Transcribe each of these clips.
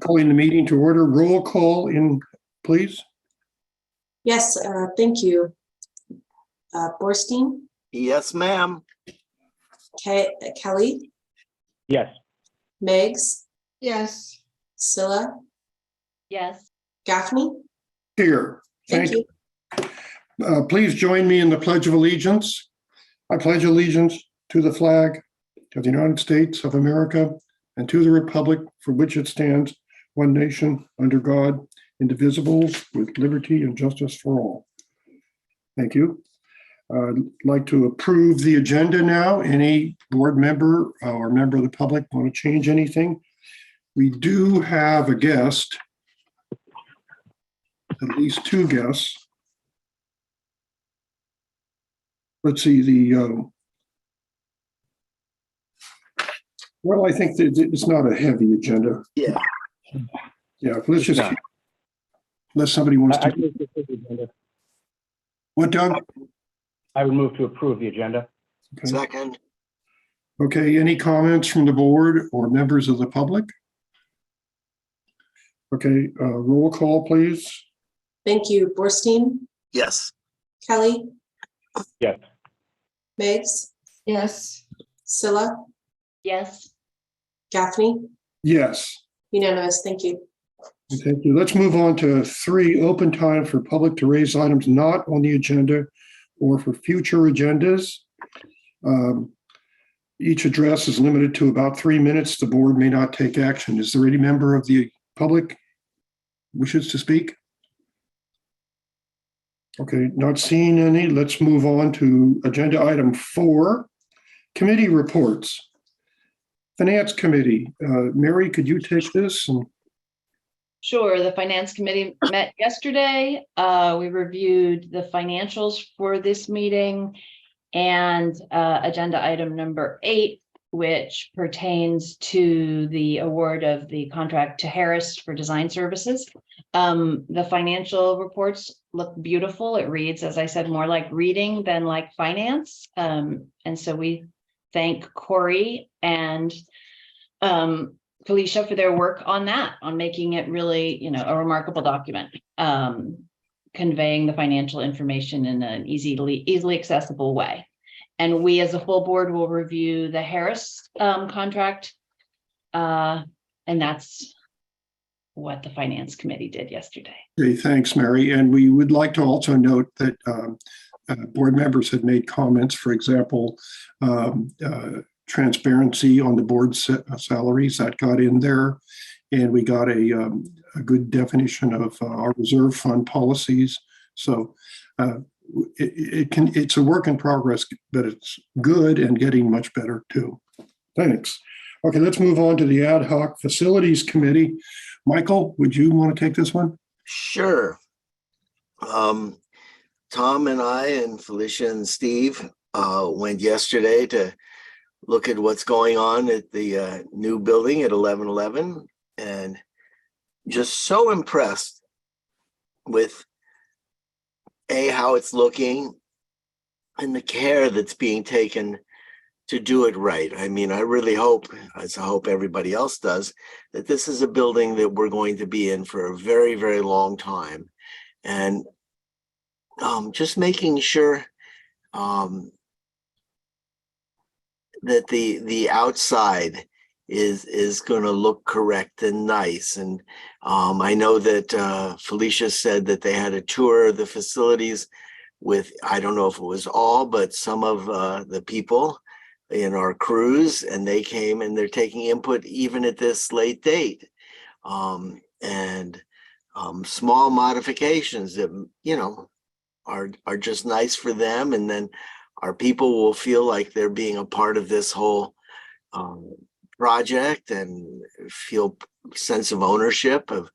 Calling the meeting to order. Roll call in, please. Yes, thank you. Borstein, Yes, ma'am. Kelly, Yes. Meggs, Yes. Scylla, Yes. Gaffney. Here. Thank you. Please join me in the Pledge of Allegiance. I pledge allegiance to the flag of the United States of America and to the republic for which it stands, one nation, under God, indivisible, with liberty and justice for all. Thank you. I'd like to approve the agenda now. Any board member or member of the public want to change anything? We do have a guest, at least two guests. Let's see, well, I think that it's not a heavy agenda. Yeah. Yeah, let's just, unless somebody wants I to. move to approve the agenda. What, Doug? I would move to approve the agenda. Okay. Second. Okay, any comments from the board or members of the public? Okay, roll call, please. Thank you. Borstein, Yes. Kelly, Yes. Meggs, Yes. Scylla, Yes. Gaffney. Yes, Unanimous. Thank you. thank you. Let's move on to 3, open time for public to raise items not on the agenda or for future agendas. Each address is limited to about 3 minutes. The board may not take action. Is there any member of the public wishes to speak? Okay, not seeing any. Let's move on to agenda item 4, committee reports. Finance Committee. Mary, could you take this? Sure. The Finance Committee met yesterday. We reviewed the financials for this meeting and agenda item number 8, which pertains to the award of the contract to Harris for design services. The financial reports look beautiful. It reads, as I said, more like reading than like finance. And so we thank Corey and Felicia for their work on that, on making it really, a remarkable document, conveying the financial information in an easily accessible way. And we as a full board will review the Harris contract. And that's what the Finance Committee did yesterday. Okay, thanks, Mary. And we would like to also note that board members had made comments, for example, transparency on the board salaries that got in there. And we got a good definition of our reserve fund policies. So it's a work in progress, but it's good and getting much better too. Thanks. Okay, let's move on to the Ad Hoc Facilities Committee. Michael, would you want to take this one? Sure. Tom and I and Felicia and Steve went yesterday to look at what's going on at the new building at 1111, and just so impressed with how it's looking and the care that's being taken to do it right. I mean, I really hope, as I hope everybody else does, that this is a building that we're going to be in for a very, very long time. And just making sure that the outside is going to look correct and nice. And I know that Felicia said that they had a tour of the facilities with, I don't know if it was all, but some of the people in our crews, and they came and they're taking input even at this late date. And small modifications that, are just nice for them. And then our people will feel like they're being a part of this whole project and feel a sense of ownership of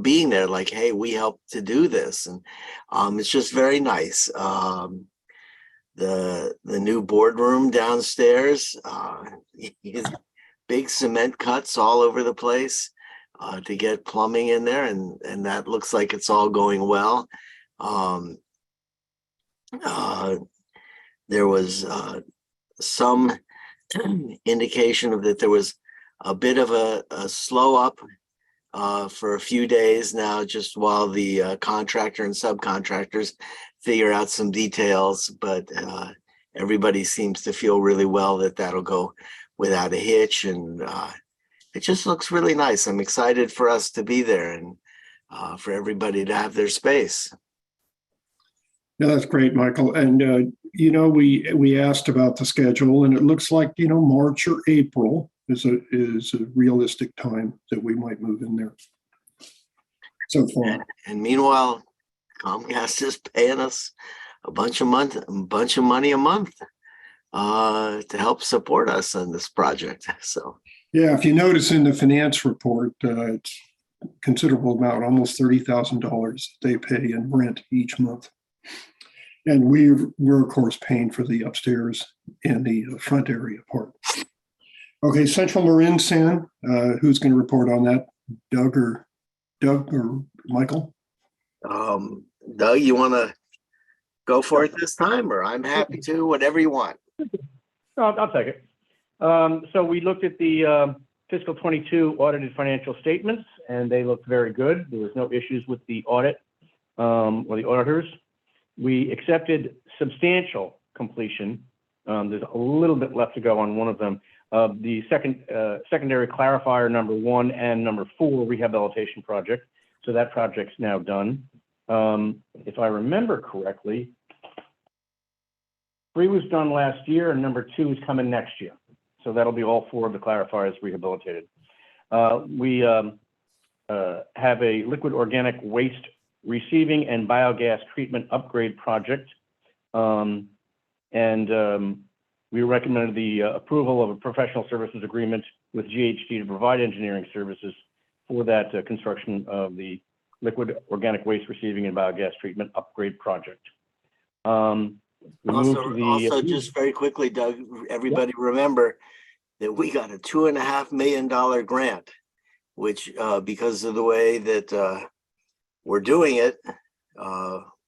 being there, like, hey, we helped to do this. And it's just very nice. The new boardroom downstairs, big cement cuts all over the place to get plumbing in there, and that looks like it's all going well. There was some indication of that there was a bit of a slow up for a few days now, just while the contractor and subcontractors figure out some details. But everybody seems to feel really well that that'll go without a hitch, and it just looks really nice. I'm excited for us to be there and for everybody to have their space. Yeah, that's great, Michael. And, we asked about the schedule, and it looks like, March or April is a realistic time that we might move in there. So far. And meanwhile, Comcast is paying us a bunch of money a month to help support us on this project. So Yeah, if you notice in the finance report, it's a considerable amount, almost $30,000 they pay in rent each month. And we're of course paying for the upstairs and the front area part. Okay, Central Marin San, who's going to report on that? Doug or Michael? Doug, you want to go for it this time, or I'm happy to, whatever you want. I'll take it. So we looked at the fiscal 22 audited financial statements, and they looked very good. There was no issues with the audit or the auditors. We accepted substantial completion. There's a little bit left to go on one of them. The secondary clarifier number 1 and number 4 rehabilitation project. So that project's now done. If I remember correctly, 3 was done last year and number 2 is coming next year. So that'll be all 4 of the clarifiers rehabilitated. We have a liquid organic waste receiving and biogas treatment upgrade project. We recommended the approval of a professional services agreement with GHD to provide engineering services for that construction of the liquid organic waste receiving and biogas treatment upgrade project. Also, just very quickly, Doug, everybody remember that we got a $2.5 million grant, which because of the way that we're doing it,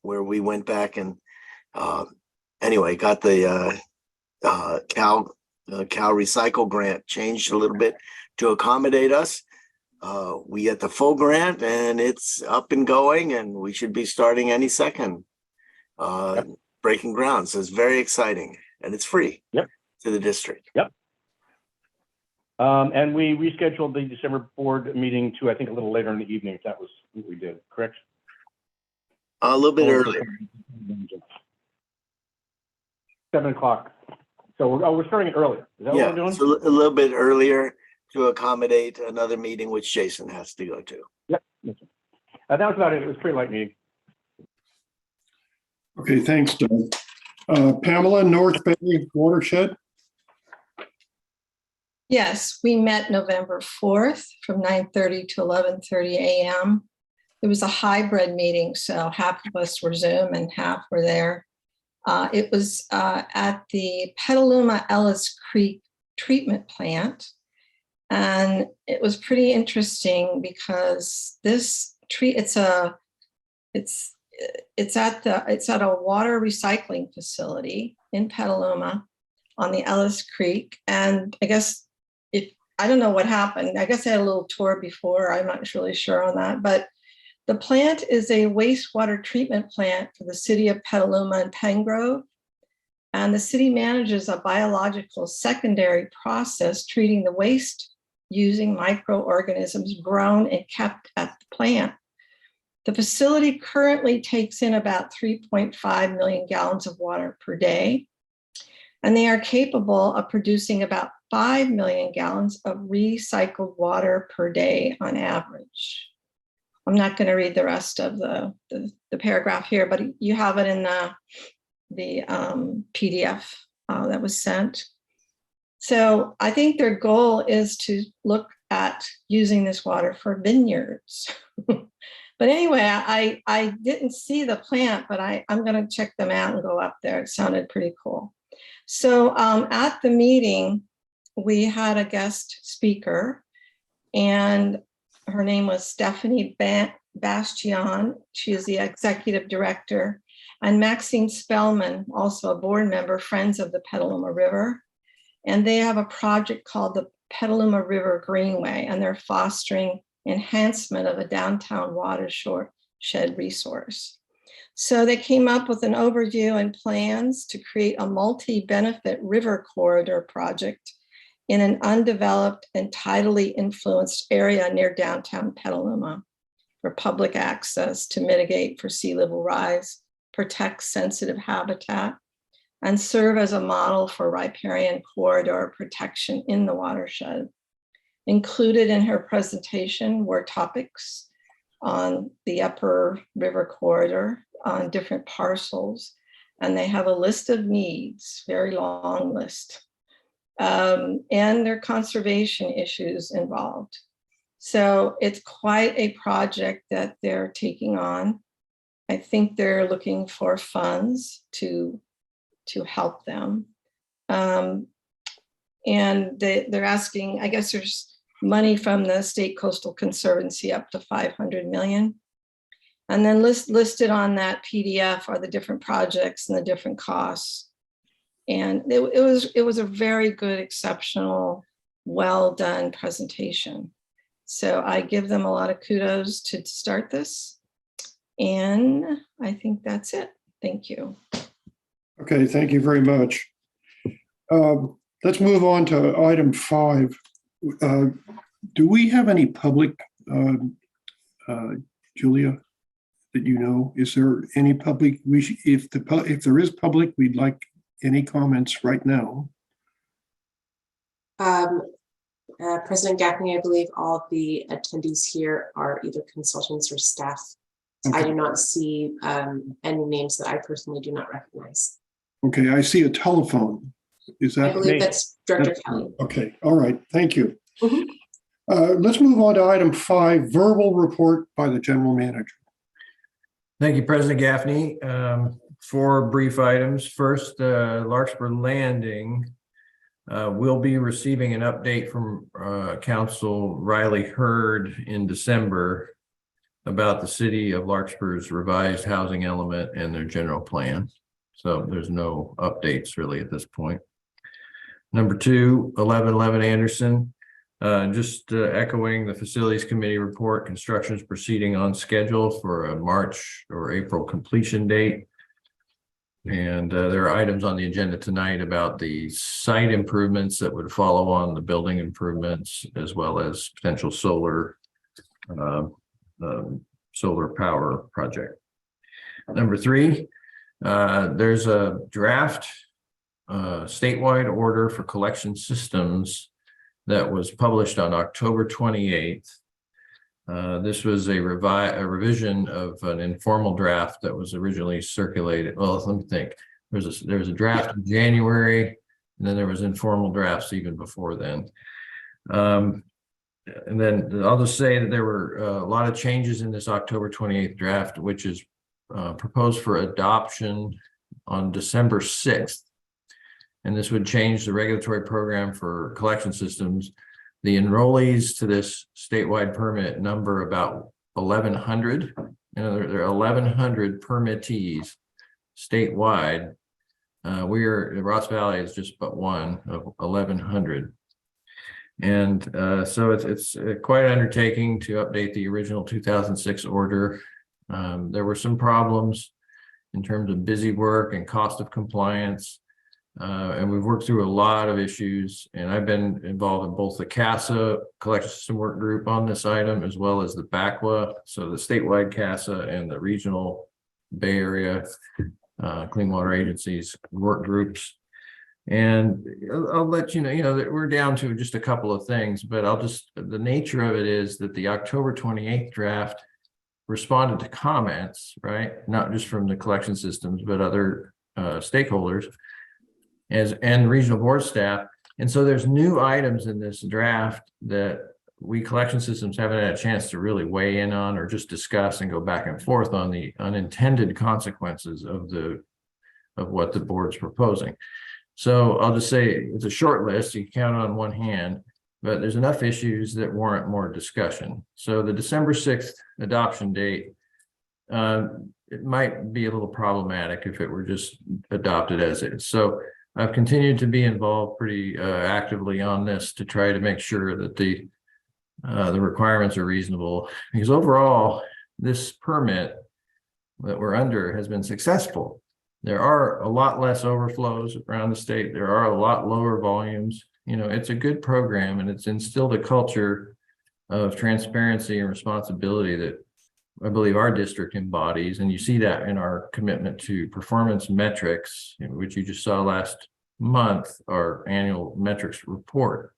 where we went back and anyway, got the Cal Recycle grant changed a little bit to accommodate us. We get the full grant and it's up and going, and we should be starting any second. Breaking ground. So it's very exciting, and it's free to the district. And we rescheduled the December board meeting to, I think, a little later in the evening, if that was what we did, correct? A little bit earlier. 7 o'clock. So we're starting it earlier. Is that what we're doing? So a little bit earlier to accommodate another meeting, which Jason has to go to. Yep. That was about it. It was a pretty light meeting. Okay, thanks, Doug. Pamela, North Bay Watershed. Yes, we met November 4th from 9:30 to 11:30 a.m. It was a hybrid meeting, so half of us were Zoom and half were there. It was at the Petaluma Ellis Creek treatment plant. And it was pretty interesting because this it's at a water recycling facility in Petaluma on the Ellis Creek. And I guess I don't know what happened. I guess I had a little tour before. I'm not really sure on that, but the plant is a wastewater treatment plant for the city of Petaluma and Pengrove. And the city manages a biological secondary process treating the waste using microorganisms grown and kept at the plant. The facility currently takes in about 3.5 million gallons of water per day, and they are capable of producing about 5 million gallons of recycled water per day on average. I'm not going to read the rest of the paragraph here, but you have it in the PDF that was sent. So I think their goal is to look at using this water for vineyards. But anyway, I didn't see the plant, but I'm going to check them out and go up there. It sounded pretty cool. So at the meeting, we had a guest speaker, and her name was Stephanie Bastian. She is the executive director, and Maxine Spellman, also a board member, Friends of the Petaluma River. And they have a project called the Petaluma River Greenway, and they're fostering enhancement of a downtown watershed resource. So they came up with an overview and plans to create a multi-benefit river corridor project in an undeveloped and tidally influenced area near downtown Petaluma for public access to mitigate for sea level rise, protect sensitive habitat, and serve as a model for riparian corridor protection in the watershed. Included in her presentation were topics on the upper river corridor on different parcels, and they have a list of needs, very long list, and their conservation issues involved. So it's quite a project that they're taking on. I think they're looking for funds to help them. And they're asking, I guess there's money from the State Coastal Conservancy up to 500 million. And then listed on that PDF are the different projects and the different costs. And it was a very good, exceptional, well done presentation. So I give them a lot of kudos to start this. And I think that's it. Thank you. Okay, thank you very much. Let's move on to item 5. Do we have any public, Julia, that you know? Is there any public? If there is public, we'd like any comments right now. President Gaffney, I believe all the attendees here are either consultants or staff. Okay. I do not see any names that I personally do not recognize. Okay, I see a telephone. Is I that believe me? that's Director That's- Kelly. Okay, all right, thank you. Mhm. Let's move on to item 5, verbal report by the general manager. Thank you, President Gaffney. 4 brief items. First, Larkspur Landing will be receiving an update from Council Riley Hurd in December about the city of Larkspur's revised housing element and their general plan. So there's no updates really at this point. Number 2, 1111 Anderson. Just echoing the Facilities Committee report, construction is proceeding on schedule for a March or April completion date. And there are items on the agenda tonight about the site improvements that would follow on the building improvements, as well as potential solar power project. Number 3, there's a draft statewide order for collection systems that was published on October 28th. This was a revision of an informal draft that was originally circulated. Well, let me think. There was a draft in January, and then there was informal drafts even before then. And then I'll just say that there were a lot of changes in this October 28th draft, which is proposed for adoption on December 6th. And this would change the regulatory program for collection systems. The enrollees to this statewide permit number about 1,100. There are 1,100 permittees statewide. Ross Valley is just but one of 1,100. And so it's quite an undertaking to update the original 2006 order. There were some problems in terms of busy work and cost of compliance. And we've worked through a lot of issues, and I've been involved in both the CASA collection system work group on this item, as well as the BACWA, so the statewide CASA and the regional Bay Area Clean Water Agencies work groups. And I'll let you know that we're down to just a couple of things, but the nature of it is that the October 28th draft responded to comments, right? Not just from the collection systems, but other stakeholders and regional board staff. And so there's new items in this draft that we collection systems haven't had a chance to really weigh in on or just discuss and go back and forth on the unintended consequences of what the board's proposing. So I'll just say it's a short list, you can count on one hand, but there's enough issues that warrant more discussion. So the December 6th adoption date, it might be a little problematic if it were just adopted as is. So I've continued to be involved pretty actively on this to try to make sure that the the requirements are reasonable, because overall, this permit that we're under has been successful. There are a lot less overflows around the state. There are a lot lower volumes. You know, it's a good program, and it's instilled a culture of transparency and responsibility that I believe our district embodies. And you see that in our commitment to performance metrics, which you just saw last month, our annual metrics report.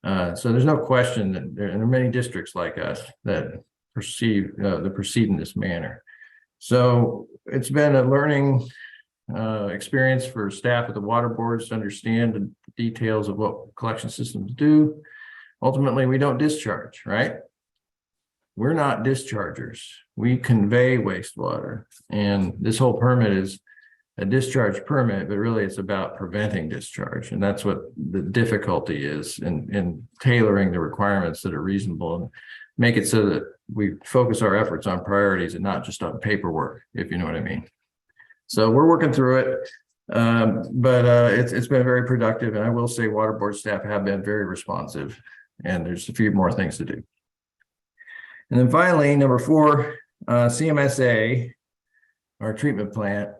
So there's no question that there are many districts like us that proceed in this manner. So it's been a learning experience for staff at the water boards to understand the details of what collection systems do. Ultimately, we don't discharge, right? We're not dischargers. We convey wastewater. And this whole permit is a discharge permit, but really it's about preventing discharge. And that's what the difficulty is in tailoring the requirements that are reasonable and make it so that we focus our efforts on priorities and not just on paperwork, if you know what I mean. So we're working through it, but it's been very productive. And I will say water board staff have been very responsive, and there's a few more things to do. And then finally, number 4, CMSA, our treatment plant,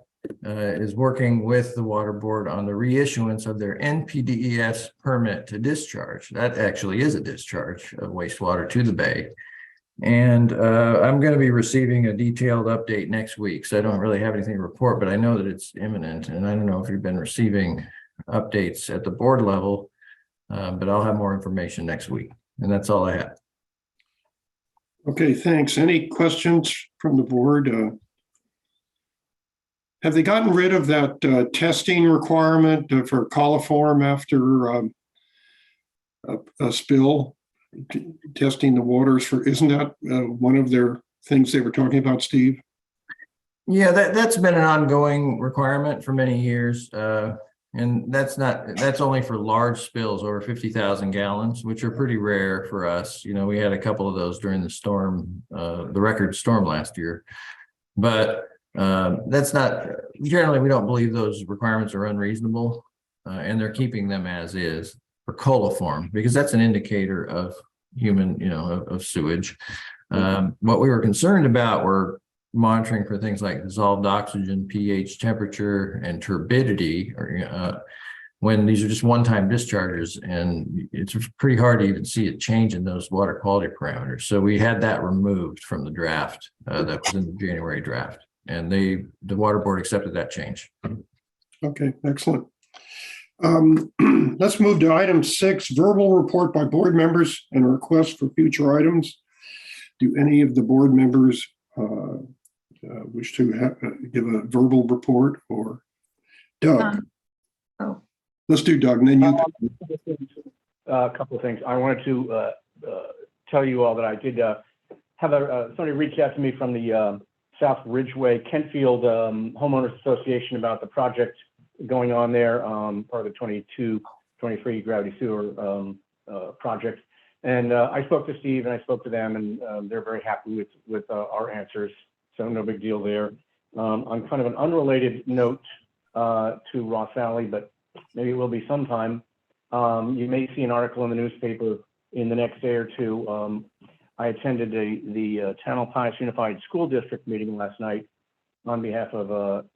is working with the water board on the reissuance of their NPDES permit to discharge. That actually is a discharge of wastewater to the bay. And I'm going to be receiving a detailed update next week. So I don't really have anything to report, but I know that it's imminent. And I don't know if you've been receiving updates at the board level, but I'll have more information next week. And that's all I have. Okay, thanks. Any questions from the board? Have they gotten rid of that testing requirement for coliform after a spill? Testing the waters for, isn't that one of their things they were talking about, Steve? Yeah, that's been an ongoing requirement for many years. And that's only for large spills over 50,000 gallons, which are pretty rare for us. You know, we had a couple of those during the storm, the record storm last year. But that's not, generally, we don't believe those requirements are unreasonable, and they're keeping them as is for coliform, because that's an indicator of human, of sewage. What we were concerned about were monitoring for things like dissolved oxygen, pH, temperature, and turbidity, or when these are just one-time discharges, and it's pretty hard to even see a change in those water quality parameters. So we had that removed from the draft that was in the January draft, and the water board accepted that change. Okay, excellent. Let's move to item 6, verbal report by board members and requests for future items. Do any of the board members wish to give a verbal report, or Doug? Let's do Doug, and then you. A couple of things. I wanted to tell you all that I did have somebody reached out to me from the South Ridgeway Kentfield Homeowners Association about the project going on there, part of the 22-23 gravity sewer project. And I spoke to Steve and I spoke to them, and they're very happy with our answers. So no big deal there. On kind of an unrelated note to Ross Valley, but maybe it will be sometime. You may see an article in the newspaper in the next day or two. I attended the Tamalpais Unified School District meeting last night on behalf of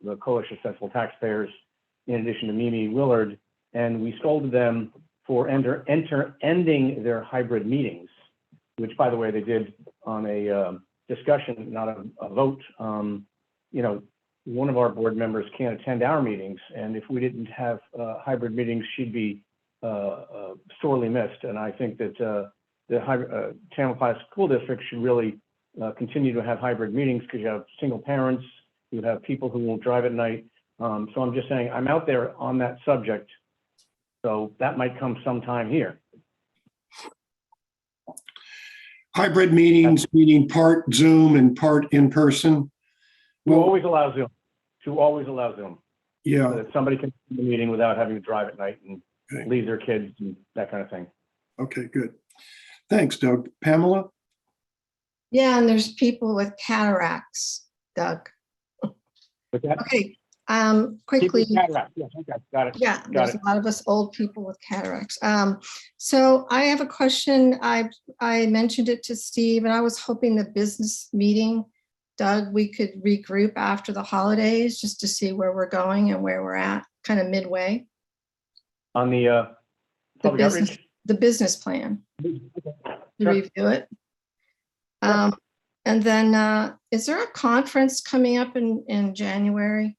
the Coalition of Sensible Taxpayers, in addition to Mimi Willard, and we scolded them for ending their hybrid meetings, which, by the way, they did on a discussion, not a vote. One of our board members can't attend our meetings, and if we didn't have hybrid meetings, she'd be sorely missed. And I think that the Tamalpais School District should really continue to have hybrid meetings, because you have single parents, you have people who won't drive at night. So I'm just saying, I'm out there on that subject, so that might come sometime here. Hybrid meetings, meaning part Zoom and part in person. To always allow Zoom. So Yeah. that somebody can do the meeting without having to drive at night and leave their kids and that kind of thing. Okay, good. Thanks, Doug. Pamela? Yeah, and there's people with cataracts, Doug. With that, Okay, Quickly, Cataract, yes, okay, got it. yeah, Got there's it. a lot of us old people with cataracts. So I have a question. I mentioned it to Steve, and I was hoping the business meeting, Doug, we could regroup after the holidays just to see where we're going and where we're at, kind of midway. On the The public business, outreach? the business plan, to Sure. review it. And then, is there a conference coming up in January?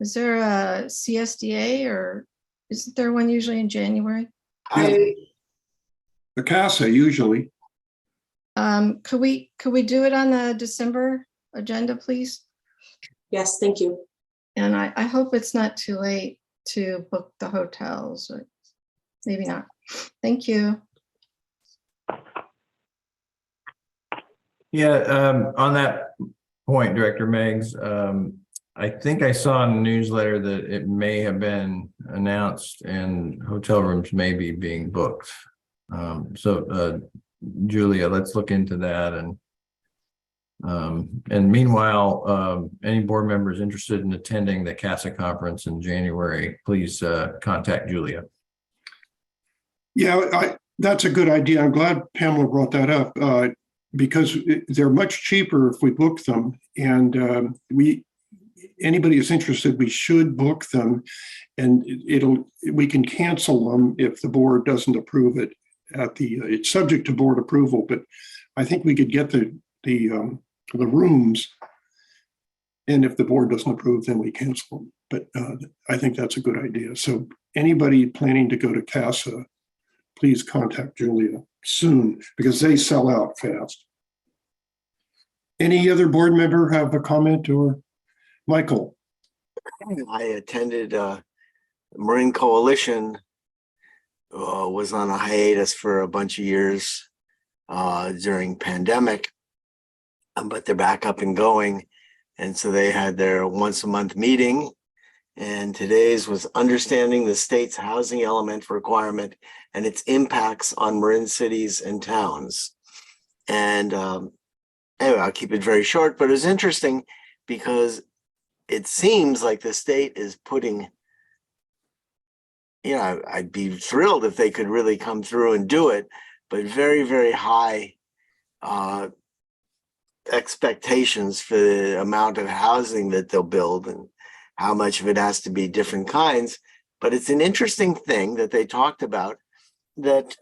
Is there a CSDA, or isn't there one usually in January? I, The CASA usually. Could we do it on the December agenda, please? Yes, thank you. And I hope it's not too late to book the hotels, or maybe not. Thank you. Yeah, on that point, Director Meggs, I think I saw in the newsletter that it may have been announced and hotel rooms may be being booked. So Julia, let's look into that. And meanwhile, any board members interested in attending the CASA conference in January, please contact Julia. Yeah, that's a good idea. I'm glad Pamela brought that up because they're much cheaper if we book them. And anybody who's interested, we should book them, and we can cancel them if the board doesn't approve it it's subject to board approval, but I think we could get the rooms. And if the board doesn't approve, then we cancel them. But I think that's a good idea. So anybody planning to go to CASA, please contact Julia soon because they sell out fast. Any other board member have a comment, or Michael? I attended Marin Coalition, was on a hiatus for a bunch of years during pandemic, but they're back up and going. And so they had their once a month meeting, and today's was understanding the state's housing element requirement and its impacts on Marin cities and towns. And anyway, I'll keep it very short, but it was interesting because it seems like the state is putting, I'd be thrilled if they could really come through and do it, but very, very high expectations for the amount of housing that they'll build and how much of it has to be different kinds. But it's an interesting thing that they talked about that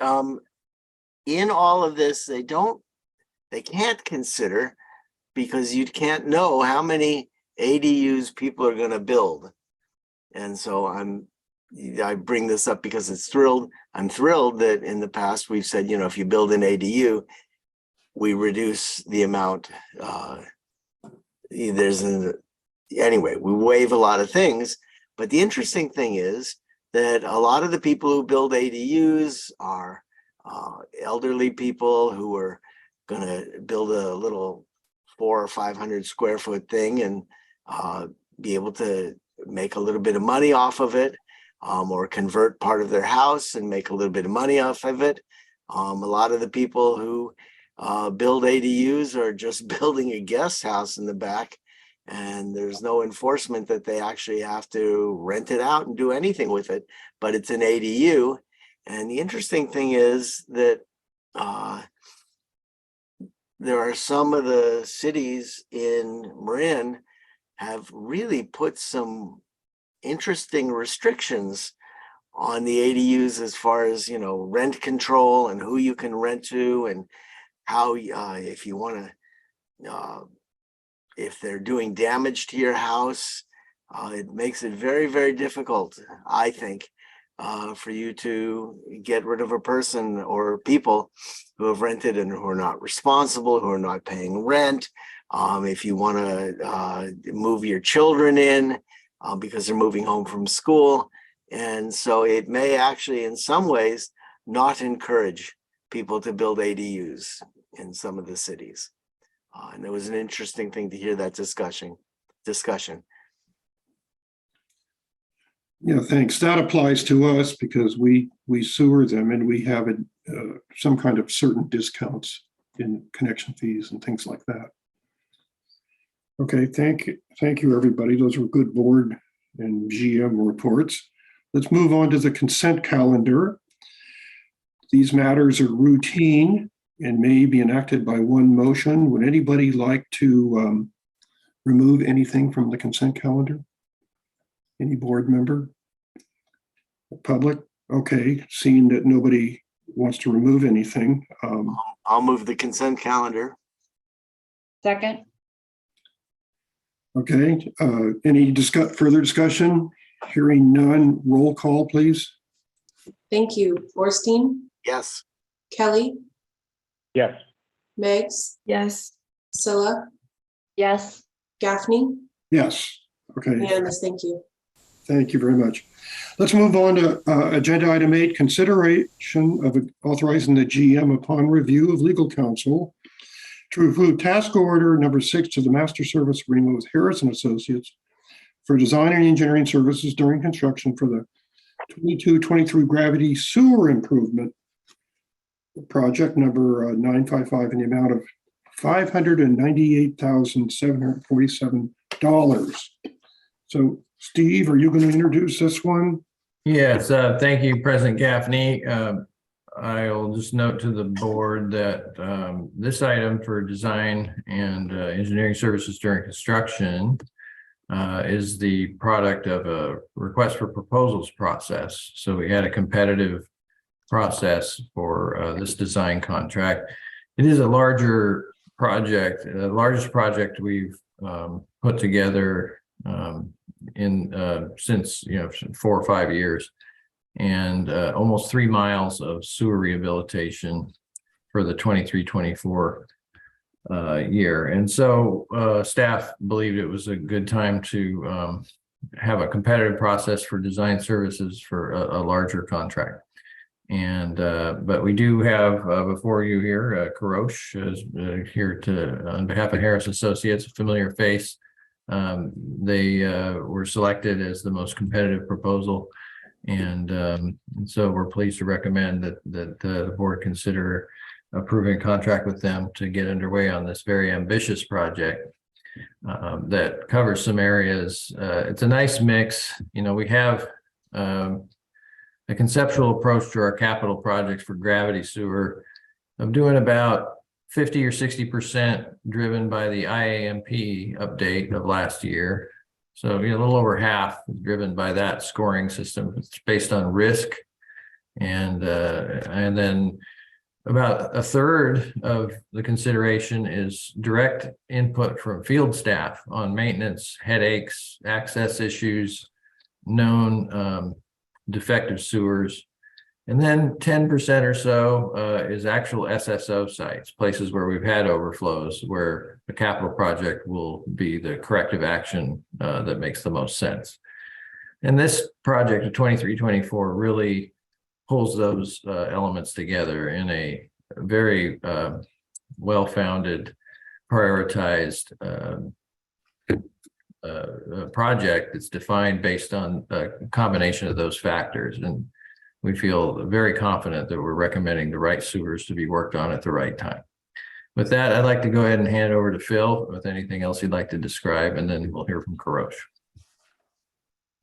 in all of this, they can't consider, because you can't know how many ADUs people are going to build. And so I bring this up because I'm thrilled that in the past we've said, if you build an ADU, we reduce the amount. Anyway, we waive a lot of things. But the interesting thing is that a lot of the people who build ADUs are elderly people who are going to build a little 400 or 500 square foot thing and be able to make a little bit of money off of it, or convert part of their house and make a little bit of money off of it. A lot of the people who build ADUs are just building a guest house in the back, and there's no enforcement that they actually have to rent it out and do anything with it, but it's an ADU. And the interesting thing is that there are some of the cities in Marin have really put some interesting restrictions on the ADUs as far as, rent control and who you can rent to, and how, if you want to, if they're doing damage to your house, it makes it very, very difficult, I think, for you to get rid of a person or people who have rented and who are not responsible, who are not paying rent. If you want to move your children in because they're moving home from school. And so it may actually, in some ways, not encourage people to build ADUs in some of the cities. And it was an interesting thing to hear that discussion. Yeah, thanks. That applies to us because we sewer them, and we have some kind of certain discounts in connection fees and things like that. Okay, thank you, everybody. Those were good board and GM reports. Let's move on to the consent calendar. These matters are routine and may be enacted by one motion. Would anybody like to remove anything from the consent calendar? Any board member? Public? Okay, seeing that nobody wants to remove anything. I'll move the consent calendar. Second, Okay, any further discussion? Hearing none, roll call, please. Thank you. Orstein, Yes. Kelly, Yes. Meggs, Yes, Scylla, yes, Gaffney. Yes, okay. Unanimous, thank you. Thank you very much. Let's move on to agenda item 8, consideration of authorizing the GM upon review of legal counsel to approve task order number 6 to the master service agreement with Harrison Associates for design and engineering services during construction for the 22-23 gravity sewer improvement project number 955 in the amount of $598,747. So Steve, are you going to introduce this one? Yes, thank you, President Gaffney. I'll just note to the board that this item for design and engineering services during construction is the product of a request for proposals process. So we had a competitive process for this design contract. It is a larger project, the largest project we've put together since 4 or 5 years, and almost 3 miles of sewer rehabilitation for the 23-24 year. And so staff believed it was a good time to have a competitive process for design services for a larger contract. And but we do have before you here, Karosh is here on behalf of Harris Associates, a familiar face. They were selected as the most competitive proposal, and so we're pleased to recommend that the board consider approving a contract with them to get underway on this very ambitious project that covers some areas. It's a nice mix. We have a conceptual approach to our capital projects for gravity sewer of doing about 50 or 60% driven by the IAMP update of last year. So a little over half driven by that scoring system. It's based on risk, and then about a third of the consideration is direct input from field staff on maintenance, headaches, access issues, known defective sewers. And then 10% or so is actual SSO sites, places where we've had overflows, where the capital project will be the corrective action that makes the most sense. And this project of 23-24 really pulls those elements together in a very well-founded, prioritized project that's defined based on a combination of those factors. And we feel very confident that we're recommending the right sewers to be worked on at the right time. With that, I'd like to go ahead and hand over to Phil with anything else he'd like to describe, and then we'll hear from Karosh.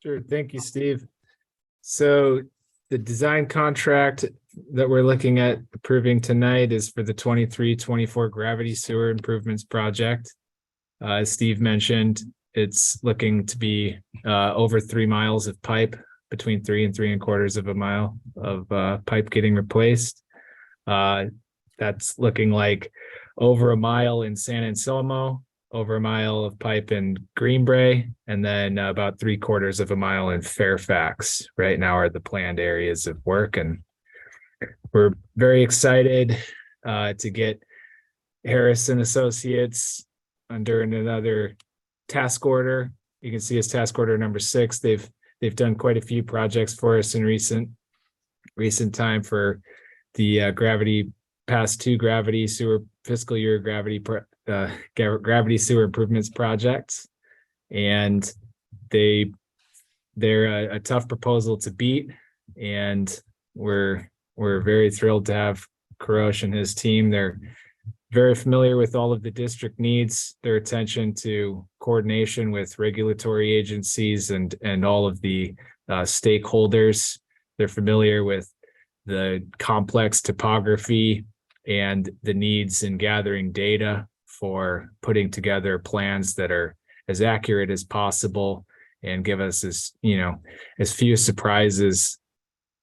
Sure. Thank you, Steve. So the design contract that we're looking at approving tonight is for the 23-24 gravity sewer improvements project. As Steve mentioned, it's looking to be over 3 miles of pipe, between 3 and 3¼ of a mile of pipe getting replaced. That's looking like over a mile in San Anselmo, over a mile of pipe in Greenbrae, and then about 3/4 of a mile in Fairfax. Right now are the planned areas of work, and we're very excited to get Harrison Associates under another task order. You can see as task order number 6. They've done quite a few projects for us in recent time for the past 2 gravity sewer fiscal year gravity sewer improvements projects, and they're a tough proposal to beat, and we're very thrilled to have Karosh and his team. They're very familiar with all of the district needs, their attention to coordination with regulatory agencies and all of the stakeholders. They're familiar with the complex topography and the needs in gathering data for putting together plans that are as accurate as possible and give us as few surprises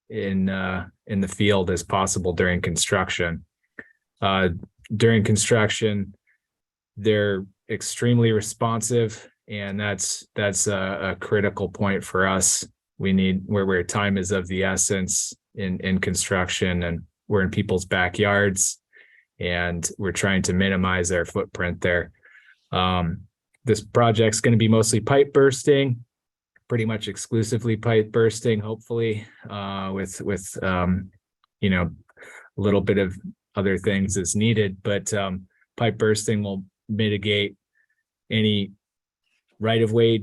in the field as possible during construction. During construction, they're extremely responsive, and that's a critical point for us. We need where time is of the essence in construction, and we're in people's backyards, and we're trying to minimize our footprint there. This project's going to be mostly pipe bursting, pretty much exclusively pipe bursting, hopefully, with a little bit of other things as needed, but pipe bursting will mitigate any right-of-way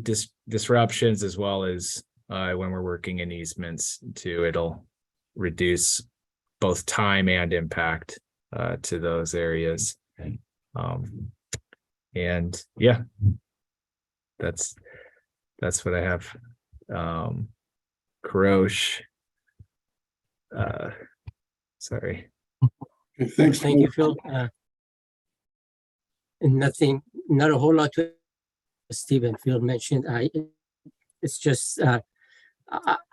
disruptions, as well as when we're working in easements too. It'll reduce both time and impact to those areas. And yeah, that's what I have. Karosh. Sorry. Okay, thanks. Thank you, Phil. And not a whole lot to Steve and Phil mentioned. It's just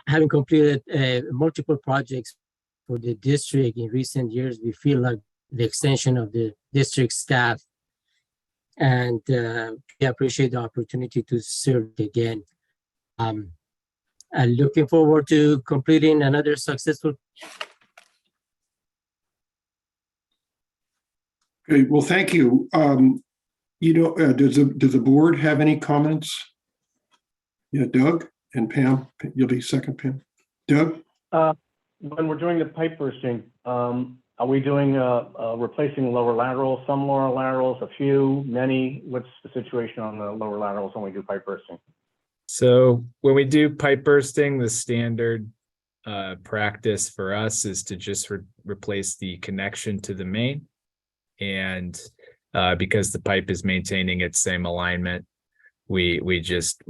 having completed multiple projects for the district in recent years, we feel like the extension of the district staff, and we appreciate the opportunity to serve again. I'm looking forward to completing another successful. Okay, well, thank you. Does the board have any comments? Yeah, Doug and Pam, you'll be second, Pam. Doug? When we're doing the pipe bursting, are we doing replacing lower laterals, some lower laterals, a few, many? What's the situation on the lower laterals when we do pipe bursting? So when we do pipe bursting, the standard practice for us is to just replace the connection to the main. And because the pipe is maintaining its same alignment, we just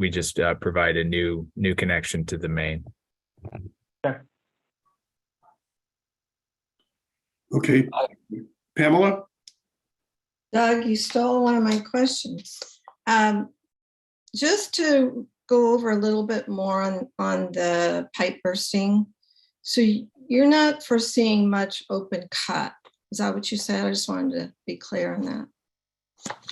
provide a new connection to the main. Okay, Pamela? Doug, you stole one of my questions. Just to go over a little bit more on the pipe bursting. So you're not foreseeing much open cut. Is that what you said? I just wanted to be clear on that.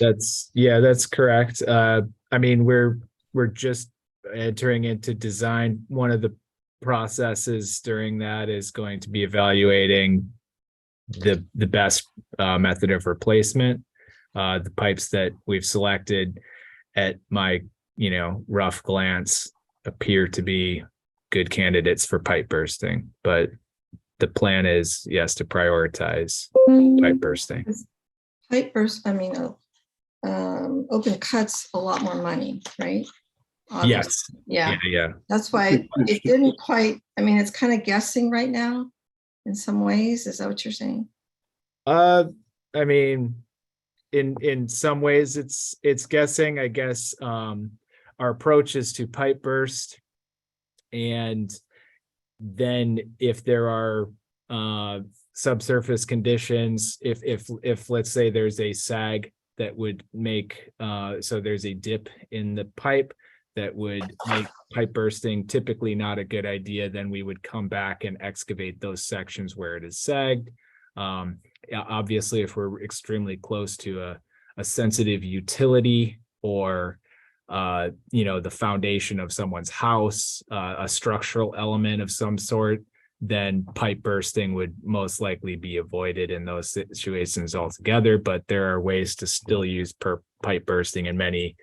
That's correct. I mean, we're just entering into design. One of the processes during that is going to be evaluating the best method of replacement. The pipes that we've selected at my rough glance appear to be good candidates for pipe bursting, but the plan is, yes, to prioritize pipe bursting. Pipe burst, open cuts a lot more money, right? Yes. Yeah. Yeah. That's why it didn't quite, it's kind of guessing right now in some ways. Is that what you're saying? I mean, in some ways it's guessing, I guess. Our approach is to pipe burst, and then if there are subsurface conditions, if let's say there's a sag that would make so there's a dip in the pipe that would make pipe bursting typically not a good idea, then we would come back and excavate those sections where it is sagged. Obviously, if we're extremely close to a sensitive utility or the foundation of someone's house, a structural element of some sort, then pipe bursting would most likely be avoided in those situations altogether. But there are ways to still use pipe bursting in many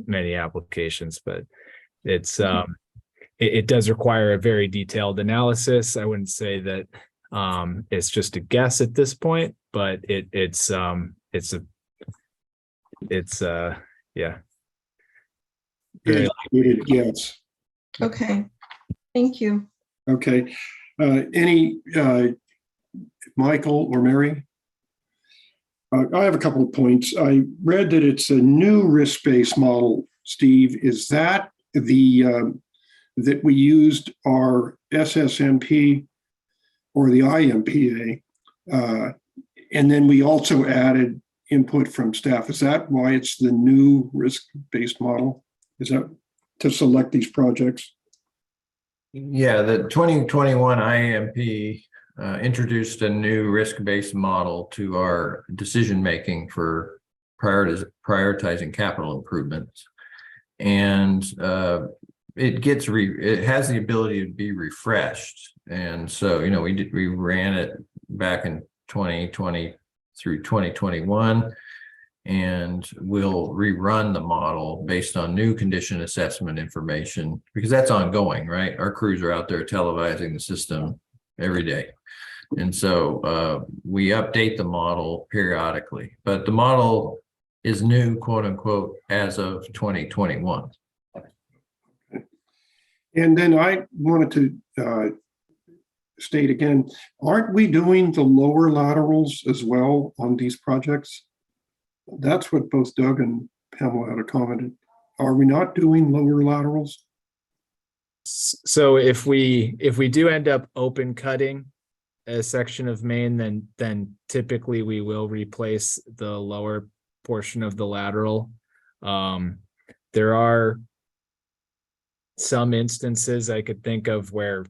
applications, but it does require a very detailed analysis. I wouldn't say that it's just a guess at this point, but it's yeah. Yes. Okay, thank you. Okay, any Michael or Mary? I have a couple of points. I read that it's a new risk-based model. Steve, is that that we used our SSMP or the IMPA, and then we also added input from staff? Is that why it's the new risk-based model? Is that to select these projects? Yeah, the 2021 IMP introduced a new risk-based model to our decision-making for prioritizing capital improvements. And it has the ability to be refreshed. And so, we ran it back in 2020 through 2021, and we'll rerun the model based on new condition assessment information, because that's ongoing, right? Our crews are out there televising the system every day. And so we update the model periodically, but the model is new, quote unquote, as of 2021. And then I wanted to state again, aren't we doing the lower laterals as well on these projects? That's what both Doug and Pamela had commented. Are we not doing lower laterals? So if we do end up open cutting a section of main, then typically we will replace the lower portion of the lateral. There are some instances I could think of where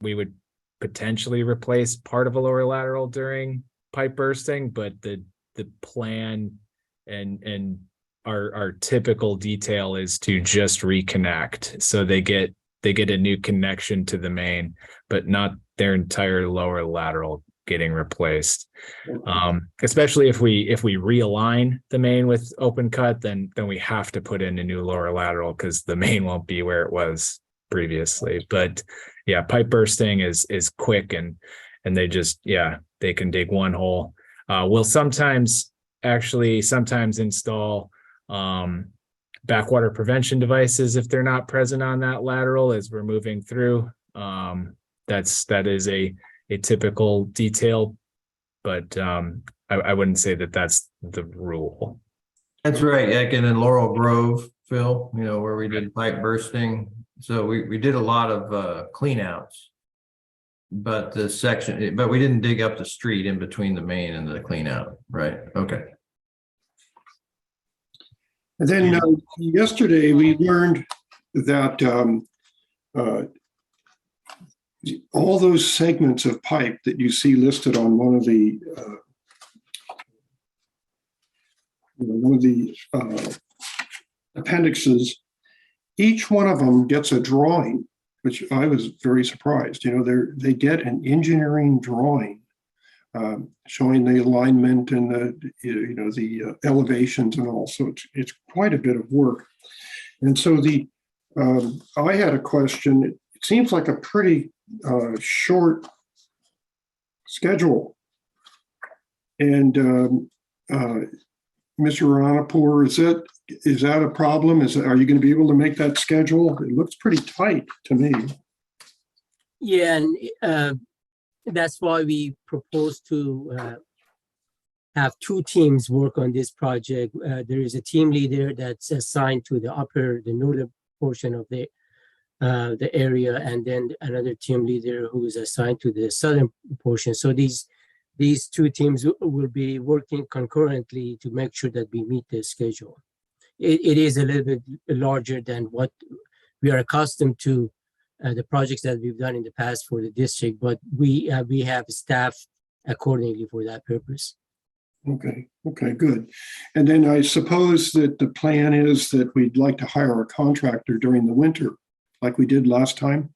we would potentially replace part of a lower lateral during pipe bursting, but the plan and our typical detail is to just reconnect, so they get a new connection to the main, but not their entire lower lateral getting replaced. Especially if we realign the main with open cut, then we have to put in a new lower lateral because the main won't be where it was previously. But yeah, pipe bursting is quick, and they just, they can dig one hole. We'll sometimes install backwater prevention devices if they're not present on that lateral as we're moving through. That is a typical detail, but I wouldn't say that that's the rule. That's right. Like in Laurel Grove, Phil, where we did pipe bursting. So we did a lot of clean outs, but we didn't dig up the street in between the main and the clean out. Right. Okay. And then yesterday we learned that all those segments of pipe that you see listed on one of the appendixes, each one of them gets a drawing, which I was very surprised. They get an engineering drawing showing the alignment and the elevations and all. So it's quite a bit of work. And so I had a question. It seems like a pretty short schedule. And Mr. Ranapur, is that a problem? Are you going to be able to make that schedule? It looks pretty tight to me. Yeah, and that's why we propose to have two teams work on this project. There is a team leader that's assigned to the northern portion of the area, and then another team leader who is assigned to the southern portion. So these two teams will be working concurrently to make sure that we meet the schedule. It is a little bit larger than what we are accustomed to, the projects that we've done in the past for the district, but we have staff accordingly for that purpose. Okay, good. And then I suppose that the plan is that we'd like to hire a contractor during the winter, like we did last time,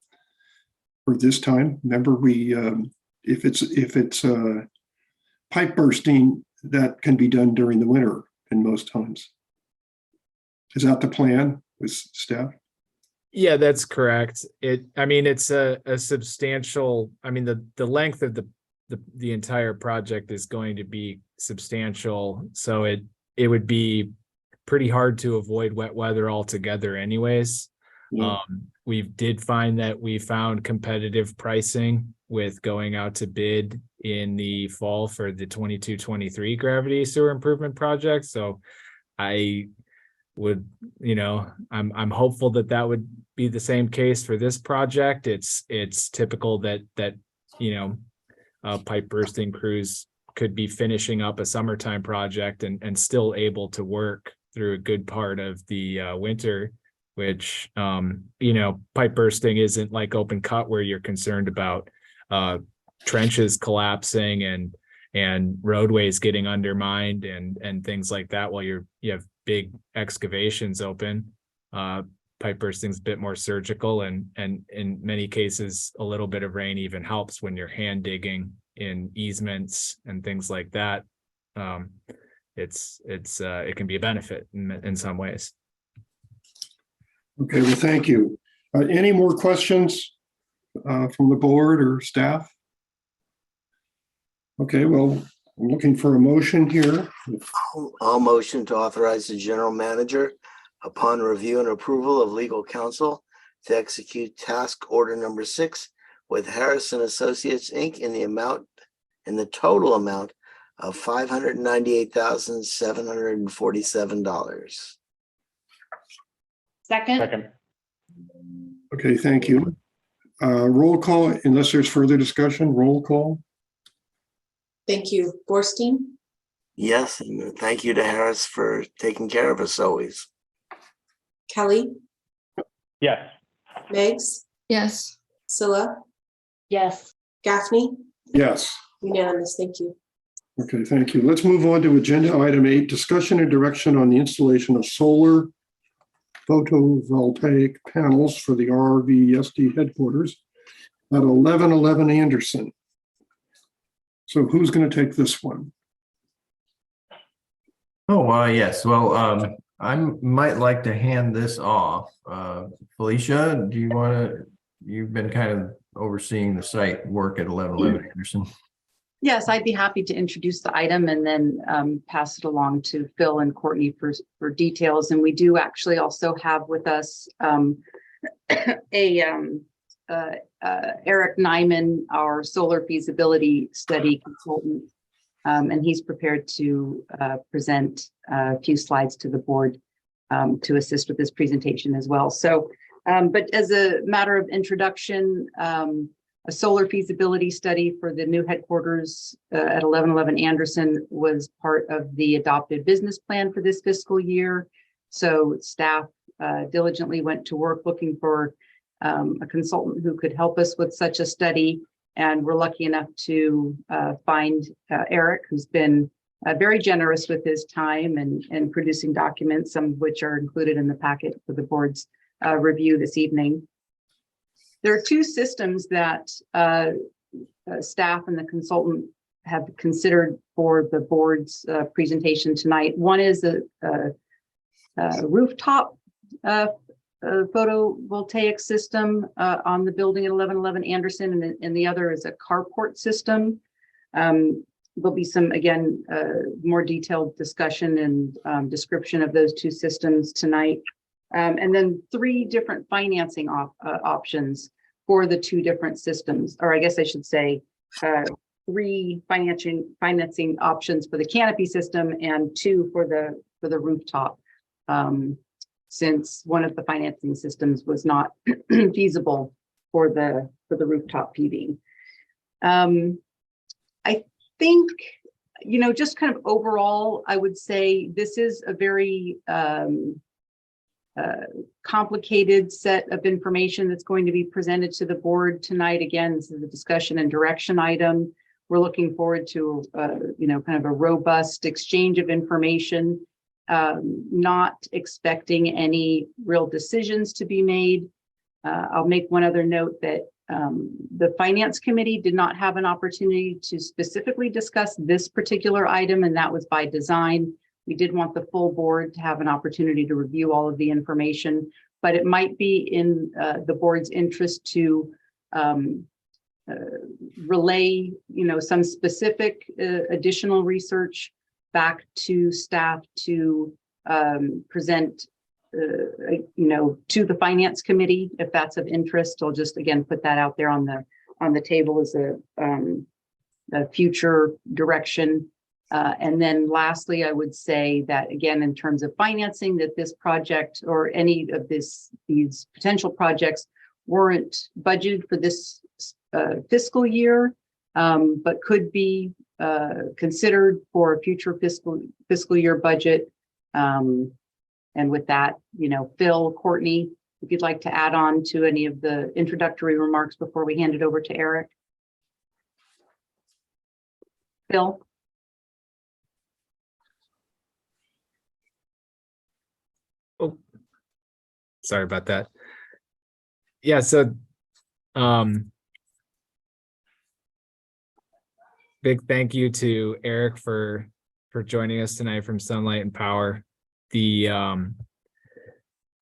or this time. Remember, if it's pipe bursting, that can be done during the winter in most times. Is that the plan with staff? Yeah, that's correct. It's a substantial, the length of the entire project is going to be substantial. So it would be pretty hard to avoid wet weather altogether anyways. Yeah. We did find that we found competitive pricing with going out to bid in the fall for the 22-23 gravity sewer improvement project. So I would, I'm hopeful that that would be the same case for this project. It's typical that pipe bursting crews could be finishing up a summertime project and still able to work through a good part of the winter, which pipe bursting isn't like open cut where you're concerned about trenches collapsing and roadways getting undermined and things like that while you have big excavations open. Pipe bursting's a bit more surgical, and in many cases a little bit of rain even helps when you're hand digging in easements and things like that. It can be a benefit in some ways. Okay, well, thank you. Any more questions from the board or staff? Okay, well, I'm looking for a motion here. I'll motion to authorize the general manager, upon review and approval of legal counsel, to execute task order number 6 with Harrison Associates, Inc. in the total amount of $598,747. Second. Okay, thank you. Roll call, unless there's further discussion, roll call. Thank you. Borstein, Yes, and thank you to Harris for taking care of us always. Kelly, Yes. Meggs, Yes. Scylla, Yes. Gaffney, Yes. unanimous. Thank you. Okay, thank you. Let's move on to agenda item 8, discussion and direction on the installation of solar photovoltaic panels for the RVSD headquarters at 1111 Anderson. So who's going to take this one? Oh, yes. Well, I might like to hand this off. Felicia, you've been kind of overseeing the site work at 1111 Anderson. Yes, I'd be happy to introduce the item and then pass it along to Phil and Courtney for details. And we do actually also have with us Eric Nyman, our solar feasibility study consultant. And he's prepared to present a few slides to the board to assist with this presentation as well. So, but as a matter of introduction, a solar feasibility study for the new headquarters at 1111 Anderson was part of the adopted business plan for this fiscal year. So staff diligently went to work looking for a consultant who could help us with such a study. And we're lucky enough to find Eric, who's been very generous with his time and producing documents, some of which are included in the packet for the board's review this evening. There are two systems that staff and the consultant have considered for the board's presentation tonight. One is a rooftop photovoltaic system on the building at 1111 Anderson, and the other is a carport system. There'll be some, again, more detailed discussion and description of those two systems tonight. And then 3 different financing options for the 2 different systems, or I guess I should say 3 financing options for the canopy system and 2 for the rooftop, since one of the financing systems was not feasible for the rooftop PV. I think, just kind of overall, I would say this is a very complicated set of information that's going to be presented to the board tonight. Again, this is a discussion and direction item. We're looking forward to, kind of a robust exchange of information, not expecting any real decisions to be made. I'll make one other note that the Finance Committee did not have an opportunity to specifically discuss this particular item, and that was by design. We did want the full board to have an opportunity to review all of the information, but it might be in the board's interest to relay, some specific additional research back to staff to present, to the Finance Committee, if that's of interest. I'll just again put that out there on on the table is a future direction. And then lastly, I would say that again, in terms of financing, that this project or any of these potential projects weren't budgeted for this fiscal year, but could be considered for a future fiscal year budget. And with that, Phil, Courtney, if you'd like to add on to any of the introductory remarks before we hand it over to Eric. Phil? Oh, sorry about that. Yeah, so big thank you to Eric for joining us tonight from Sunlight and Power.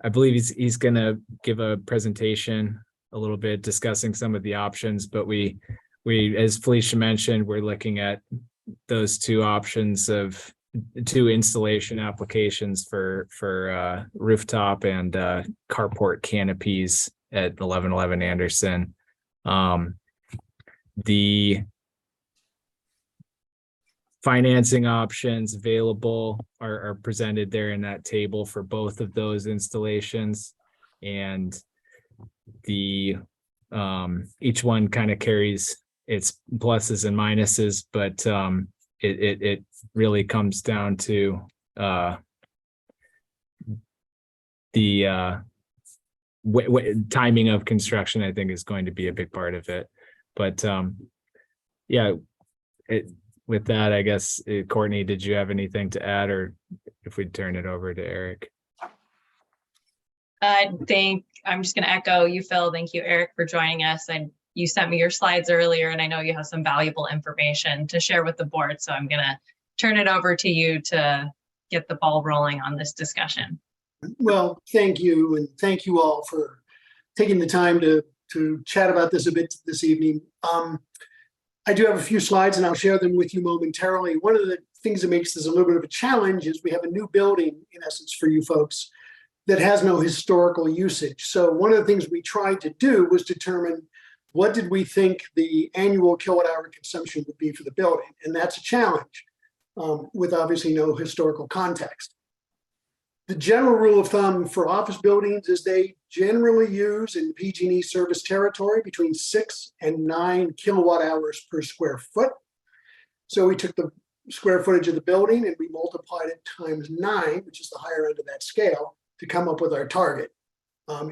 I believe he's gonna give a presentation a little bit discussing some of the options, but we as Felicia mentioned, we're looking at those two options of two installation applications for rooftop and carport canopies at 1111 Anderson. The financing options available are presented there in that table for both of those installations, and the each one kind of carries its pluses and minuses, but it really comes down to the timing of construction. I think is going to be a big part of it, but yeah, with that, I guess, Courtney, did you have anything to add, or if we turn it over to Eric? I think I'm just going to echo you, Phil. Thank you, Eric, for joining us. And you sent me your slides earlier, and I know you have some valuable information to share with the board. So I'm going to turn it over to you to get the ball rolling on this discussion. Well, thank you. And thank you all for taking the time to chat about this a bit this evening. I do have a few slides and I'll share them with you momentarily. One of the things that makes this a little bit of a challenge is we have a new building, in essence, for you folks that has no historical usage. So one of the things we tried to do was determine what did we think the annual kilowatt hour consumption would be for the building. And that's a challenge with obviously no historical context. The general rule of thumb for office buildings is they generally use in PG&E service territory between 6 and 9 kilowatt hours per square foot. So we took the square footage of the building and we multiplied it times 9, which is the higher end of that scale, to come up with our target.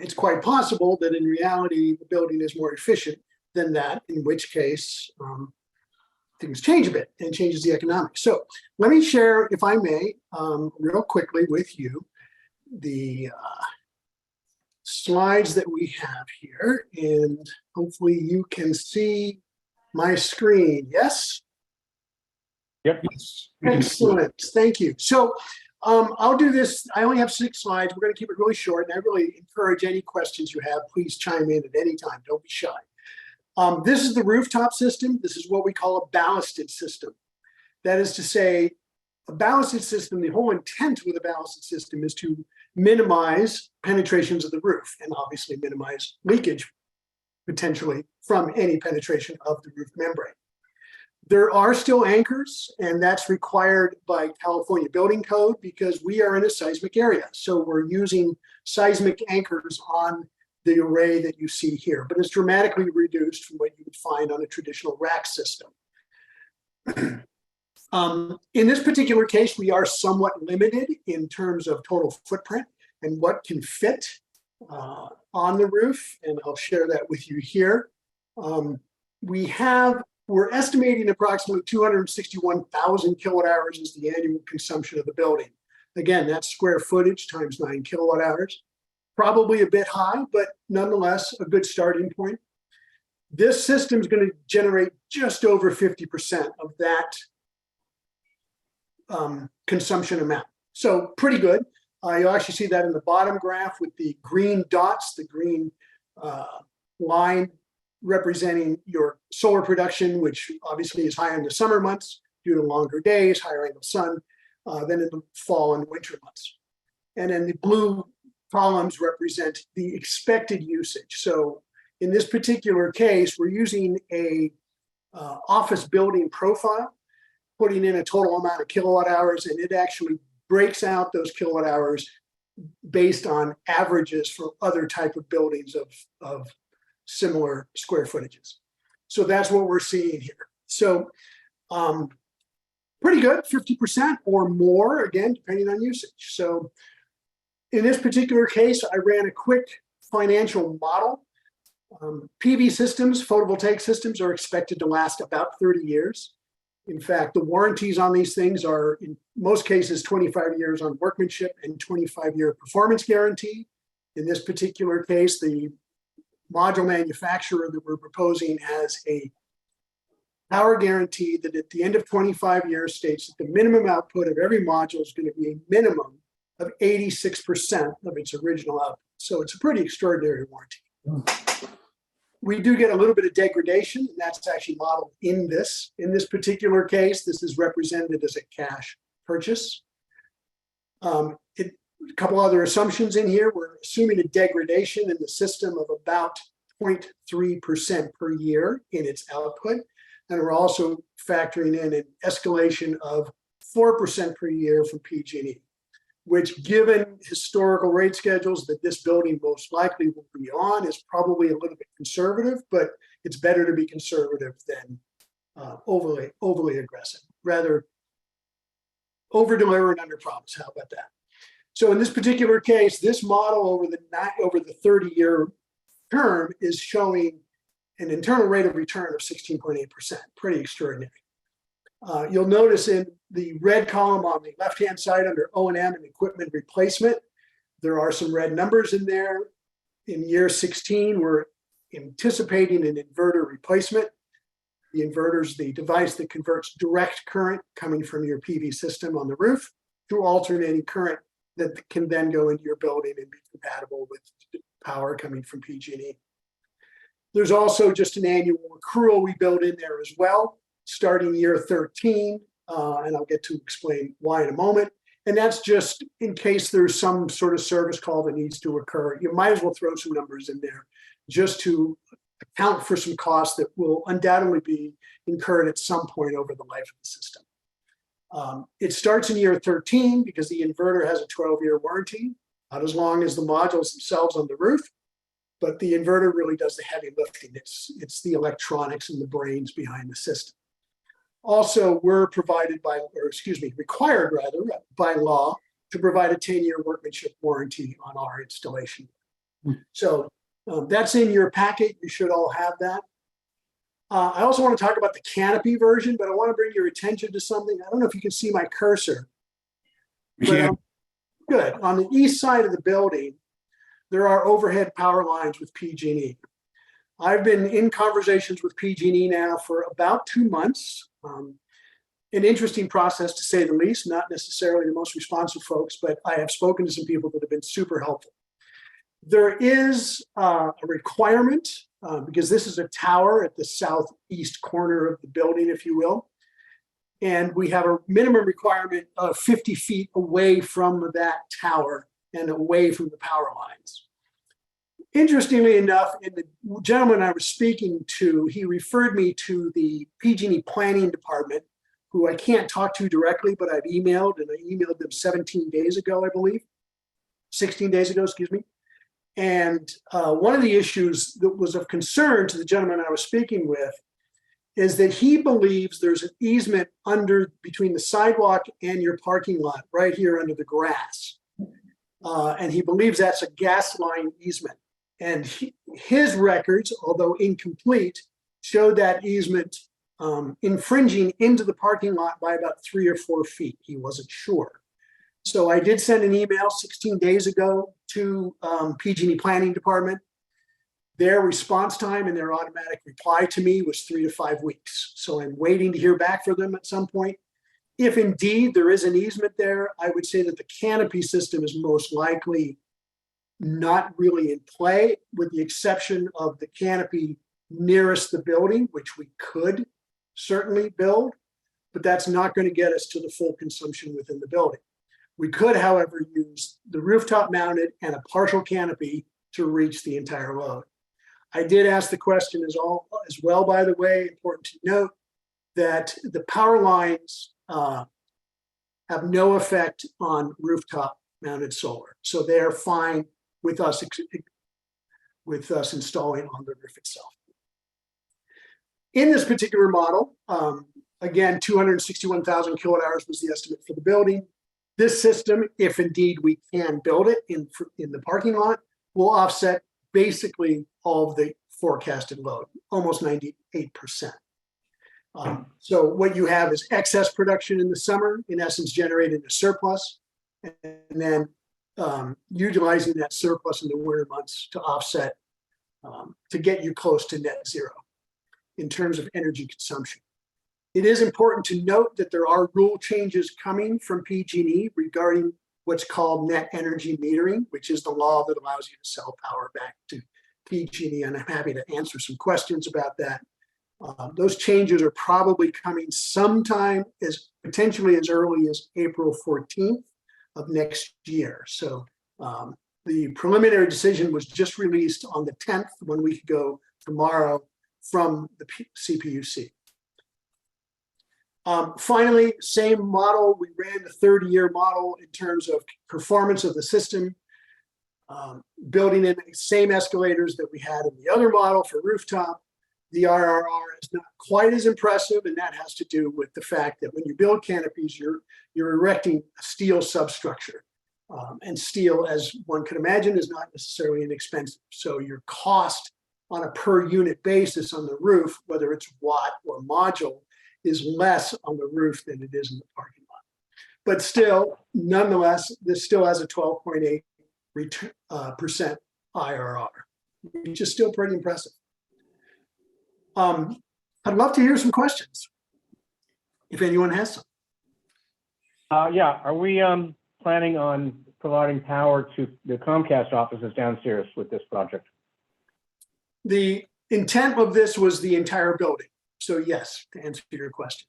It's quite possible that in reality, the building is more efficient than that, in which case things change a bit and changes the economics. So let me share, if I may, real quickly with you, the slides that we have here, and hopefully you can see my screen. Yes? Yep. Yes. Excellent. Thank you. So I'll do this. I only have 6 slides. We're going to keep it really short, and I really encourage any questions you have. Please chime in at any time. Don't be shy. This is the rooftop system. This is what we call a ballasted system. That is to say, a ballasted system, the whole intent with a ballasted system is to minimize penetrations of the roof and obviously minimize leakage potentially from any penetration of the roof membrane. There are still anchors, and that's required by California Building Code because we are in a seismic area. So we're using seismic anchors on the array that you see here, but it's dramatically reduced from what you would find on a traditional rack system. In this particular case, we are somewhat limited in terms of total footprint and what can fit on the roof, and I'll share that with you here. We're estimating approximately 261,000 kilowatt hours is the annual consumption of the building. Again, that's square footage times 9 kilowatt hours. Probably a bit high, but nonetheless a good starting point. This system is going to generate just over 50% of that consumption amount. So pretty good. You'll actually see that in the bottom graph with the green dots, the green line representing your solar production, which obviously is higher in the summer months due to longer days, higher angle sun, than in the fall and winter months. And then the blue columns represent the expected usage. So In this particular case, we're using a office building profile, putting in a total amount of kilowatt hours, and it actually breaks out those kilowatt hours based on averages for other type of buildings of similar square footages. So that's what we're seeing here. So pretty good, 50% or more, again, depending on usage. So in this particular case, I ran a quick financial model. PV systems, photovoltaic systems, are expected to last about 30 years. In fact, the warranties on these things are, in most cases, 25 years on workmanship and 25-year performance guarantee. In this particular case, the module manufacturer that we're proposing has a power guarantee that at the end of 25 years states that the minimum output of every module is going to be a minimum of 86% of its original output. So it's a pretty extraordinary warranty. We do get a little bit of degradation, and that's actually modeled in this. In this particular case, this is represented as a cash purchase. A couple other assumptions in here. We're assuming a degradation in the system of about 0.3% per year in its output. And we're also factoring in an escalation of 4% per year from PG&E, which, given historical rate schedules that this building most likely will be on, is probably a little bit conservative, but it's better to be conservative than overly aggressive. Rather over deliver and under promise. How about that? So in this particular case, this model over the 30-year term is showing an internal rate of return of 16.8%, pretty extraordinary. You'll notice in the red column on the left-hand side under O&M and equipment replacement, there are some red numbers in there. In year 16, we're anticipating an inverter replacement. The inverter is the device that converts direct current coming from your PV system on the roof to alternating current that can then go into your building and be compatible with power coming from PG&E. There's also just an annual accrual we build in there as well, starting year 13, and I'll get to explain why in a moment. And that's just in case there's some sort of service call that needs to occur. You might as well throw some numbers in there just to account for some costs that will undoubtedly be incurred at some point over the life of the system. It starts in year 13 because the inverter has a 12-year warranty, not as long as the modules themselves on the roof, but the inverter really does the heavy lifting. It's the electronics and the brains behind the system. Also, we're required by law to provide a 10-year workmanship warranty on our installation. So that's in your packet. You should all have that. I also want to talk about the canopy version, but I want to bring your attention to something. I don't know if you can see my cursor. But, good. On the east side of the building, there are overhead power lines with PG&E. I've been in conversations with PG&E now for about 2 months. An interesting process, to say the least, not necessarily the most responsive folks, but I have spoken to some people that have been super helpful. There is a requirement, because this is a tower at the southeast corner of the building, if you will, and we have a minimum requirement of 50 feet away from that tower and away from the power lines. Interestingly enough, in the gentleman I was speaking to, he referred me to the PG&E planning department, who I can't talk to directly, but I've emailed, and I emailed them 17 days ago, I believe, 16 days ago, excuse me. And one of the issues that was of concern to the gentleman I was speaking with is that he believes there's an easement between the sidewalk and your parking lot right here under the grass. And he believes that's a gas line easement. And his records, although incomplete, show that easement infringing into the parking lot by about 3 or 4 feet. He wasn't sure. So I did send an email 16 days ago to PG&E Planning Department. Their response time and their automatic reply to me was 3 to 5 weeks. So I'm waiting to hear back from them at some point. If indeed there is an easement there, I would say that the canopy system is most likely not really in play, with the exception of the canopy nearest the building, which we could certainly build, but that's not going to get us to the full consumption within the building. We could, however, use the rooftop mounted and a partial canopy to reach the entire load. I did ask the question as well, by the way, important to note that the power lines have no effect on rooftop mounted solar. So they're fine with us installing on the roof itself. In this particular model, again, 261,000 kilowatt hours was the estimate for the building. This system, if indeed we can build it in the parking lot, will offset basically all of the forecasted load, almost 98%. So what you have is excess production in the summer, in essence, generating a surplus, and then utilizing that surplus in the winter months to offset, to get you close to net zero in terms of energy consumption. It is important to note that there are rule changes coming from PG&E regarding what's called net energy metering, which is the law that allows you to sell power back to PG&E, and I'm happy to answer some questions about that. Those changes are probably coming sometime potentially as early as April 14th of next year. So the preliminary decision was just released on the 10th, 1 week ago tomorrow, from the CPUC. Finally, same model. We ran the 30-year model in terms of performance of the system, building in the same escalators that we had in the other model for rooftop. The IRR is not quite as impressive, and that has to do with the fact that when you build canopies, you're erecting a steel substructure. And steel, as one could imagine, is not necessarily inexpensive. So your cost on a per unit basis on the roof, whether it's watt or module, is less on the roof than it is in the parking lot. But still, nonetheless, this still has a 12.8% IRR, which is still pretty impressive. I'd love to hear some questions, if anyone has some. Yeah, are we planning on providing power to the Comcast offices downstairs with this project? The intent of this was the entire building. So yes, to answer your question.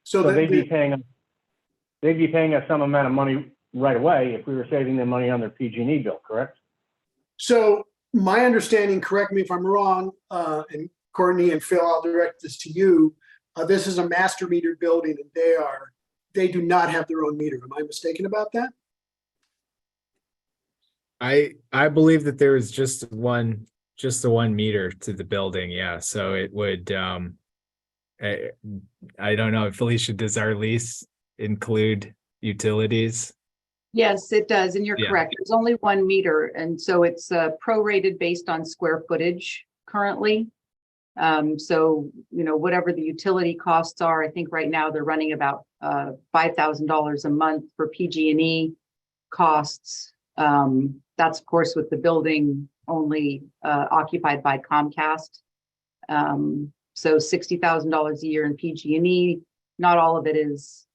So they'd be paying us some amount of money right away if we were saving them money on their PG&E bill, correct? So my understanding, correct me if I'm wrong, and Courtney and Phil, I'll direct this to you. This is a master meter building, and they do not have their own meter. Am I mistaken about that? I believe that there was just the one meter to the building. Yeah. So it would, I don't know, Felicia, does our lease include utilities? Yes, it does. And you're Yeah. correct. There's only 1 meter. And so it's prorated based on square footage currently. So, whatever the utility costs are, I think right now they're running about $5,000 a month for PG&E costs. That's of course with the building only occupied by Comcast. So $60,000 a year in PG&E. Not all of it is,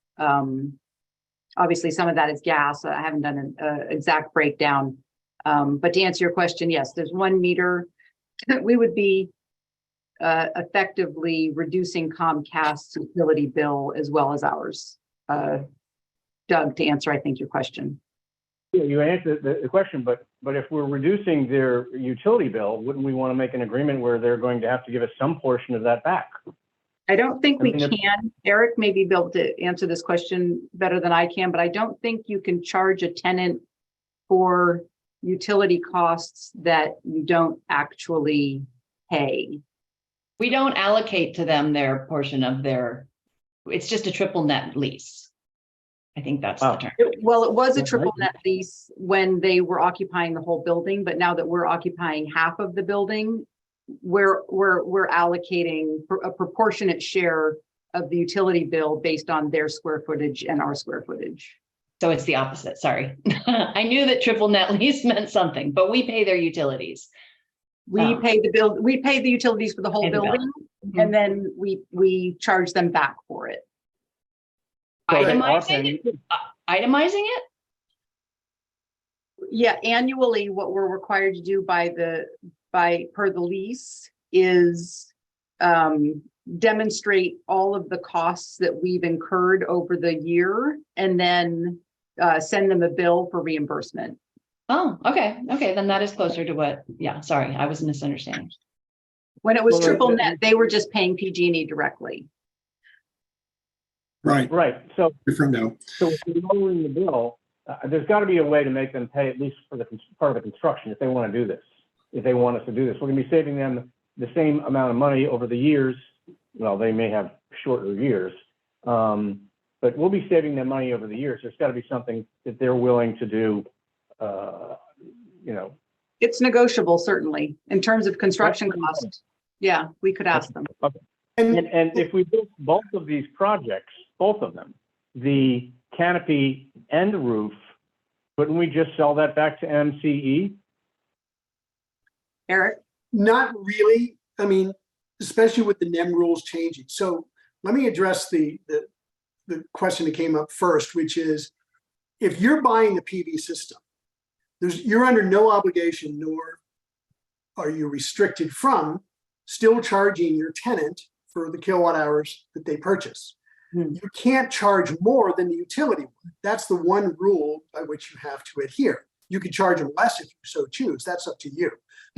obviously some of that is gas. I haven't done an exact breakdown. But to answer your question, yes, there's 1 meter. We would be effectively reducing Comcast's utility bill as well as ours. Doug, to answer, I think, your question. Yeah, you answered the question, but if we're reducing their utility bill, wouldn't we want to make an agreement where they're going to have to give us some portion of that back? I don't think we I mean, can. Eric may be able to answer this question better than I can, but I don't think you can charge a tenant for utility costs that you don't actually pay. We don't allocate to them their portion of it's just a triple net lease. I think that's the term. Well, it was a triple net lease when they were occupying the whole building, but now that we're occupying half of the building, we're allocating a proportionate share of the utility bill based on their square footage and our square footage. So it's the opposite. Sorry. I knew that triple net lease meant something, but we pay their utilities. We pay the utilities for the whole building, and then we charge them back for it. Itemizing it? Yeah, annually, what we're required to do per the lease is demonstrate all of the costs that we've incurred over the year, and then send them a bill for reimbursement. Oh, okay. Okay, then that is closer to what, yeah, sorry, I was misunderstanding. When it was Well, triple the- net, they were just paying PG&E directly. Right, Right, so different now. if we're lowering the bill, there's got to be a way to make them pay at least for the part of the construction if they want to do this. If they want us to do this, we're going to be saving them the same amount of money over the years. Well, they may have shorter years, but we'll be saving them money over the years. There's got to be something that they're willing to do. It's negotiable, certainly, in terms of construction cost. Yeah, we could ask them. Okay. And And if we build both of these projects, both of them, the canopy and the roof, couldn't we just sell that back to MCE? Eric? not really. I mean, especially with the NEM rules changing. So let me address the question that came up first, which is if you're buying the PV system, you're under no obligation, nor are you restricted from still charging your tenant for the kilowatt hours that they purchase. You can't charge more than the utility would. That's the one rule by which you have to adhere. You can charge them less if you so choose. That's up to you.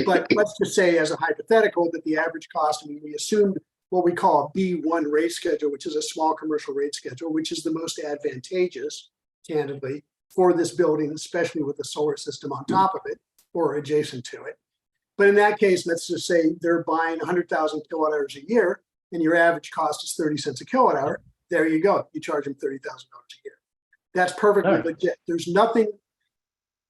But let's just say as a hypothetical that the average cost, I mean, we assumed what we call a B1 rate schedule, which is a small commercial rate schedule, which is the most advantageous, candidly, for this building, especially with the solar system on top of it or adjacent to it. But in that case, let's just say they're buying 100,000 kilowatt hours a year and your average cost is 30 cents a kilowatt hour. There you go. You charge them $30,000 a year. That's perfectly legit. There's nothing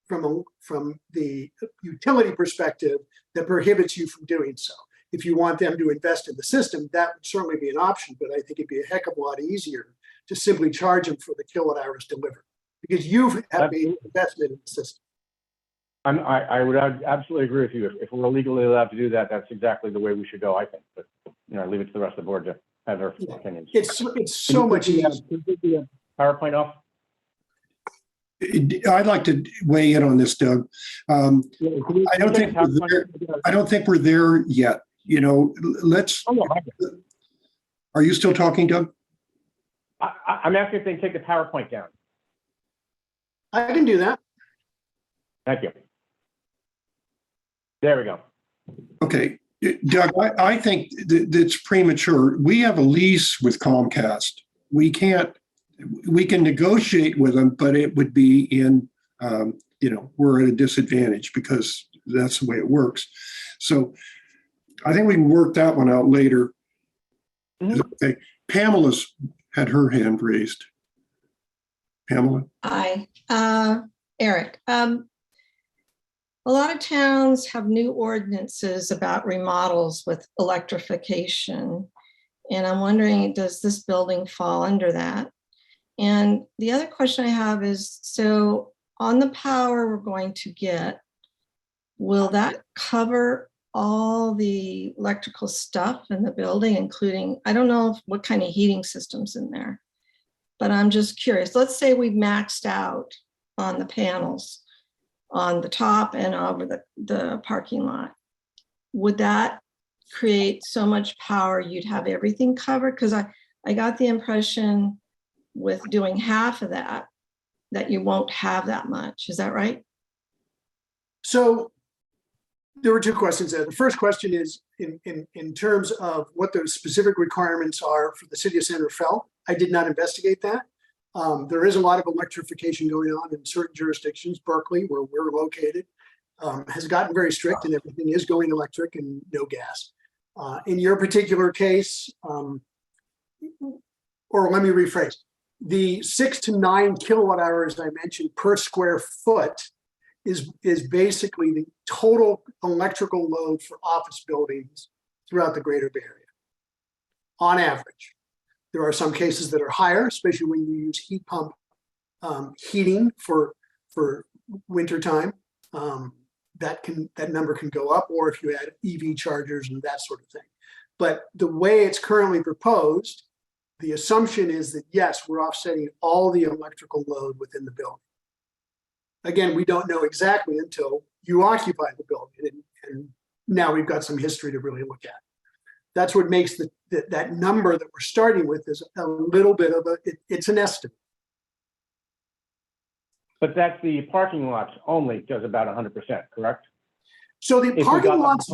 from the utility perspective that prohibits you from doing so. If you want them to invest in the system, that would certainly be an option, but I think it'd be a heck of a lot easier to simply charge them for the kilowatt hours delivered because you have made an investment in the system. I would absolutely agree with you. If we're legally allowed to do that, that's exactly the way we should go, I think. But I leave it to the rest of the board to have their opinions. It's so much easier. Can you put the PowerPoint off? I'd like to weigh in on this, Doug. I don't think we're there yet. Let's. Are you still talking, Doug? I'm asking if they can take the PowerPoint down. I can do that. Thank you. There we go. Okay, Doug, I think that's premature. We have a lease with Comcast. We can negotiate with them, but it would be in, we're at a disadvantage because that's the way it works. So I think we can work that one out later. Okay, Pamela's had her hand raised. Pamela? Hi, Eric. A lot of towns have new ordinances about remodels with electrification. And I'm wondering, does this building fall under that? And the other question I have is, so on the power we're going to get, will that cover all the electrical stuff in the building, including, I don't know what kind of heating system's in there, but I'm just curious. Let's say we've maxed out on the panels on the top and over the parking lot. Would that create so much power you'd have everything covered? Because I got the impression with doing half of that you won't have that much. Is that right? So there were two questions there. The first question is in terms of what the specific requirements are for the city of San Rafael. I did not investigate that. There is a lot of electrification going on in certain jurisdictions. Berkeley, where we're located, has gotten very strict and everything is going electric and no gas. In your particular case, or let me rephrase, the 6 to 9 kilowatt hours I mentioned per square foot is basically the total electrical load for office buildings throughout the greater Bay Area, on average. There are some cases that are higher, especially when you use heat pump heating for wintertime. That number can go up, or if you add EV chargers and that sort of thing. But the way it's currently proposed, the assumption is that yes, we're offsetting all the electrical load within the building. Again, we don't know exactly until you occupy the building, and now we've got some history to really look at. That's what makes that number that we're starting with is a little bit of it's an estimate. But that's the parking lots only does about 100%, correct? So the parking lots,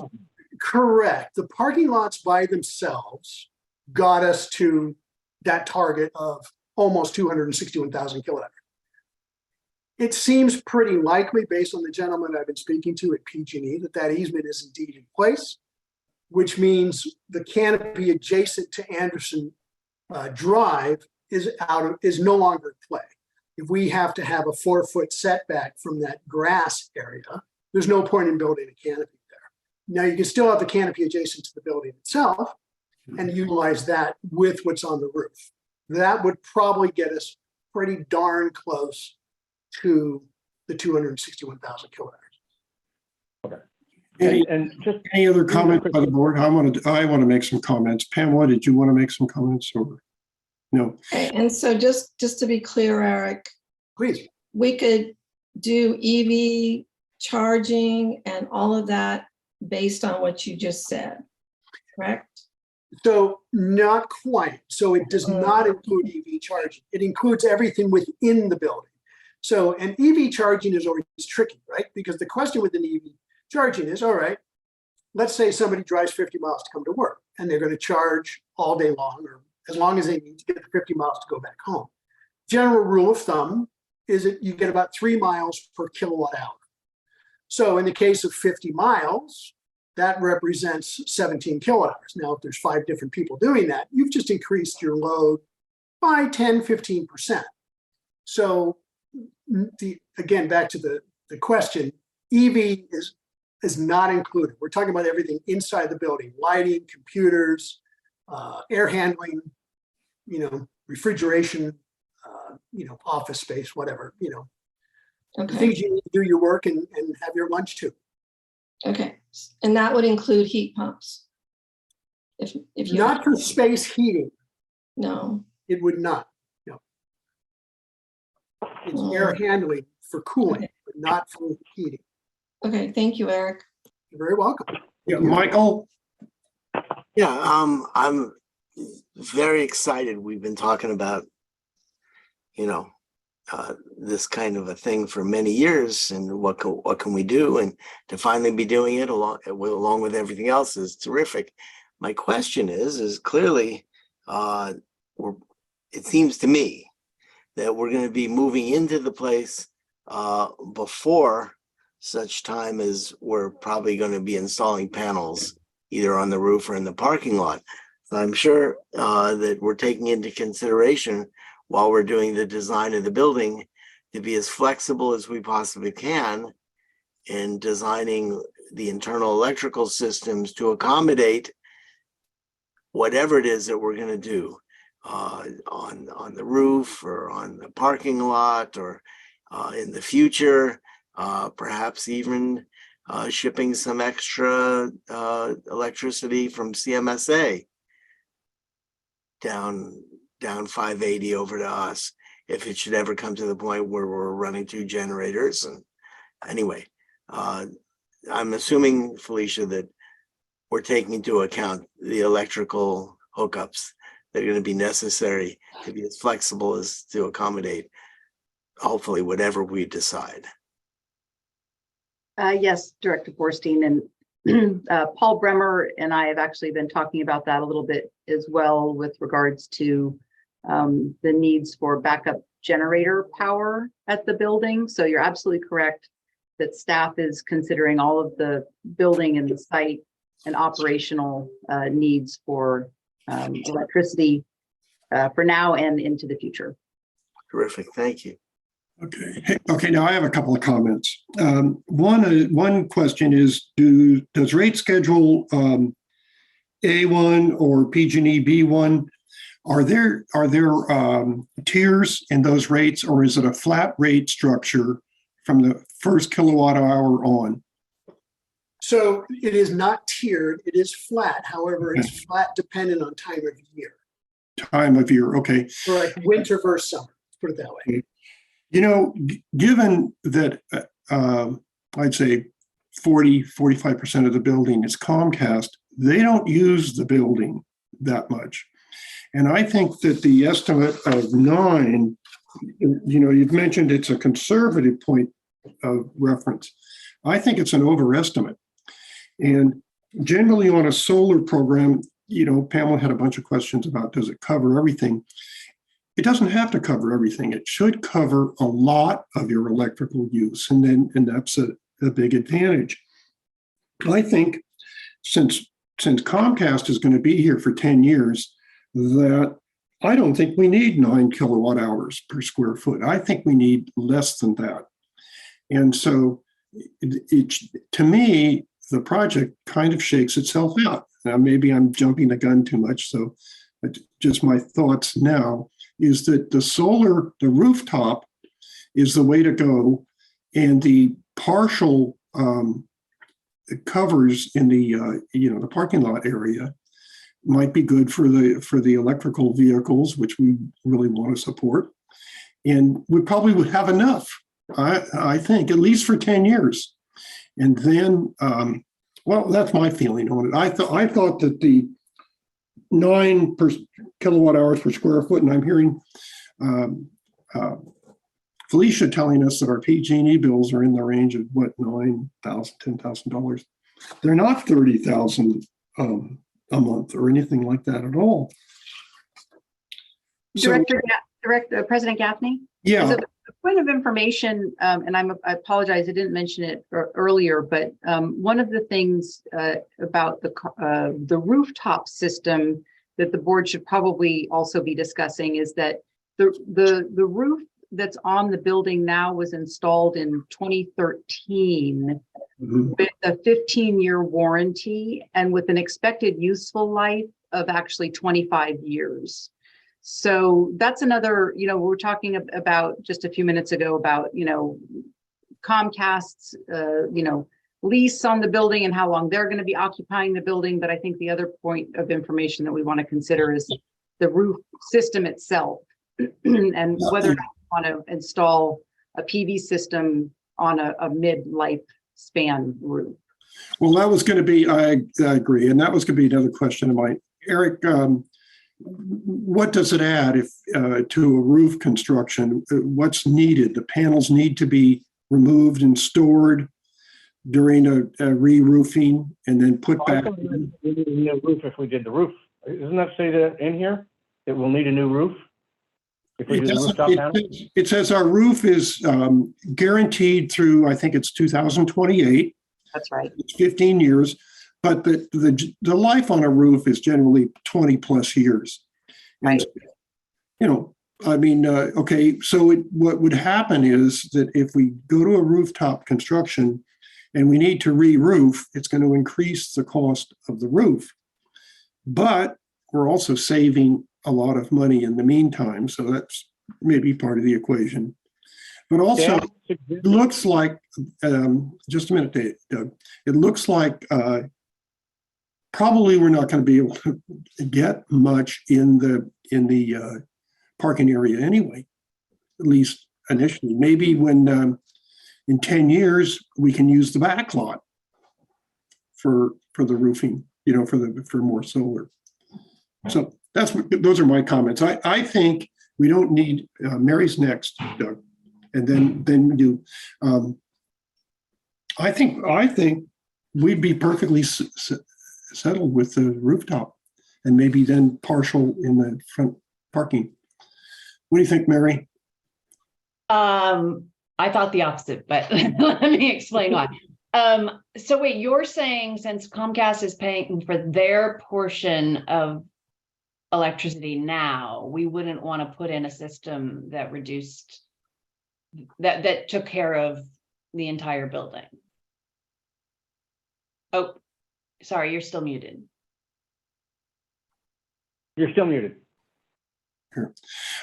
Correct. The parking lots by themselves got us to that target of almost 261,000 kilowatt hours. It seems pretty likely, based on the gentleman I've been speaking to at PG&E, that that easement is indeed in place, which means the canopy adjacent to Anderson Drive is no longer in play. If we have to have a 4-foot setback from that grass area, there's no point in building a canopy there. Now you can still have the canopy adjacent to the building itself and utilize that with what's on the roof. That would probably get us pretty darn close to the 261,000 kilowatt hours. And just Any other comments by the board? I want to make some comments. Pamela, did you want to make some comments or no? Okay, and so just to be clear, Eric, Please. we could do EV charging and all of that based on what you just said, correct? So not quite. So it does not include EV charging. It includes everything within the building. So an EV charging is always tricky, right? Because the question with an EV charging is, all right, let's say somebody drives 50 miles to come to work and they're going to charge all day long or as long as they need to get the 50 miles to go back home. General rule of thumb is that you get about 3 miles per kilowatt hour. So in the case of 50 miles, that represents 17 kilowatt hours. Now, if there's 5 different people doing that, you've just increased your load by 10, 15%. So again, back to the question, EV is not included. We're talking about everything inside the building, lighting, computers, air handling, refrigeration, office space, whatever, the Okay, things you need to do your work and have your lunch too. okay. And that would include heat pumps? If you Not for space heating, No. it would not. No. It's air handling for cooling, but not for heating. Okay, thank you, Eric. You're very welcome. Yeah, Michael? Yeah, I'm very excited. We've been talking about, this kind of a thing for many years, and what can we do, and to finally be doing it along with everything else is terrific. My question is clearly, it seems to me that we're going to be moving into the place before such time as we're probably going to be installing panels either on the roof or in the parking lot. So I'm sure that we're taking into consideration while we're doing the design of the building to be as flexible as we possibly can in designing the internal electrical systems to accommodate whatever it is that we're going to do on the roof or on the parking lot or in the future, perhaps even shipping some extra electricity from CMSA down 580 over to us if it should ever come to the point where we're running 2 generators. And anyway, I'm assuming, Felicia, that we're taking into account the electrical hookups that are going to be necessary to be as flexible as to accommodate hopefully whatever we decide. Yes, Director Borstein, and Paul Bremer and I have actually been talking about that a little bit as well with regards to the needs for backup generator power at the building. So you're absolutely correct that staff is considering all of the building and the site and operational needs for electricity for now and into the future. Terrific, thank you. Okay. Now I have a couple of comments. One question is: does rate schedule A1 or PG&E B1? Are there tiers in those rates, or is it a flat rate structure from the first kilowatt hour on? So it is not tiered, it is flat. However, it's flat dependent on time of year. Time of year, okay. So like winter versus summer, put it that way. Given that I'd say 45% of the building is Comcast, they don't use the building that much. And I think that the estimate of 9, you've mentioned it's a conservative point of reference. I think it's an overestimate. And generally on a solar program, Pamela had a bunch of questions about, does it cover everything? It doesn't have to cover everything. It should cover a lot of your electrical use, and that's a big advantage. I think since Comcast is going to be here for 10 years, that I don't think we need 9 kilowatt hours per square foot. I think we need less than that. And so to me, the project kind of shakes itself out. Now, maybe I'm jumping the gun too much. So just my thoughts now is that the rooftop is the way to go. And the partial covers in the parking lot area might be good for the electrical vehicles, which we really want to support. And we probably would have enough, I think, at least for 10 years. And then, well, that's my feeling on it. I thought that the 9 kilowatt hours per square foot, and I'm hearing Felicia telling us that our PG&E bills are in the range of what, $9,000, $10,000. They're not $30,000 a month or anything like that at all. So, President Gaffney? yeah. So the point of information, and I apologize, I didn't mention it earlier, but one of the things about the rooftop system that the board should probably also be discussing is that the roof that's on the building now was installed in 2013 with a 15-year warranty and with an expected useful life of actually 25 years. So that's another, we were talking about just a few minutes ago about, Comcast's, lease on the building and how long they're going to be occupying the building. But I think the other point of information that we want to consider is the roof system itself and whether or not we want to install a PV system on a mid-life span roof. Well, that was going to be, I agree. And that was going to be another question of mine. Eric, what does it add if to a roof construction? What's needed? The panels need to be removed and stored during a re-roofing and then put back. We need a new roof if we did the roof. Doesn't that say that in here? It will need a new roof if we do the rooftop panel? It says our roof is guaranteed through, I think it's 2028. That's right. It's 15 years. But the life on a roof is generally 20 plus years. Right. And, okay, so what would happen is that if we go to a rooftop construction and we need to re-roof, it's going to increase the cost of the roof. But we're also saving a lot of money in the meantime. So that's maybe part of the equation. But also, it looks like, just a minute, Doug, it looks like probably we're not going to be able to get much in the parking area anyway, at least initially. Maybe when in 10 years we can use the back lot for the roofing, for more solar. So those are my comments. I think we don't need Mary's next, Doug, and then you. I think we'd be perfectly settled with the rooftop and maybe then partial in the front parking. What do you think, Mary? I thought the opposite, but let me explain why. So wait, you're saying since Comcast is paying for their portion of electricity now, we wouldn't want to put in a system that reduced, that took care of the entire building? Oh, sorry, you're still muted. You're still muted.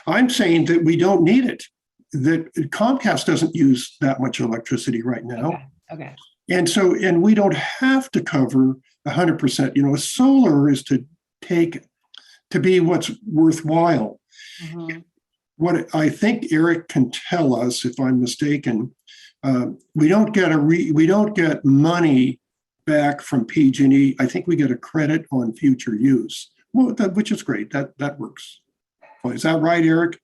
I'm saying that we don't need it, that Comcast doesn't use that much electricity right now. Okay. And we don't have to cover 100%. Solar is to be what's worthwhile. Mm-hmm. What I think Eric can tell us, if I'm mistaken, we don't get money back from PG&E. I think we get a credit on future use, which is great. That works. Is that right, Eric?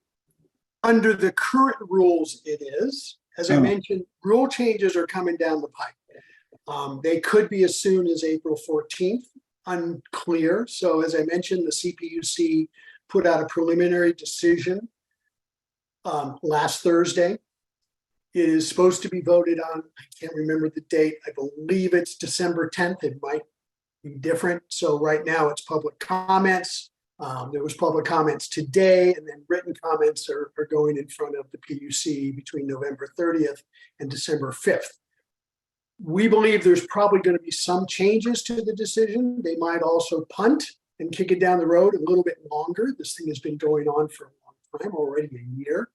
Under the current rules, it is. As I mentioned, rule changes are coming down the pipe. They could be as soon as April 14th, unclear. So as I mentioned, the CPUC put out a preliminary decision last Thursday. It is supposed to be voted on, I can't remember the date. I believe it's December 10th. It might be different. So right now it's public comments. There was public comments today, and then written comments are going in front of the PUC between November 30th and December 5th. We believe there's probably going to be some changes to the decision. They might also punt and kick it down the road a little bit longer. This thing has been going on for a long time, already a year.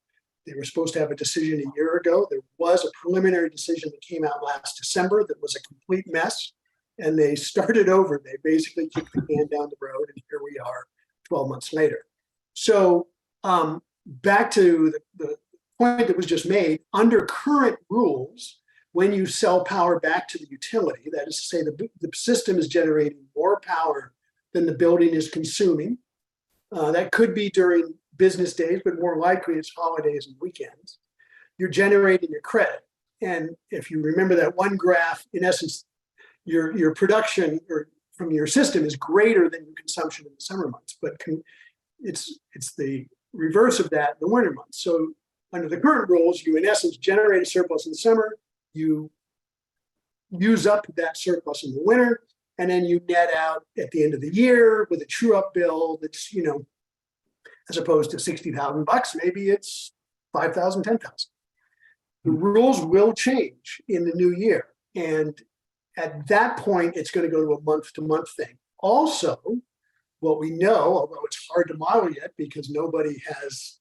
They were supposed to have a decision a year ago. There was a preliminary decision that came out last December that was a complete mess, and they started over. They basically kicked the can down the road, and here we are 12 months later. So back to the point that was just made, under current rules, when you sell power back to the utility, that is to say the system is generating more power than the building is consuming. That could be during business days, but more likely it's holidays and weekends. You're generating your credit. And if you remember that one graph, in essence, your production or from your system is greater than your consumption in the summer months, but it's the reverse of that in the winter months. So under the current rules, you in essence generate a surplus in the summer, you use up that surplus in the winter, and then you net out at the end of the year with a true up bill that's, you know, as opposed to $60,000, maybe it's 5,000, 10,000. The rules will change in the new year. And at that point, it's going to go to a month-to-month thing. Also, what we know, although it's hard to model yet because nobody has,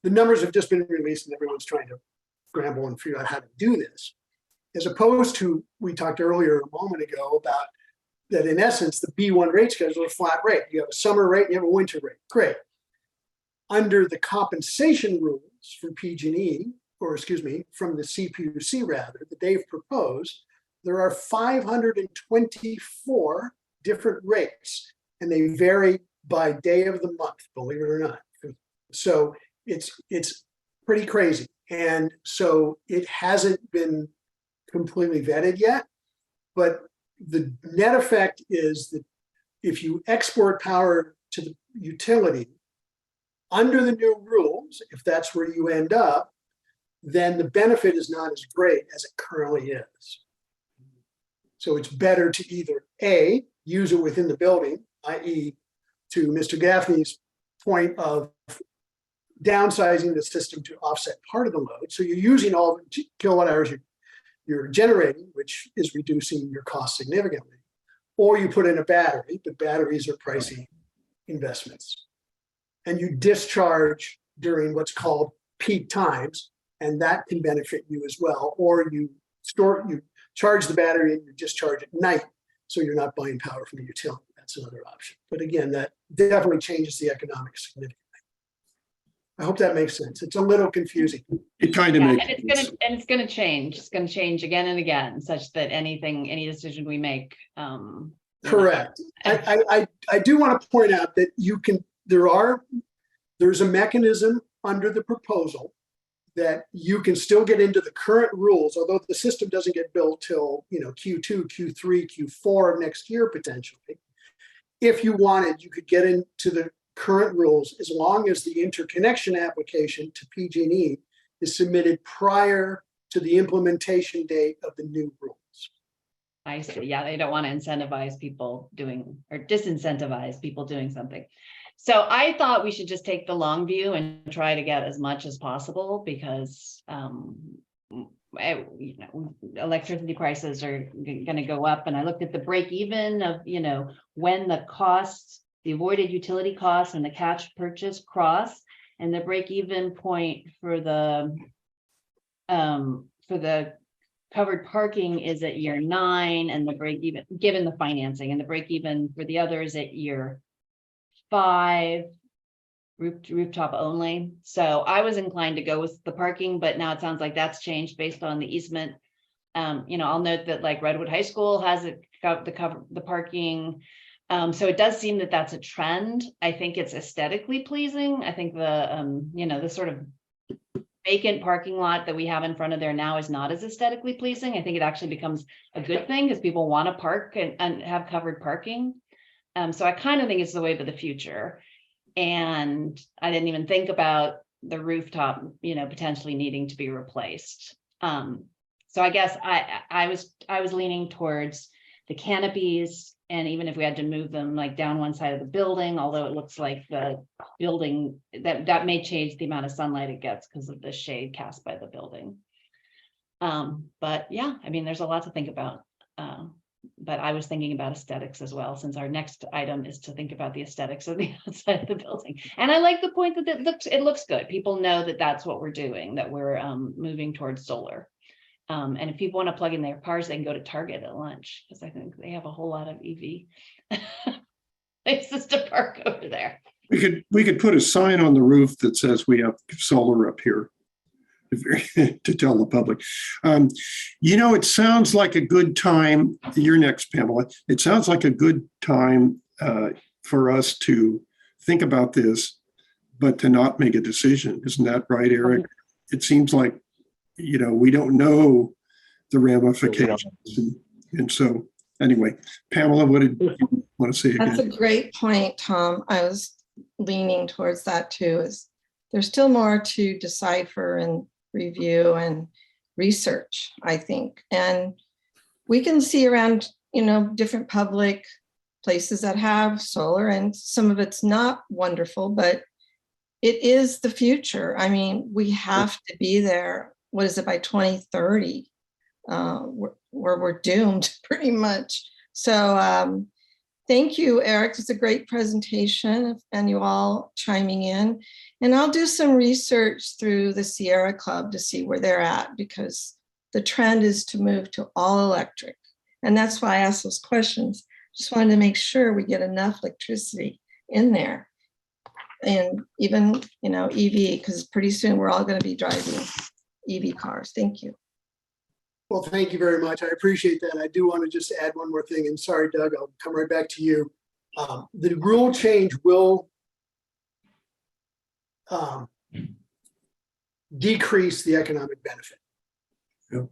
the numbers have just been released and everyone's trying to scramble and figure out how to do this. As opposed to, we talked earlier a moment ago about that in essence, the B1 rate schedule is a flat rate. You have a summer rate and you have a winter rate. Great. Under the compensation rules for PG&E, or excuse me, from the CPUC rather, that they've proposed, there are 524 different rates, and they vary by day of the month, believe it or not. So it's pretty crazy. And so it hasn't been completely vetted yet, but the net effect is that if you export power to the utility under the new rules, if that's where you end up, then the benefit is not as great as it currently is. So it's better to either A, use it within the building, i.e. to Mr. Gaffney's point of downsizing the system to offset part of the load. So you're using all the kilowatt hours you're generating, which is reducing your cost significantly. Or you put in a battery, but batteries are pricey investments. And you discharge during what's called peak times, and that can benefit you as well. Or you charge the battery and you discharge at night, so you're not buying power from the utility. That's another option. But again, that definitely changes the economics significantly. I hope that makes sense. It's a little confusing. It kind of makes and it's gonna change. It's gonna change again and again, such that any decision we make. Correct. I do want to point out that there's a mechanism under the proposal that you can still get into the current rules, although the system doesn't get built till Q2, Q3, Q4 of next year potentially. If you wanted, you could get into the current rules as long as the interconnection application to PG&E is submitted prior to the implementation date of the new rules. I see. Yeah, they don't want to incentivize people doing or disincentivize people doing something. So I thought we should just take the long view and try to get as much as possible because electricity prices are going to go up. And I looked at the break even of when the costs, the avoided utility costs and the cash purchase cross, and the break even point for the covered parking is at year 9, and the break even given the financing, and the break even for the others at year 5, rooftop only. So I was inclined to go with the parking, but now it sounds like that's changed based on the easement. I'll note that like Redwood High School has the parking. So it does seem that that's a trend. I think it's aesthetically pleasing. I think the the sort of vacant parking lot that we have in front of there now is not as aesthetically pleasing. I think it actually becomes a good thing because people want to park and have covered parking. So I kind of think it's the way of the future. And I didn't even think about the rooftop, potentially needing to be replaced. So I guess I was leaning towards the canopies, and even if we had to move them like down one side of the building, although it looks like the building that may change the amount of sunlight it gets because of the shade cast by the building. But yeah, I mean, there's a lot to think about. But I was thinking about aesthetics as well, since our next item is to think about the aesthetics of the outside of the building. And I like the point that it looks good. People know that that's what we're doing, that we're moving towards solar. And if people want to plug in their cars, they can go to Target at lunch, because I think they have a whole lot of EV places to park over there. We could put a sign on the roof that says we have solar up here to tell the public. It sounds like a good time, your next Pamela, it sounds like a good time for us to think about this, but to not make a decision. Isn't that right, Eric? It seems like, we don't know the ramifications. And so anyway, Pamela, what did you want to say again? That's a great point, Tom. I was leaning towards that too, is there's still more to decipher and review and research, I think. And we can see around, different public places that have solar, and some of it's not wonderful, but it is the future. I mean, we have to be there. What is it, by 2030, where we're doomed pretty much. So thank you, Eric. It's a great presentation, and you all chiming in. And I'll do some research through the Sierra Club to see where they're at, because the trend is to move to all electric. And that's why I asked those questions. Just wanted to make sure we get enough electricity in there. And even, EV, because pretty soon we're all going to be driving EV cars. Thank you. Well, thank you very much. I appreciate that. I do want to just add one more thing, and sorry, Doug, I'll come right back to you. The rule change will decrease the economic benefit. Yeah.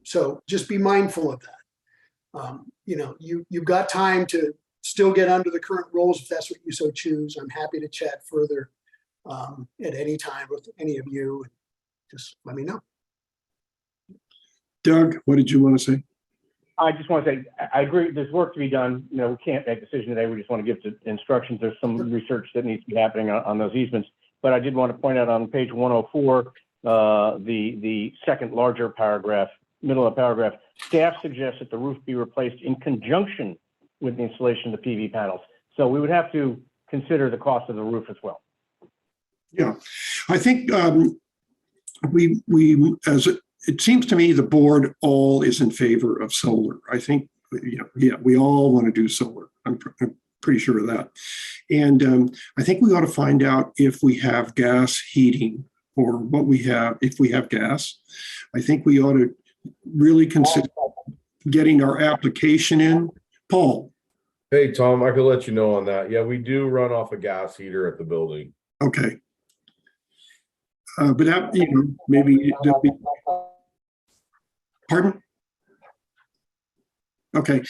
So just be mindful of that. You've got time to still get under the current rules if that's what you so choose. I'm happy to chat further at any time with any of you. Just let me know. Doug, what did you want to say? I just want to say, I agree, there's work to be done. We can't make a decision today. We just want to give the instructions. There's some research that needs to be happening on those easements. But I did want to point out on page 104, the second larger paragraph, middle of the paragraph, staff suggests that the roof be replaced in conjunction with the installation of the PV panels. So we would have to consider the cost of the roof as well. Yeah, I think it seems to me the board all is in favor of solar. I think, we all want to do solar. I'm pretty sure of that. And I think we ought to find out if we have gas heating, or what we have, if we have gas. I think we ought to really consider getting our application in. Paul. Hey, Tom, I could let you know on that. Yeah, we do run off a gas heater at the building. Okay. But that, maybe that'll be, pardon? Okay.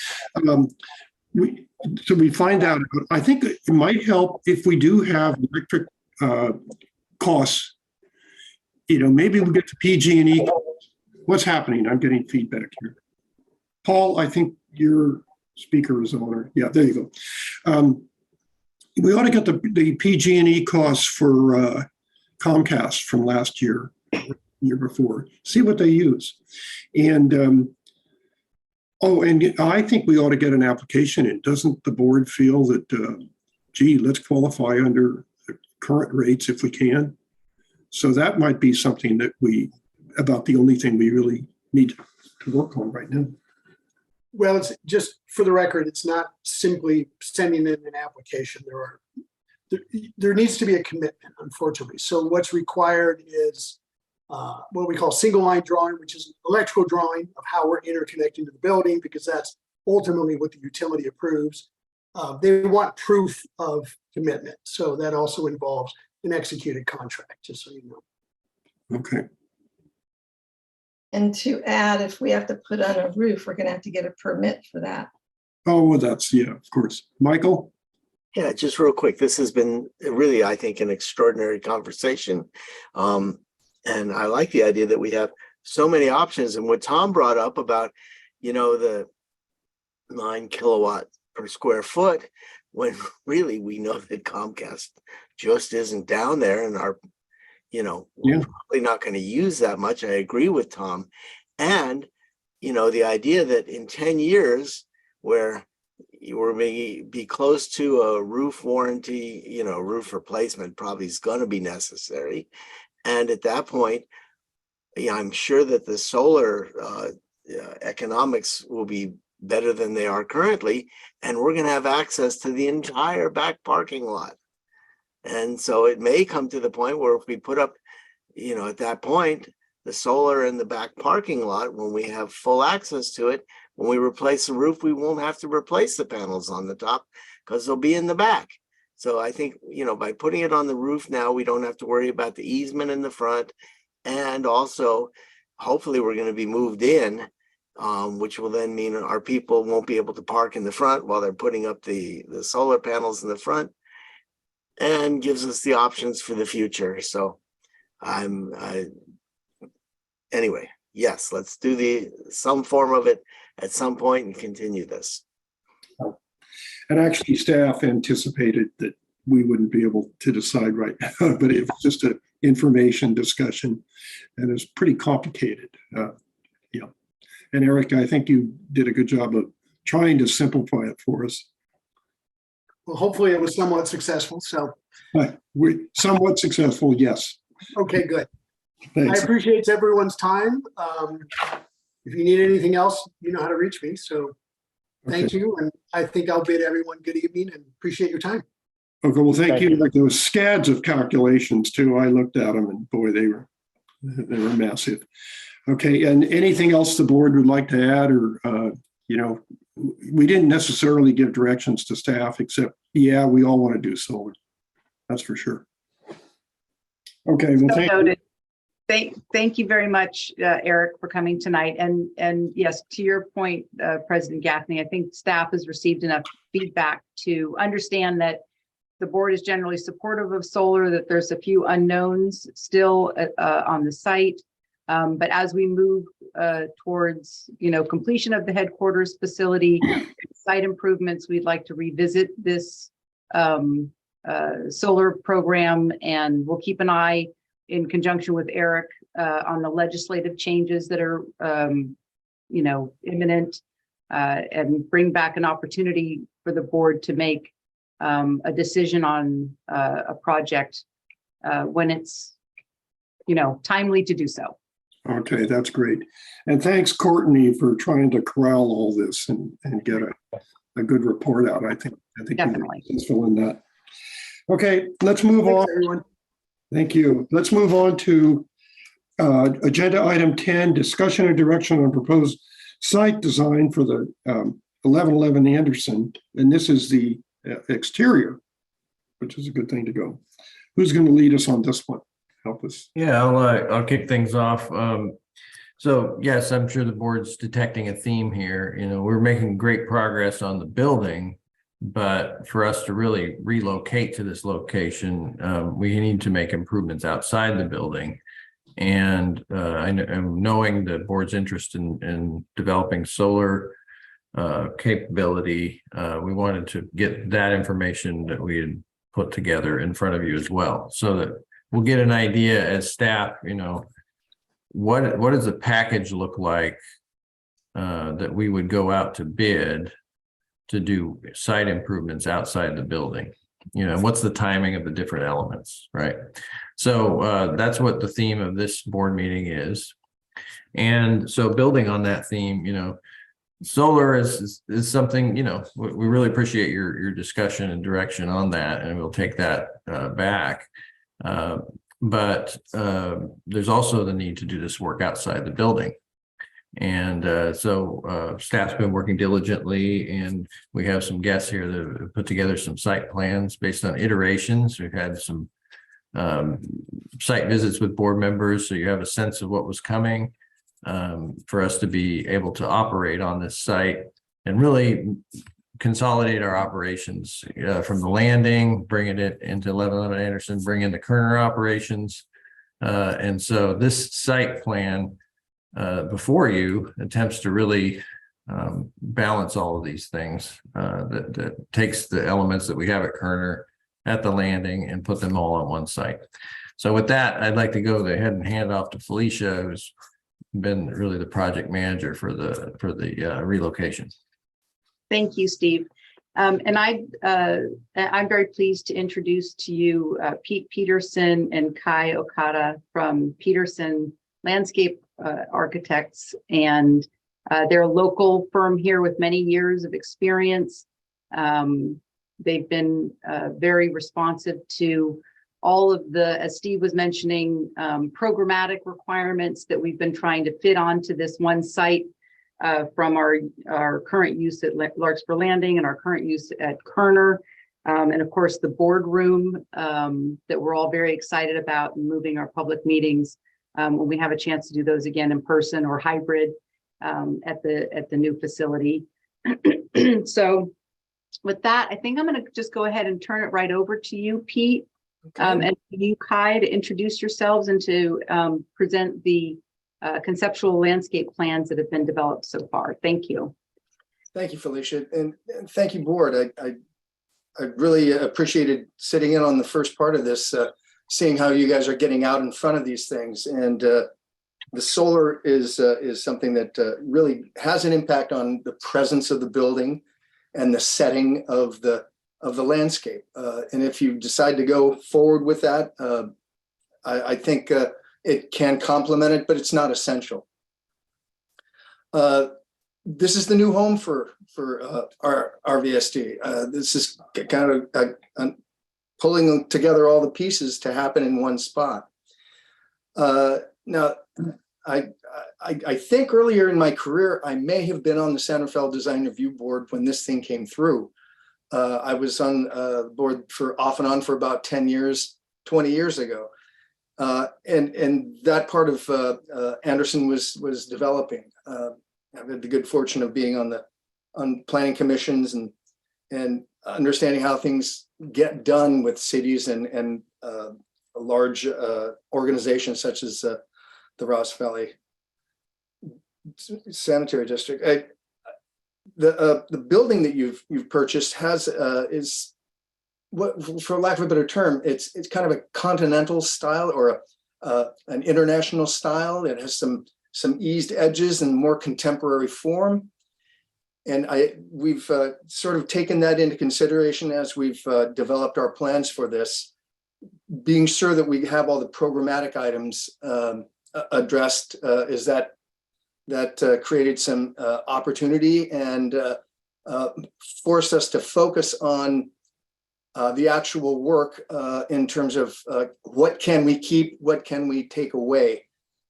So we find out. I think it might help if we do have electric costs. Maybe we'll get to PG&E. What's happening? I'm getting feedback here. Paul, I think your speaker is on. Yeah, there you go. We ought to get the PG&E costs for Comcast from last year before. See what they use. And and I think we ought to get an application in. Doesn't the board feel that, let's qualify under the current rates if we can? So that might be something that about the only thing we really need to work on right now. Well, it's just for the record, it's not simply sending in an application. There needs to be a commitment, unfortunately. So what's required is what we call single line drawing, which is an electrical drawing of how we're interconnecting to the building, because that's ultimately what the utility approves. They want proof of commitment. So that also involves an executed contract, just so you know. Okay. And to add, if we have to put on a roof, we're gonna have to get a permit for that. Oh, well, that's, yeah, of course. Michael? Yeah, just real quick. This has been really, I think, an extraordinary conversation. And I like the idea that we have so many options. And what Tom brought up about, the 9 kilowatt per square foot, when really we know that Comcast just isn't down there and we're probably not going to use that much. I agree with Tom. And, the idea that in 10 years, where you were maybe be close to a roof warranty, roof replacement probably is going to be necessary. And at that point, I'm sure that the solar economics will be better than they are currently. And we're going to have access to the entire back parking lot. And so it may come to the point where if we put up, at that point, the solar in the back parking lot, when we have full access to it, when we replace the roof, we won't have to replace the panels on the top because they'll be in the back. So I think, by putting it on the roof now, we don't have to worry about the easement in the front. And also, hopefully we're going to be moved in, which will then mean our people won't be able to park in the front while they're putting up the solar panels in the front, and gives us the options for the future. So anyway, yes, let's do some form of it at some point and continue this. And actually, staff anticipated that we wouldn't be able to decide right now, but it was just an information discussion, and it's pretty complicated. And Eric, I think you did a good job of trying to simplify it for us. Well, hopefully it was somewhat successful. So We're somewhat successful, yes. okay, good. Thanks. I appreciate everyone's time. If you need anything else, you know how to reach me. So thank you. And I think I'll bid everyone good evening and appreciate your time. Okay, well, thank Thank you. you. Like those scads of calculations too. I looked at them and boy, they were massive. Okay, and anything else the board would like to add, or we didn't necessarily give directions to staff, except, yeah, we all want to do solar. That's for sure. Okay, well, thank you. Noted. Thank you very much, Eric, for coming tonight. And yes, to your point, President Gaffney, I think staff has received enough feedback to understand that the board is generally supportive of solar, that there's a few unknowns still on the site. But as we move towards, completion of the headquarters facility, site improvements, we'd like to revisit this solar program, and we'll keep an eye in conjunction with Eric on the legislative changes that are, imminent, and bring back an opportunity for the board to make a decision on a project when it's, timely to do so. Okay, that's great. And thanks, Courtney, for trying to corral all this and get a good report out. I think Definitely. you're successful in that. Okay, let's move on. Thanks, everyone. Thank you. Let's move on to agenda item 10, discussion and direction on proposed site design for the 1111 Anderson. And this is the exterior, which is a good thing to go. Who's going to lead us on this one? Help us. Yeah, I'll kick things off. So yes, I'm sure the board's detecting a theme here. We're making great progress on the building, but for us to really relocate to this location, we need to make improvements outside the building. And knowing the board's interest in developing solar capability, we wanted to get that information that we had put together in front of you as well, so that we'll get an idea as staff, what does the package look like that we would go out to bid to do site improvements outside the building? What's the timing of the different elements, right? So that's what the theme of this board meeting is. And so building on that theme, solar is something, we really appreciate your discussion and direction on that, and we'll take that back. But there's also the need to do this work outside the building. And so staff's been working diligently, and we have some guests here that have put together some site plans based on iterations. We've had some site visits with board members, so you have a sense of what was coming, for us to be able to operate on this site and really consolidate our operations, from the landing, bringing it into 1111 Anderson, bring in the Kerner operations. And so this site plan before you attempts to really balance all of these things, that takes the elements that we have at Kerner, at the landing, and put them all on one site. So with that, I'd like to go ahead and hand off to Felicia, who's been really the project manager for the relocation. Thank you, Steve. And I'm very pleased to introduce to you Pete Peterson and Kai Okada from Peterson Landscape Architects. And they're a local firm here with many years of experience. They've been very responsive to all of the, as Steve was mentioning, programmatic requirements that we've been trying to fit onto this one site, from our current use at Larkspur Landing and our current use at Kerner. And of course, the boardroom that we're all very excited about, and moving our public meetings when we have a chance to do those again in person or hybrid at the new facility. So with that, I think I'm going to just go ahead and turn it right over to you, Pete, and you, Kai, to introduce yourselves and to present the conceptual landscape plans that have been developed so far. Thank you. Thank you, Felicia, and thank you, board. I really appreciated sitting in on the first part of this, seeing how you guys are getting out in front of these things. And the solar is something that really has an impact on the presence of the building and the setting of the landscape. And if you decide to go forward with that, I think it can complement it, but it's not essential. This is the new home for our RVSD. This is kind of pulling together all the pieces to happen in one spot. Now, I think earlier in my career, I may have been on the Santa Fe Design Review Board when this thing came through. I was on the board for off and on for about 10 years, 20 years ago. And that part of Anderson was developing. I've had the good fortune of being on planning commissions and understanding how things get done with cities and large organizations such as the Ross Valley Sanitary District. The building that you've purchased is what, for lack of a better term, it's kind of a continental style or an international style. It has some eased edges and more contemporary form. And we've sort of taken that into consideration as we've developed our plans for this, being sure that we have all the programmatic items addressed. Is that created some opportunity and forced us to focus on the actual work in terms of what can we keep, what can we take away.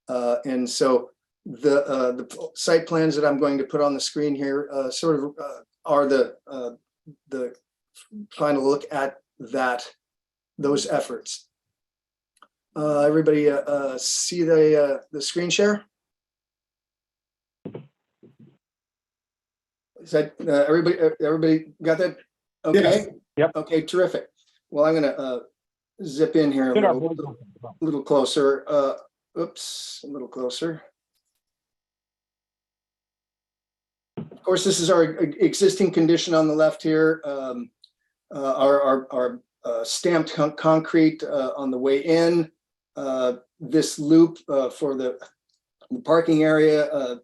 And so the site plans that I'm going to put on the screen here sort of are the final look at those efforts. Everybody see the screen share? Is that everybody got that? Okay. Yes. Yep. Okay, terrific. Well, I'm gonna zip in here a little closer. Oops, a little closer. Of course, this is our existing condition on the left here. Our stamped concrete on the way in. This loop for the parking area.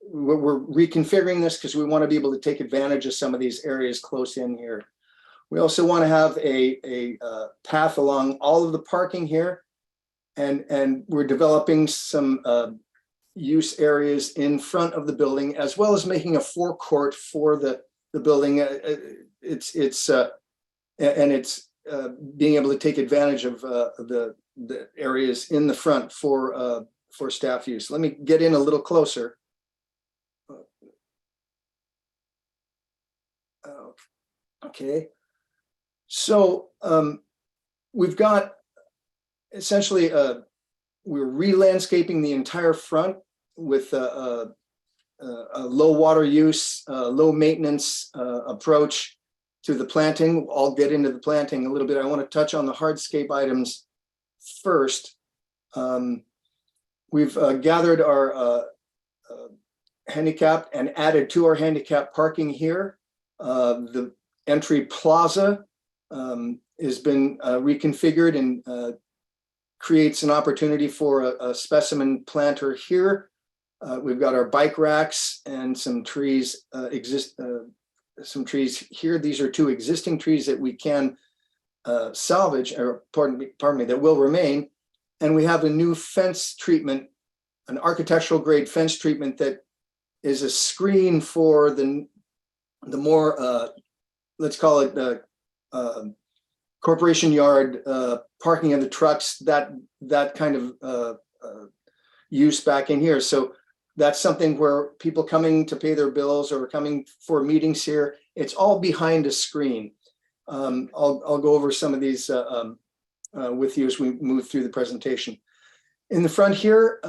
We're reconfiguring this because we want to be able to take advantage of some of these areas close in here. We also want to have a path along all of the parking here, and we're developing some use areas in front of the building, as well as making a forecourt for the building. It's being able to take advantage of the areas in the front for staff use. Let me get in a little closer. Okay, so we've got essentially, we're re-landscaping the entire front with a low water use, low maintenance approach to the planting. I'll get into the planting a little bit. I want to touch on the hardscape items first. We've gathered our handicap and added to our handicap parking here. The entry plaza has been reconfigured and creates an opportunity for a specimen planter here. We've got our bike racks and some trees some trees here. These are 2 existing trees that we can salvage, or pardon me, that will remain. And we have a new fence treatment, an architectural grade fence treatment that is a screen for the more, let's call it the corporation yard parking of the trucks, that kind of use back in here. So that's something where people coming to pay their bills or coming for meetings here, it's all behind a screen. I'll go over some of these with you as we move through the presentation. In the front here,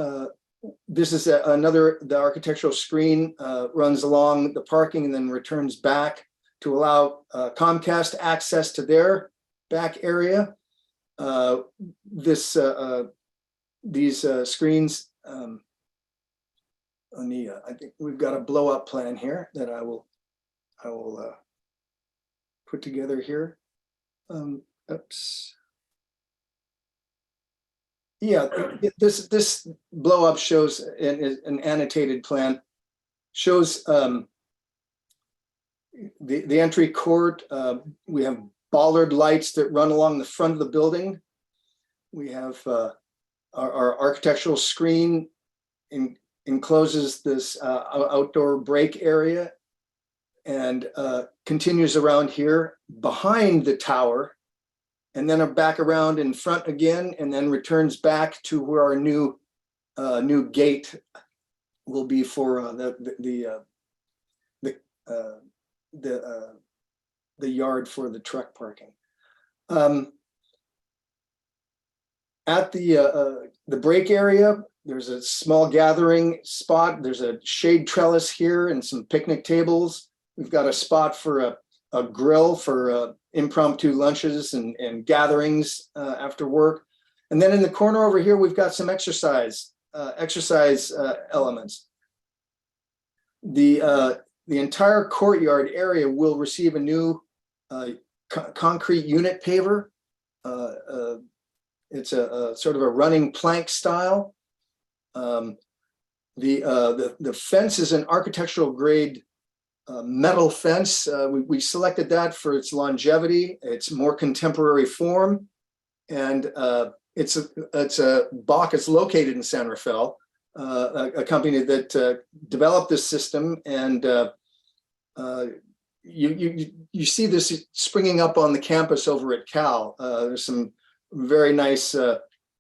this is the architectural screen runs along the parking and then returns back to allow Comcast access to their back area. These screens, I think we've got a blow up plan here that I will put together here. Oops. Yeah, this blow up shows an annotated plan, shows the entry court. We have bollard lights that run along the front of the building. We have our architectural screen encloses this outdoor break area and continues around here behind the tower, and then back around in front again, and then returns back to where our new gate will be for the yard for the truck parking. At the break area, there's a small gathering spot. There's a shade trellis here and some picnic tables. We've got a spot for a grill for impromptu lunches and gatherings after work. And then in the corner over here, we've got some exercise elements. The entire courtyard area will receive a new concrete unit paver. It's a sort of a running plank style. The fence is an architectural grade metal fence. We selected that for its longevity, its more contemporary form, and it's a Bach is located in San Rafael, a company that developed this system, and you see this springing up on the campus over at Cal. There's some very nice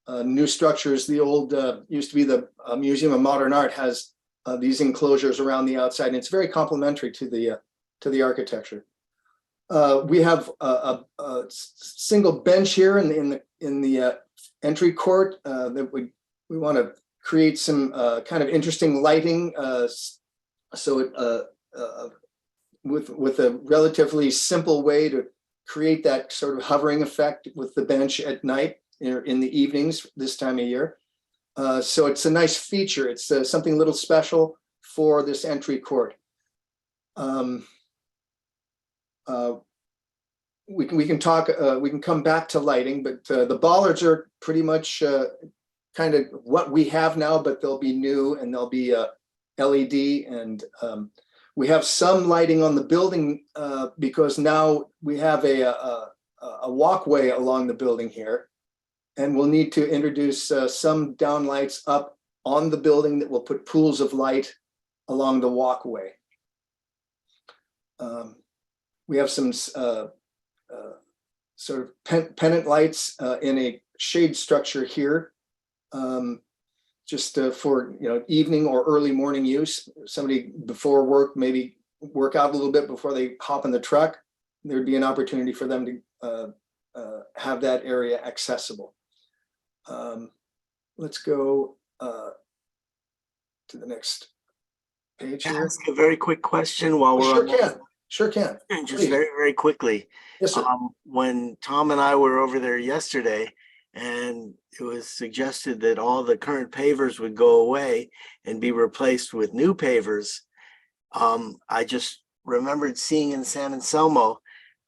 new structures. The old used to be the Museum of Modern Art has these enclosures around the outside, and it's very complementary to the architecture. We have a single bench here in the entry court that we want to create some kind of interesting lighting, so it with a relatively simple way to create that sort of hovering effect with the bench at night in the evenings this time of year. So it's a nice feature. It's something a little special for this entry court. We can talk. We can come back to lighting, but the bollards are pretty much kind of what we have now, but they'll be new and they'll be LED, and we have some lighting on the building because now we have a walkway along the building here. And we'll need to introduce some downlights up on the building that will put pools of light along the walkway. We have some sort of pennant lights in a shade structure here, just for evening or early morning use. Somebody before work, maybe work out a little bit before they hop in the truck. There'd be an opportunity for them to have that area accessible. Let's go to the next page Can I here. ask a very quick question while we're Sure on? can, sure can. And just Please. very, very quickly. Yes, sir. When Tom and I were over there yesterday, and it was suggested that all the current pavers would go away and be replaced with new pavers. I just remembered seeing in San Anselmo,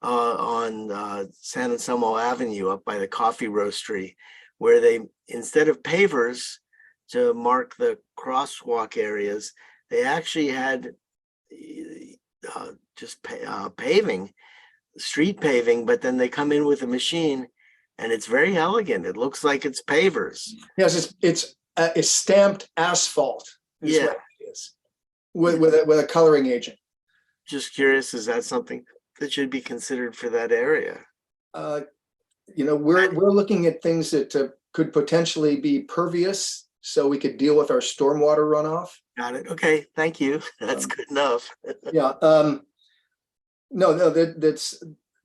on San Anselmo Avenue up by the coffee roastery, where they, instead of pavers to mark the crosswalk areas, they actually had just paving, street paving, but then they come in with a machine and it's very elegant. It looks like it's pavers. Yes, it's stamped asphalt. Is Yeah. what it is, with a coloring agent. Just curious, is that something that should be considered for that area? We're looking at things that could potentially be pervious, so we could deal with our stormwater runoff. Got it. Okay, thank you. That's good enough. Yeah. No, this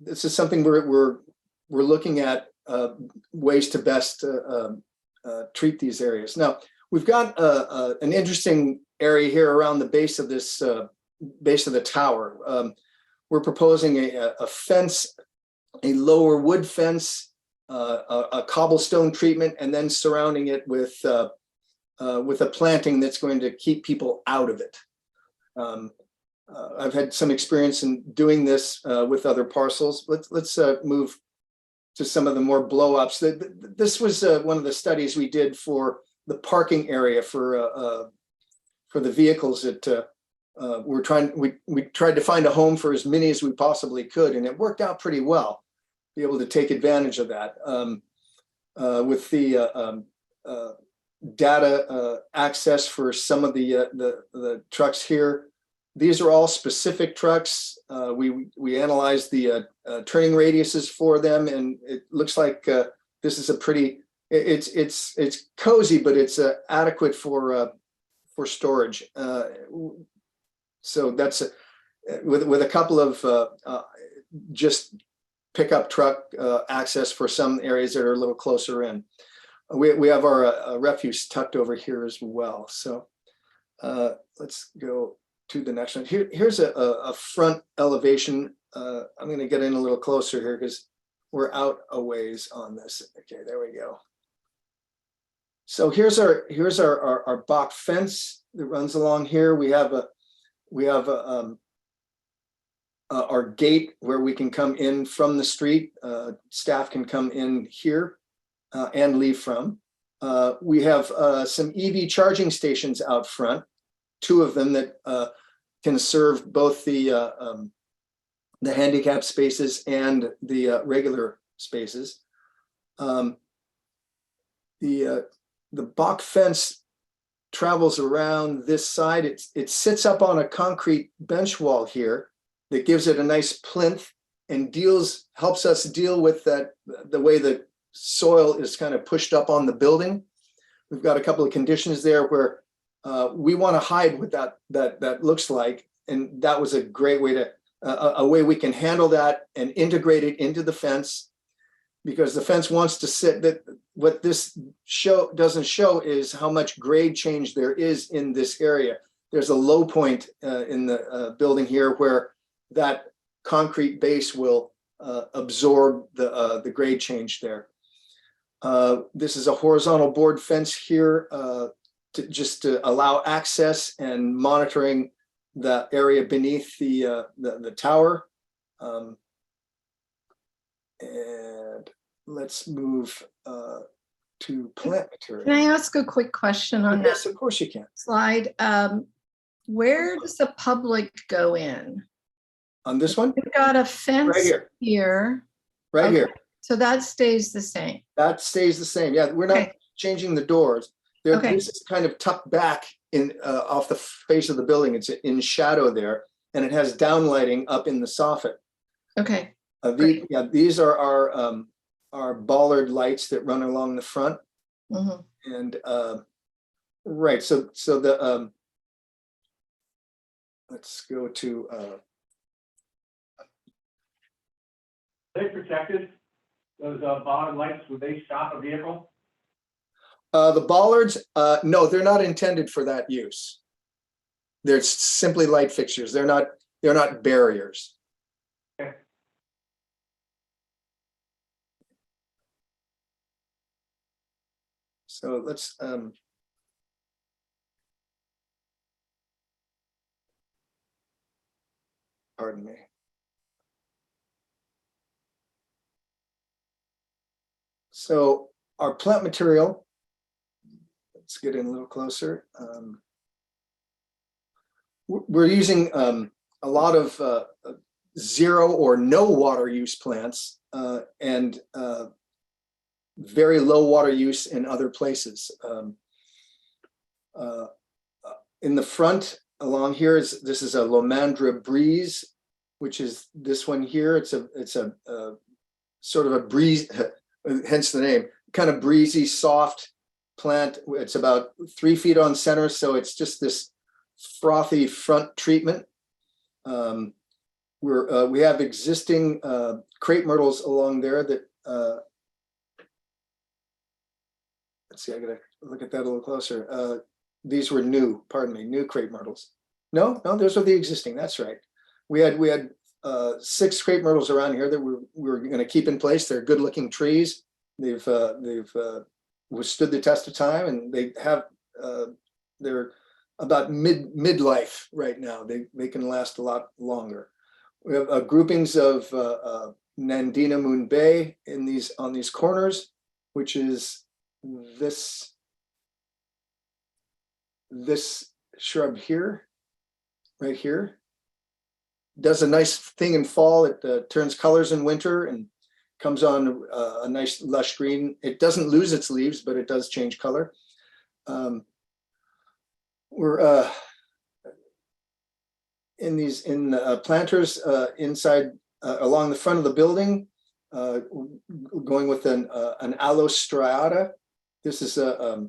is something we're looking at ways to best treat these areas. Now, we've got an interesting area here around the base of this base of the tower. We're proposing a fence, a lower wood fence, a cobblestone treatment, and then surrounding it with a planting that's going to keep people out of it. I've had some experience in doing this with other parcels. Let's move to some of the more blow-ups. This was one of the studies we did for the parking area for the vehicles that we tried to find a home for as many as we possibly could, and it worked out pretty well. Be able to take advantage of that with the data access for some of the trucks here. These are all specific trucks. We analyzed the turning radiuses for them, and it looks like this is a pretty. It's cozy, but it's adequate for storage. So that's with a couple of just pickup truck access for some areas that are a little closer in. We have our refuse tucked over here as well. So let's go to the next one. Here's a front elevation. I'm going to get in a little closer here because we're out a ways on this. Okay, there we go. So here's our Bach fence that runs along here. We have our gate where we can come in from the street. Staff can come in here and leave from. We have some EV charging stations out front, 2 of them that can serve both the handicap spaces and the regular spaces. The Bach fence travels around this side. It sits up on a concrete bench wall here that gives it a nice plinth and helps us deal with that, the way the soil is kind of pushed up on the building. We've got a couple of conditions there where we want to hide what that looks like, and that was a great way to a way we can handle that and integrate it into the fence, because the fence wants to sit. That what this doesn't show is how much grade change there is in this area. There's a low point in the building here where that concrete base will absorb the grade change there. This is a horizontal board fence here to allow access and monitoring the area beneath the tower. And let's move to plant material. Can I ask a quick question on Yes, that of course you can. slide? Where does the public go in? On this one? We've got a fence Right here. Right Okay. here. So that stays the same. That stays the same. Yeah, we're not Okay. changing the doors. Okay. This is kind of tucked back in off the face of the building. It's in shadow there, and it has downlighting up in the soffit. Okay. These are our bollard lights that run along the front. Mhm. And right, so the let's go to Are they protected? Those bottom lights, would they stop a vehicle? The bollards, no, they're not intended for that use. They're simply light fixtures. They're not barriers. So let's pardon me. So our plant material, let's get in a little closer. We're using a lot of zero or no water use plants and very low water use in other places. In the front along here this is a Lomandra breeze, which is this one here. It's a sort of a breeze, hence the name, kind of breezy, soft plant. It's about 3 feet on center, so it's just this frothy front treatment. We have existing crepe myrtles along there that let's see, I gotta look at that a little closer. These were new, pardon me, new crepe myrtles. No, those are the existing, that's right. We had 6 crepe myrtles around here that we were gonna keep in place. They're good looking trees. They've withstood the test of time, and they have, they're about midlife right now. They can last a lot longer. We have groupings of Nandina Moon Bay on these corners, which is this shrub here, right here. Does a nice thing in fall. It turns colors in winter and comes on a nice lush green. It doesn't lose its leaves, but it does change color. We're in planters inside along the front of the building, going with an aloe striata. This is a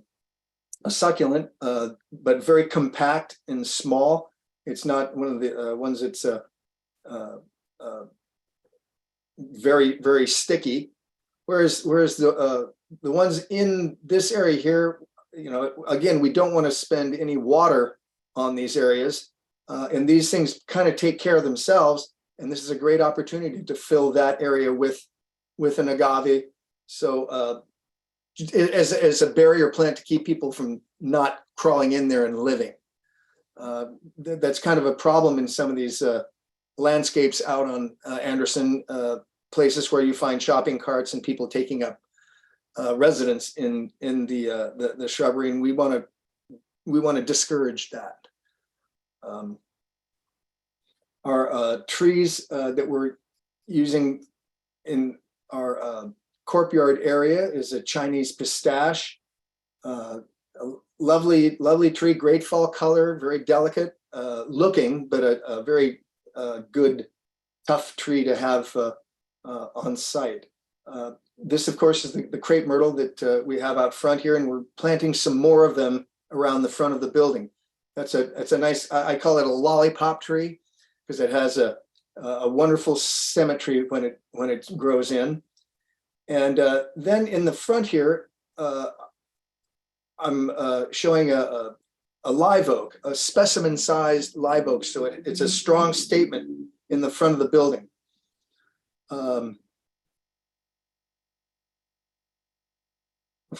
succulent, but very compact and small. It's not one of the ones that's very, very sticky. Whereas the ones in this area here, you know, again, we don't want to spend any water on these areas, and these things kind of take care of themselves. And this is a great opportunity to fill that area with an agave. So as a barrier plant to keep people from not crawling in there and living. That's kind of a problem in some of these landscapes out on Anderson, places where you find shopping carts and people taking up residence in the shrubbery, and we want to discourage that. Our trees that we're using in our courtyard area is a Chinese pistache. A lovely tree, great fall color, very delicate looking, but a very good, tough tree to have on site. This, of course, is the crepe myrtle that we have out front here, and we're planting some more of them around the front of the building. It's a nice, I call it a lollipop tree, because it has a wonderful symmetry when it grows in. And then in the front here, I'm showing a live oak, a specimen-sized live oak. So it's a strong statement in the front of the building. Of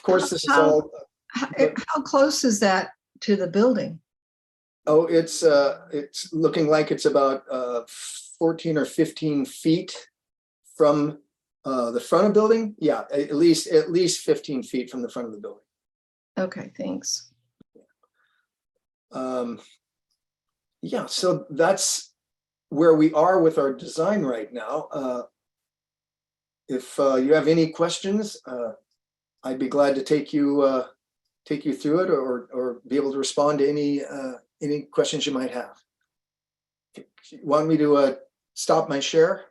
course, this is all. How close is that to the building? Oh, it's looking like it's about 14 or 15 feet from the front of the building. Yeah, at least 15 feet from the front of the building. Okay, thanks. Yeah, so that's where we are with our design right now. If you have any questions, I'd be glad to take you through it, or be able to respond to any questions you might have. You want me to stop my share?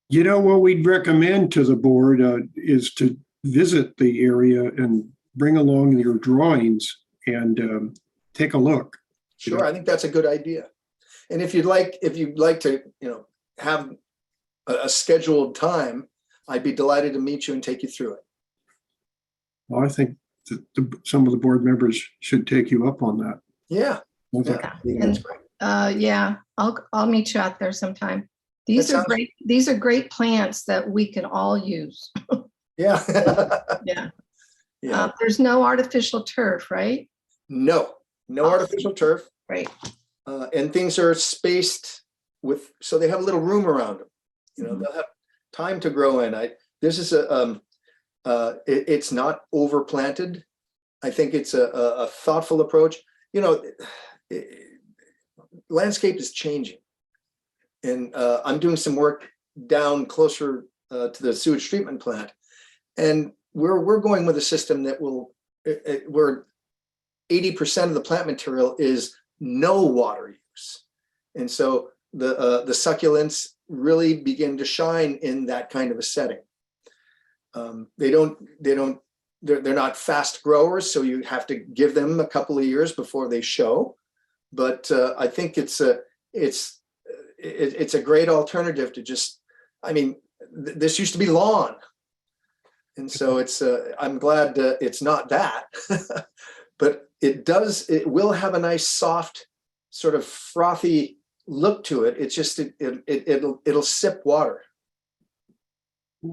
You know, what we'd recommend to the board is to visit the area and bring along your drawings and take a look. Sure, I think that's a good idea. And if you'd like to, have a scheduled time, I'd be delighted to meet you and take you through it. Well, I think that some of the board members should take you up on that. Yeah. Sounds like- That's great. Yeah, I'll meet you out there sometime. These That are sounds- great, these are great plants that we can all use. Yeah. Yeah. Yeah. There's no artificial turf, right? No artificial turf. Right. And things are spaced with, so they have a little room around them. You know, they'll have time to grow in. This is it's not overplanted. I think it's a thoughtful approach. You know, landscape is changing. And I'm doing some work down closer to the sewage treatment plant. And we're going with a system that will, where 80% of the plant material is no water use. And so the succulents really begin to shine in that kind of a setting. They're not fast growers, so you have to give them a couple of years before they show. But I think it's a great alternative to just, I mean, this used to be lawn. And so I'm glad it's not that, but it will have a nice soft sort of frothy look to it. It's just, it'll sip water.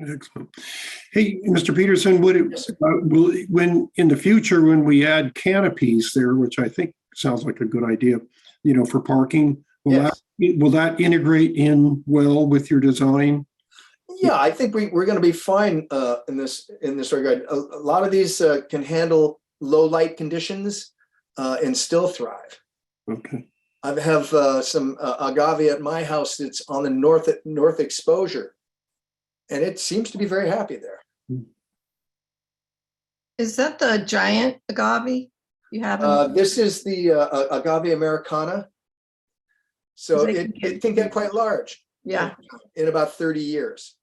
Excellent. Hey, Mr. Peterson, when in the future, when we add canopies there, which I think sounds like a good idea, you know, for parking, will that integrate in well with your design? Yeah, I think we're going to be fine in this regard. A lot of these can handle low light conditions and still thrive. Okay. I have some agave at my house that's on the north exposure, and it seems to be very happy there. Is that the giant agave you have? This is the agave Americana. So it can get quite large. Yeah. In about 30 years.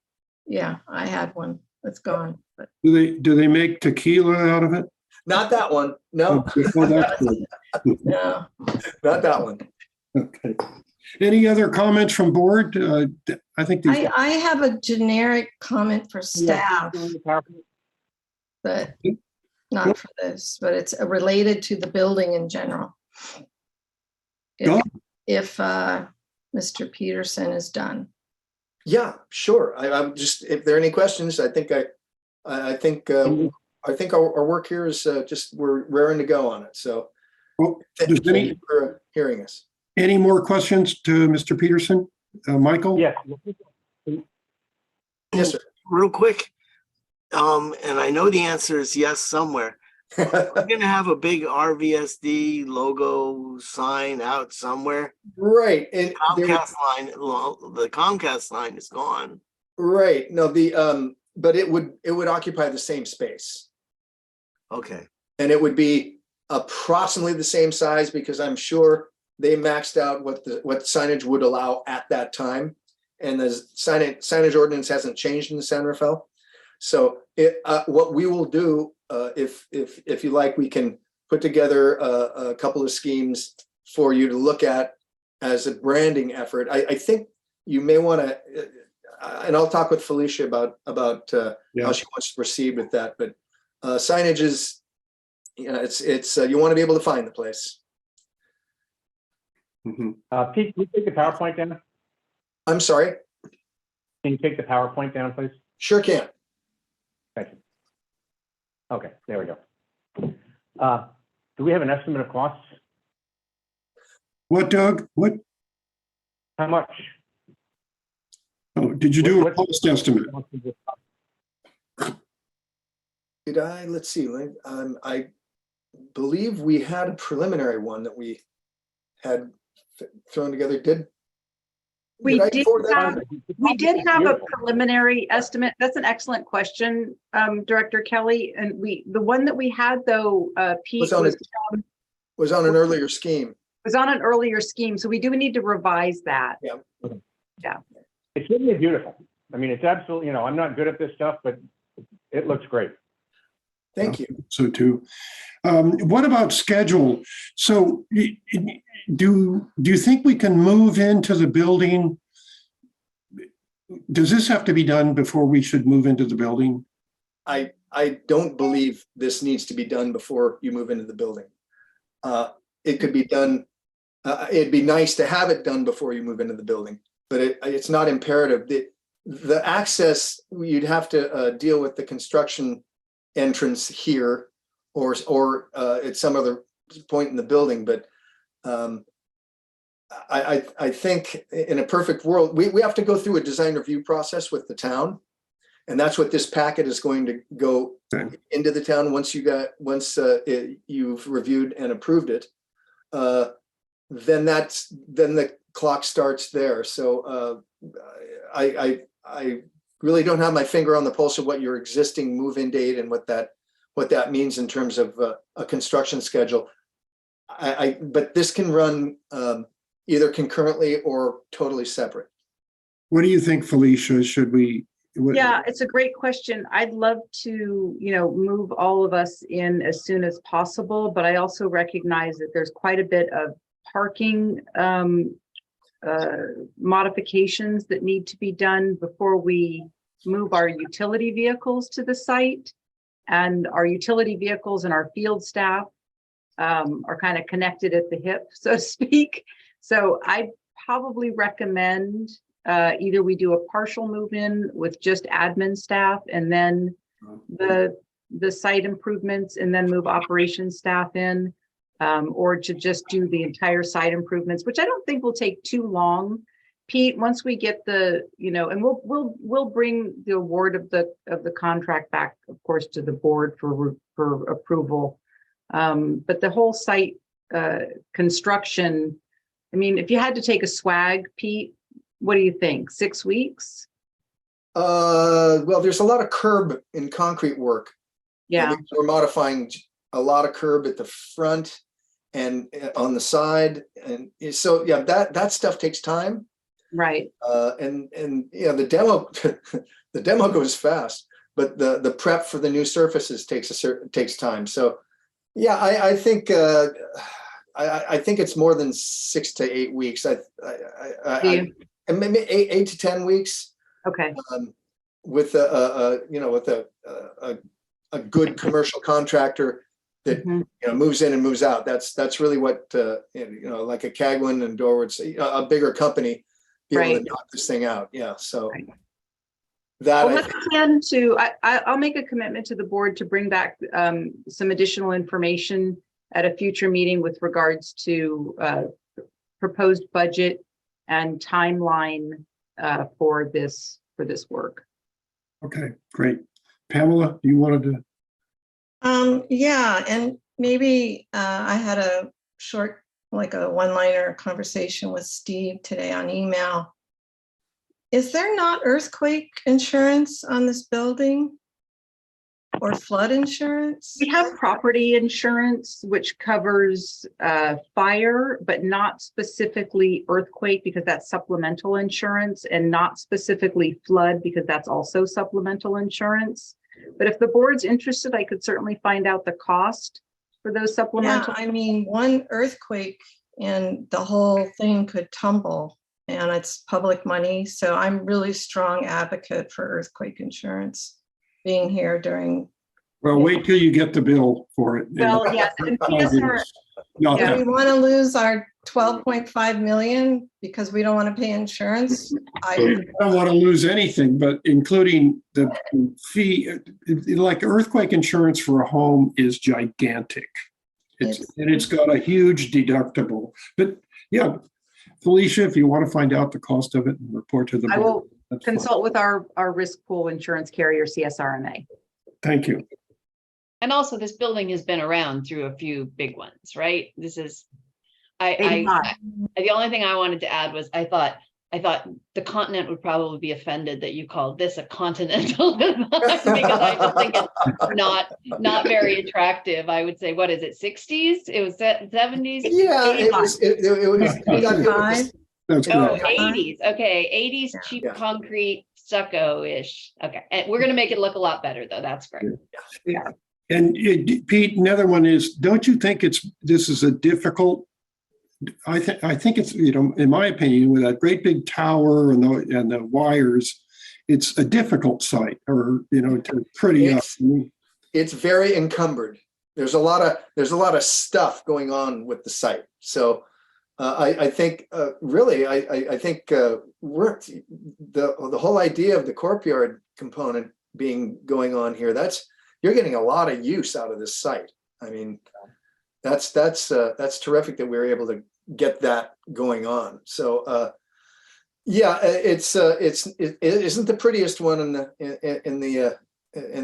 Yeah, I had one. It's gone. But Do they make tequila out of it? Not that one. No. Okay. Oh, that's good. no. Not that one. Okay. Any other comments from board? I think these. I have a generic comment for staff, but not for this, but it's related to the building in general. If Mr. Peterson is done. Yeah, sure. I'm just, if there are any questions, I think our work here is we're raring to go on it. So thank you for hearing us. Any more questions to Mr. Peterson? Michael? Yes. Yes, sir. Real quick, and I know the answer is yes somewhere. We're going to have a big RVSD logo sign out somewhere. Right. And the Comcast line is gone. Right. No, but it would occupy the same space. Okay. And it would be approximately the same size because I'm sure they maxed out what signage would allow at that time. And the signage ordinance hasn't changed in San Rafael. So what we will do, if you like, we can put together a couple of schemes for you to look at as a branding effort. I think you may want to, and I'll talk with Felicia about how she wants to proceed with that. But signage is, it's you want to be able to find the place. Mm-hmm. Pete, can you take the PowerPoint down? I'm sorry. Can you take the PowerPoint down, please? Sure can. Thank you. Okay, there we go. Do we have an estimate of costs? What, Doug? What? How much? Oh, did you do a cost estimate? Did I? Let's see. I believe we had a preliminary one that we had thrown together. We did have a preliminary estimate. That's an excellent question, Director Kelly. And the one that we had though, Pete, was on an earlier scheme. Was on an earlier scheme. So we do need to revise that. Yeah. Yeah. It's really beautiful. I mean, it's absolutely, I'm not good at this stuff, but it looks great. Thank you. So too. What about schedule? So do you think we can move into the building? Does this have to be done before we should move into the building? I I don't believe this needs to be done before you move into the building. It could be done, it'd be nice to have it done before you move into the building, but it's not imperative. The access, you'd have to deal with the construction entrance here or at some other point in the building. But I think in a perfect world, we have to go through a design review process with the town. And that's what this packet is going to go into the town once you've reviewed and approved it. Then the clock starts there. So I really don't have my finger on the pulse of what your existing move-in date and what that means in terms of a construction schedule. But this can run either concurrently or totally separate. What do you think, Felicia? Should we? Yeah, it's a great question. I'd love to, move all of us in as soon as possible, but I also recognize that there's quite a bit of parking modifications that need to be done before we move our utility vehicles to the site. And our utility vehicles and our field staff are kind of connected at the hip, so to speak. So I probably recommend either we do a partial move-in with just admin staff and then the site improvements and then move operations staff in, or to just do the entire site improvements, which I don't think will take too long. Pete, once we get and we'll bring the award of the contract back, of course, to the board for approval. But the whole site construction, I mean, if you had to take a swag, Pete, what do you think? 6 weeks? Well, there's a lot of curb and concrete work. Yeah. We're modifying a lot of curb at the front and on the side. And so, yeah, that stuff takes time. Right. And the demo, the demo goes fast, but the prep for the new surfaces takes time. So yeah, I think it's more than 6 to 8 weeks. Maybe 8 to 10 weeks. Okay. With a good commercial contractor that moves in and moves out. That's really what like a Cagwin and Dorward's, a bigger company, be able to knock this thing out. Yeah. So I'll make a commitment to the board to bring back some additional information at a future meeting with regards to proposed budget and timeline for this work. Okay, great. Pamela, you wanted to? Yeah, and maybe I had a short, like a one-liner conversation with Steve today on email. Is there not earthquake insurance on this building? Or flood insurance? We have property insurance, which covers fire, but not specifically earthquake because that's supplemental insurance, and not specifically flood because that's also supplemental insurance. But if the board's interested, I could certainly find out the cost for those supplemental. Yeah, I mean, one earthquake and the whole thing could tumble, and it's public money. So I'm really strong advocate for earthquake insurance being here during. Well, wait till you get the bill for it. Well, yes, and PSR. Do we want to lose our 12.5 million because we don't want to pay insurance? I don't want to lose anything, but including the fee, like earthquake insurance for a home is gigantic. It's got a huge deductible. But yeah, Felicia, if you want to find out the cost of it and report to the board. I will consult with our risk pool insurance carrier, CSRMA. Thank you. And also, this building has been around through a few big ones, right? This is, the only thing I wanted to add was I thought the continent would probably be offended that you called this a continental design because I just think it's not very attractive. I would say, what is it, 60s? It was 70s? Yeah, it was 85. That's Oh, great. 80s. Okay, 80s cheap concrete stucco-ish. Okay, and we're going to make it look a lot better though. That's great. Yeah. And Pete, another one is, don't you think this is a difficult? I think it's, in my opinion, with that great big tower and the wires, it's a difficult site, or to pretty up. it's very encumbered. There's a lot of stuff going on with the site. So I think really, I think we're the whole idea of the courtyard component going on here. You're getting a lot of use out of this site. I mean, that's terrific that we were able to get that going on. So yeah, it isn't the prettiest one in the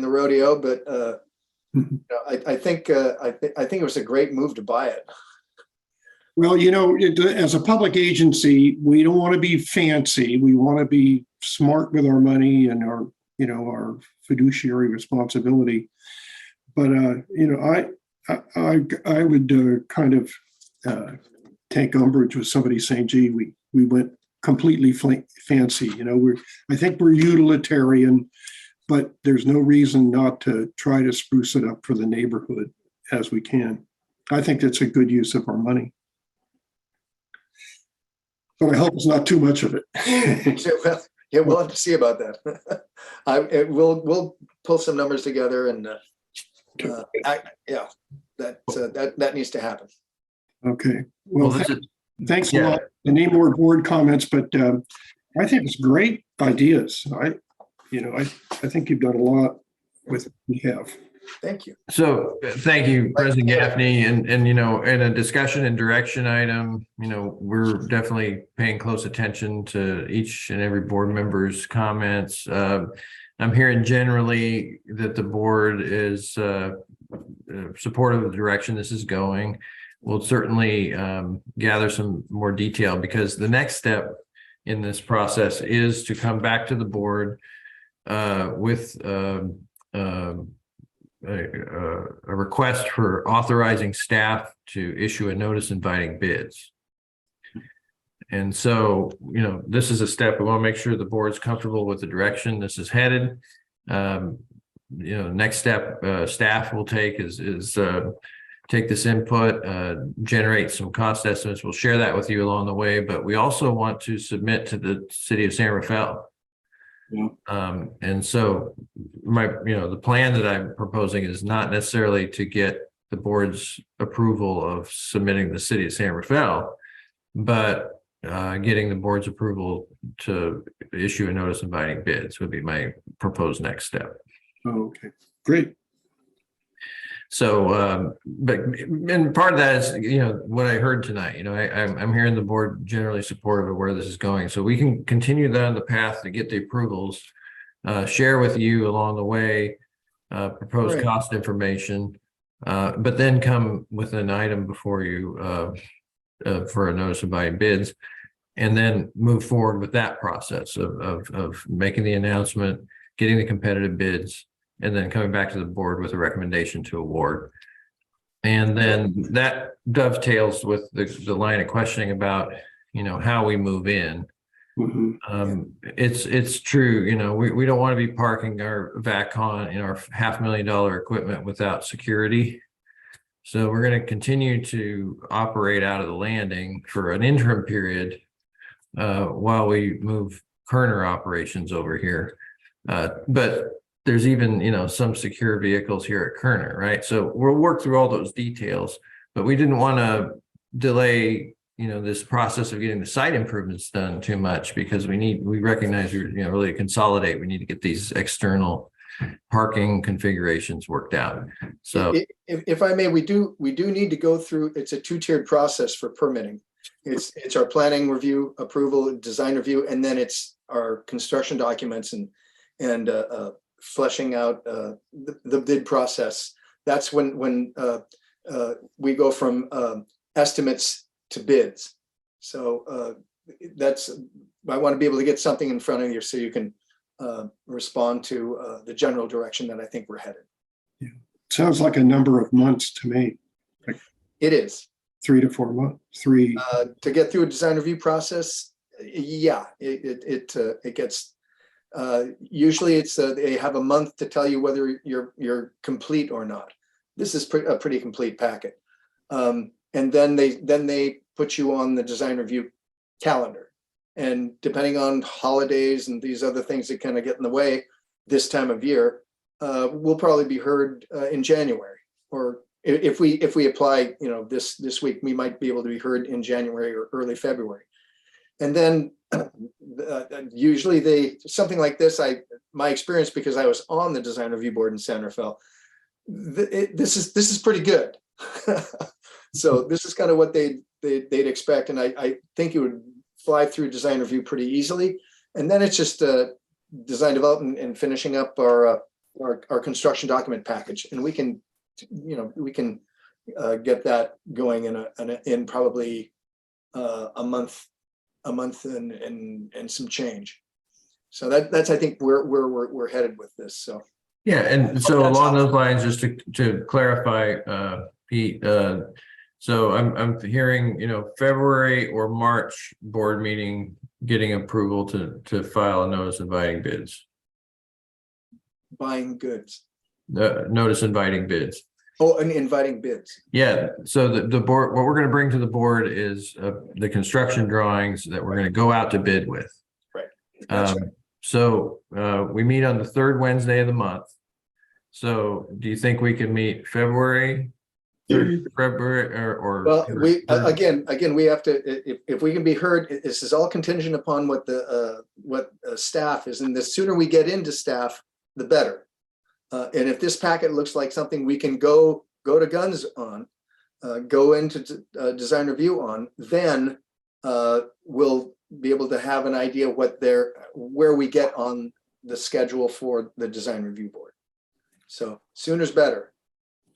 rodeo, but I think it was a great move to buy it. Well, as a public agency, we don't want to be fancy. We want to be smart with our money and our fiduciary responsibility. But I would kind of take umbrage with somebody saying, "Gee, we went completely fancy." I think we're utilitarian, but there's no reason not to try to spruce it up for the neighborhood as we can. I think that's a good use of our money. But I hope it's not too much of it. Well, yeah, we'll have to see about that. We'll pull some numbers together and that needs to happen. Okay. Well, thanks a Yeah. lot. I need more board comments, but I think it's great ideas. I think you've done a lot with what we have. Thank you. So thank you, President Gaffney. And in a discussion and direction item, we're definitely paying close attention to each and every board member's comments. I'm hearing generally that the board is supportive of the direction this is going. We'll certainly gather some more detail, because the next step in this process is to come back to the board with a request for authorizing staff to issue a notice inviting bids. And so, this is a step. We want to make sure the board's comfortable with the direction this is headed. Next step staff will take is take this input, generate some cost estimates. We'll share that with you along the way, but we also want to submit to the city of San Rafael. And so the plan that I'm proposing is not necessarily to get the board's approval of submitting the city of San Rafael, but getting the board's approval to issue a notice inviting bids would be my proposed next step. Oh, okay, great. So, and part of that is, what I heard tonight, I'm hearing the board generally supportive of where this is going. So we can continue down the path to get the approvals, share with you along the way, proposed Right. cost information, but then come with an item before you for a notice of inviting bids, and then move forward with that process of making the announcement, getting the competitive bids, and then coming back to the board with a recommendation to award. And then that dovetails with the line of questioning about, how we move in. Mhm. It's true, we don't want to be parking our VACCON in our $500,000 equipment without security. So we're going to continue to operate out of the landing for an interim period while we move Kerner operations over here. But there's even, some secure vehicles here at Kerner, right? So we'll work through all those details, but we didn't want to delay, this process of getting the site improvements done too much, because we recognize we really consolidate. We need to get these external parking configurations worked out. So if I may, we do need to go through, it's a two-tiered process for permitting. It's our planning review, approval, design review, and then it's our construction documents and fleshing out the bid process. That's when we go from estimates to bids. So I want to be able to get something in front of you so you can respond to the general direction that I think we're headed. Yeah. Sounds like a number of months to me. Like It is. 3 to 4 months. To get through a design review process. Yeah, it gets. Usually it's they have a month to tell you whether you're complete or not. This is a pretty complete packet, and then they put you on the design review calendar, and depending on holidays and these other things that kind of get in the way this time of year, we'll probably be heard in January. Or if we apply, this week, we might be able to be heard in January or early February. And then usually something like this, my experience, because I was on the design review board in San Rafael, this is pretty good. So this is kind of what they'd expect, and I think it would fly through design review pretty easily. And then it's just design development and finishing up our construction document package, and we can get that going in probably a month and some change. So that's I think where we're headed with this. So Yeah, and so along those lines, just to clarify, Pete, so I'm hearing, February or March board meeting getting approval to file a notice inviting bids. buying goods. Notice inviting bids. Oh, and inviting bids. Yeah, so the board, what we're going to bring to the board is the construction drawings that we're going to go out to bid with. Right. That's right. So we meet on the third Wednesday of the month. So do you think we can meet February or? Well, we again we have to, if we can be heard, this is all contingent upon what the staff is, and the sooner we get into staff, the better. And if this packet looks like something we can go to guns on, go into design review on, then we'll be able to have an idea where we get on the schedule for the design review board. So sooner's better.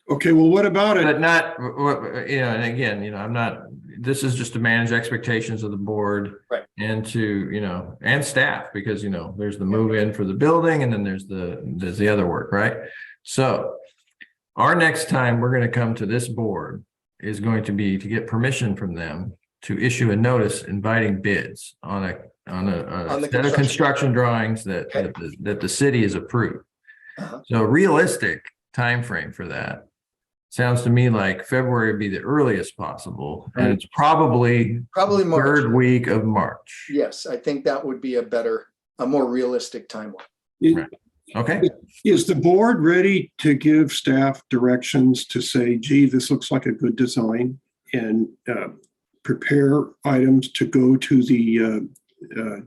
Okay, well, what about it? But not, and again, I'm not, this is just to manage expectations of the board. Right. And to, and staff, because, there's the move in for the building and then there's the other work, right? So our next time we're going to come to this board is going to be to get permission from them to issue a notice inviting bids on a set of construction drawings that the city has approved. Uh-huh. So realistic time frame for that sounds to me like February would be the earliest possible, and it's probably March. Third week of March. Yes, I think that would be a more realistic timeline. Right. Okay. Is the board ready to give staff directions to say, gee, this looks like a good design, and prepare items to go to the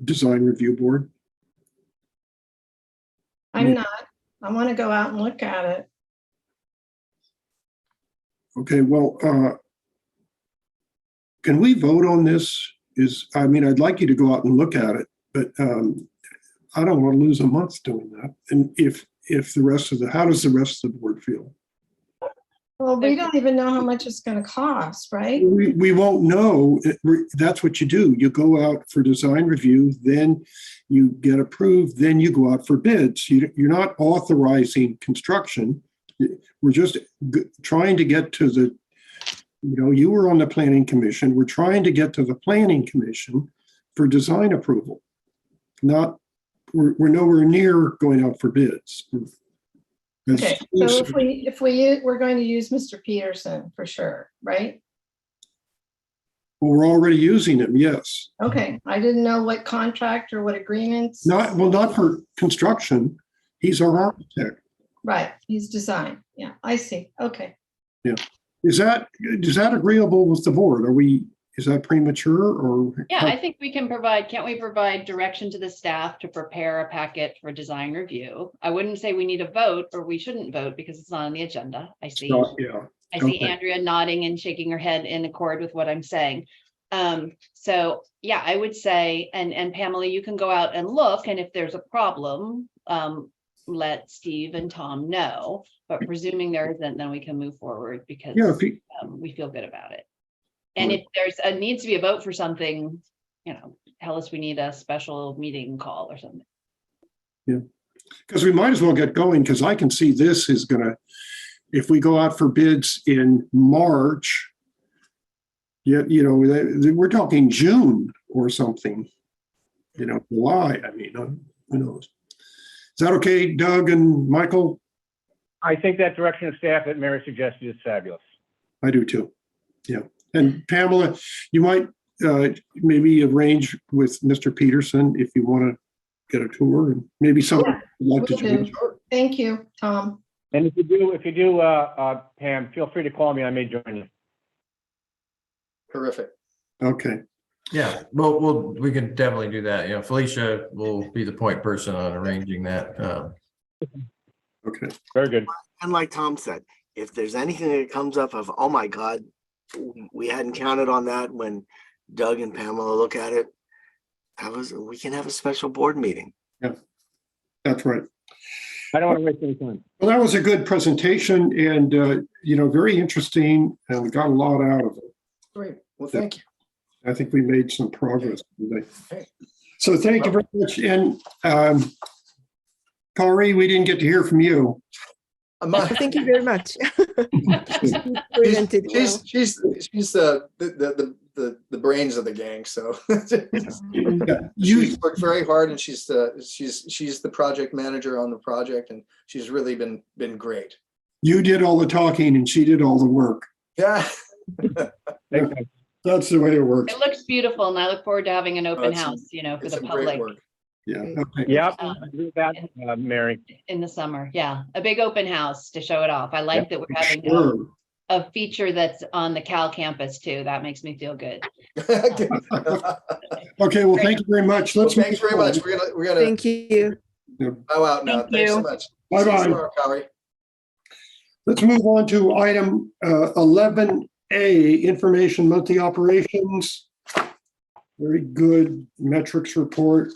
design review board? I'm not. I want to go out and look at it. Okay, well, can we vote on this? I'd like you to go out and look at it, but I don't want to lose a month doing that. And if how does the rest of the board feel? Well, we don't even know how much it's going to cost, right? We won't know. That's what you do. You go out for design review, then you get approved, then you go out for bids. You're not authorizing construction. We're just trying to get to the, you were on the planning commission. We're trying to get to the planning commission for design approval. We're nowhere near going out for bids. Okay, so we're going to use Mr. Peterson for sure, right? Well, we're already using him, yes. Okay, I didn't know what contract or what agreements. Not for construction. He's our architect. Right, he's design. Yeah, I see. Okay. Yeah. Is that agreeable with the board? Is that premature or? Yeah, I think we can can't we provide direction to the staff to prepare a packet for design review? I wouldn't say we need a vote, or we shouldn't vote because it's not on the agenda. I see. Yeah. I see Andrea nodding and shaking her head in accord with what I'm saying. So yeah, I would say, and Pamela, you can go out and look, and if there's a problem, let Steve and Tom know, but presuming there isn't, then we can move forward because we feel good about it. And if needs to be a vote for something, tell us we need a special meeting call or something. Yeah, because we might as well get going, because I can see this is gonna, if we go out for bids in March, we're talking June or something, July, who knows? Is that okay, Doug and Michael? I think that direction of staff that Mary suggested is fabulous. I do too. Yeah. And Pamela, you might maybe arrange with Mr. Peterson if you want to get a tour, and maybe would like to Will join. do. Thank you, Tom. And if you do, Pam, feel free to call me. I may join you. Terrific. Okay, Yeah, we can definitely do that. You know, Felicia will be the point person on arranging that. okay. Very good. And like Tom said, if there's anything that comes up of, oh my God, we hadn't counted on that when Doug and Pamela look at it, we can have a special board meeting. Yeah, that's right. I don't want to waste any time. Well, that was a good presentation and, very interesting, and we got a lot out of it. Great. Well, thank you. I think we made some progress today. Okay. So thank you very much. And Corey, we didn't get to hear from you. Thank you very much. She's the brains of the gang. So You she's worked very hard, and she's the project manager on the project, and she's really been great. You did all the talking and she did all the work. Yeah. That's the way it works. It looks beautiful, and I look forward to having an open it's house, for It's the some great public work. Yeah. Okay. Yeah, I agree with that, Mary. in the summer. Yeah, a big open house to show it off. I like that we're having Sure. a feature that's on the Cal campus too. That makes me feel good. Okay, well, thank you very much. Well, Let's thanks move very much. forward. We're gonna Thank you. bow out now. Thank Thanks so you. much. Bye-bye. See you tomorrow, Corey. Let's move on to item 11A, information monthly operations. Very good metrics report.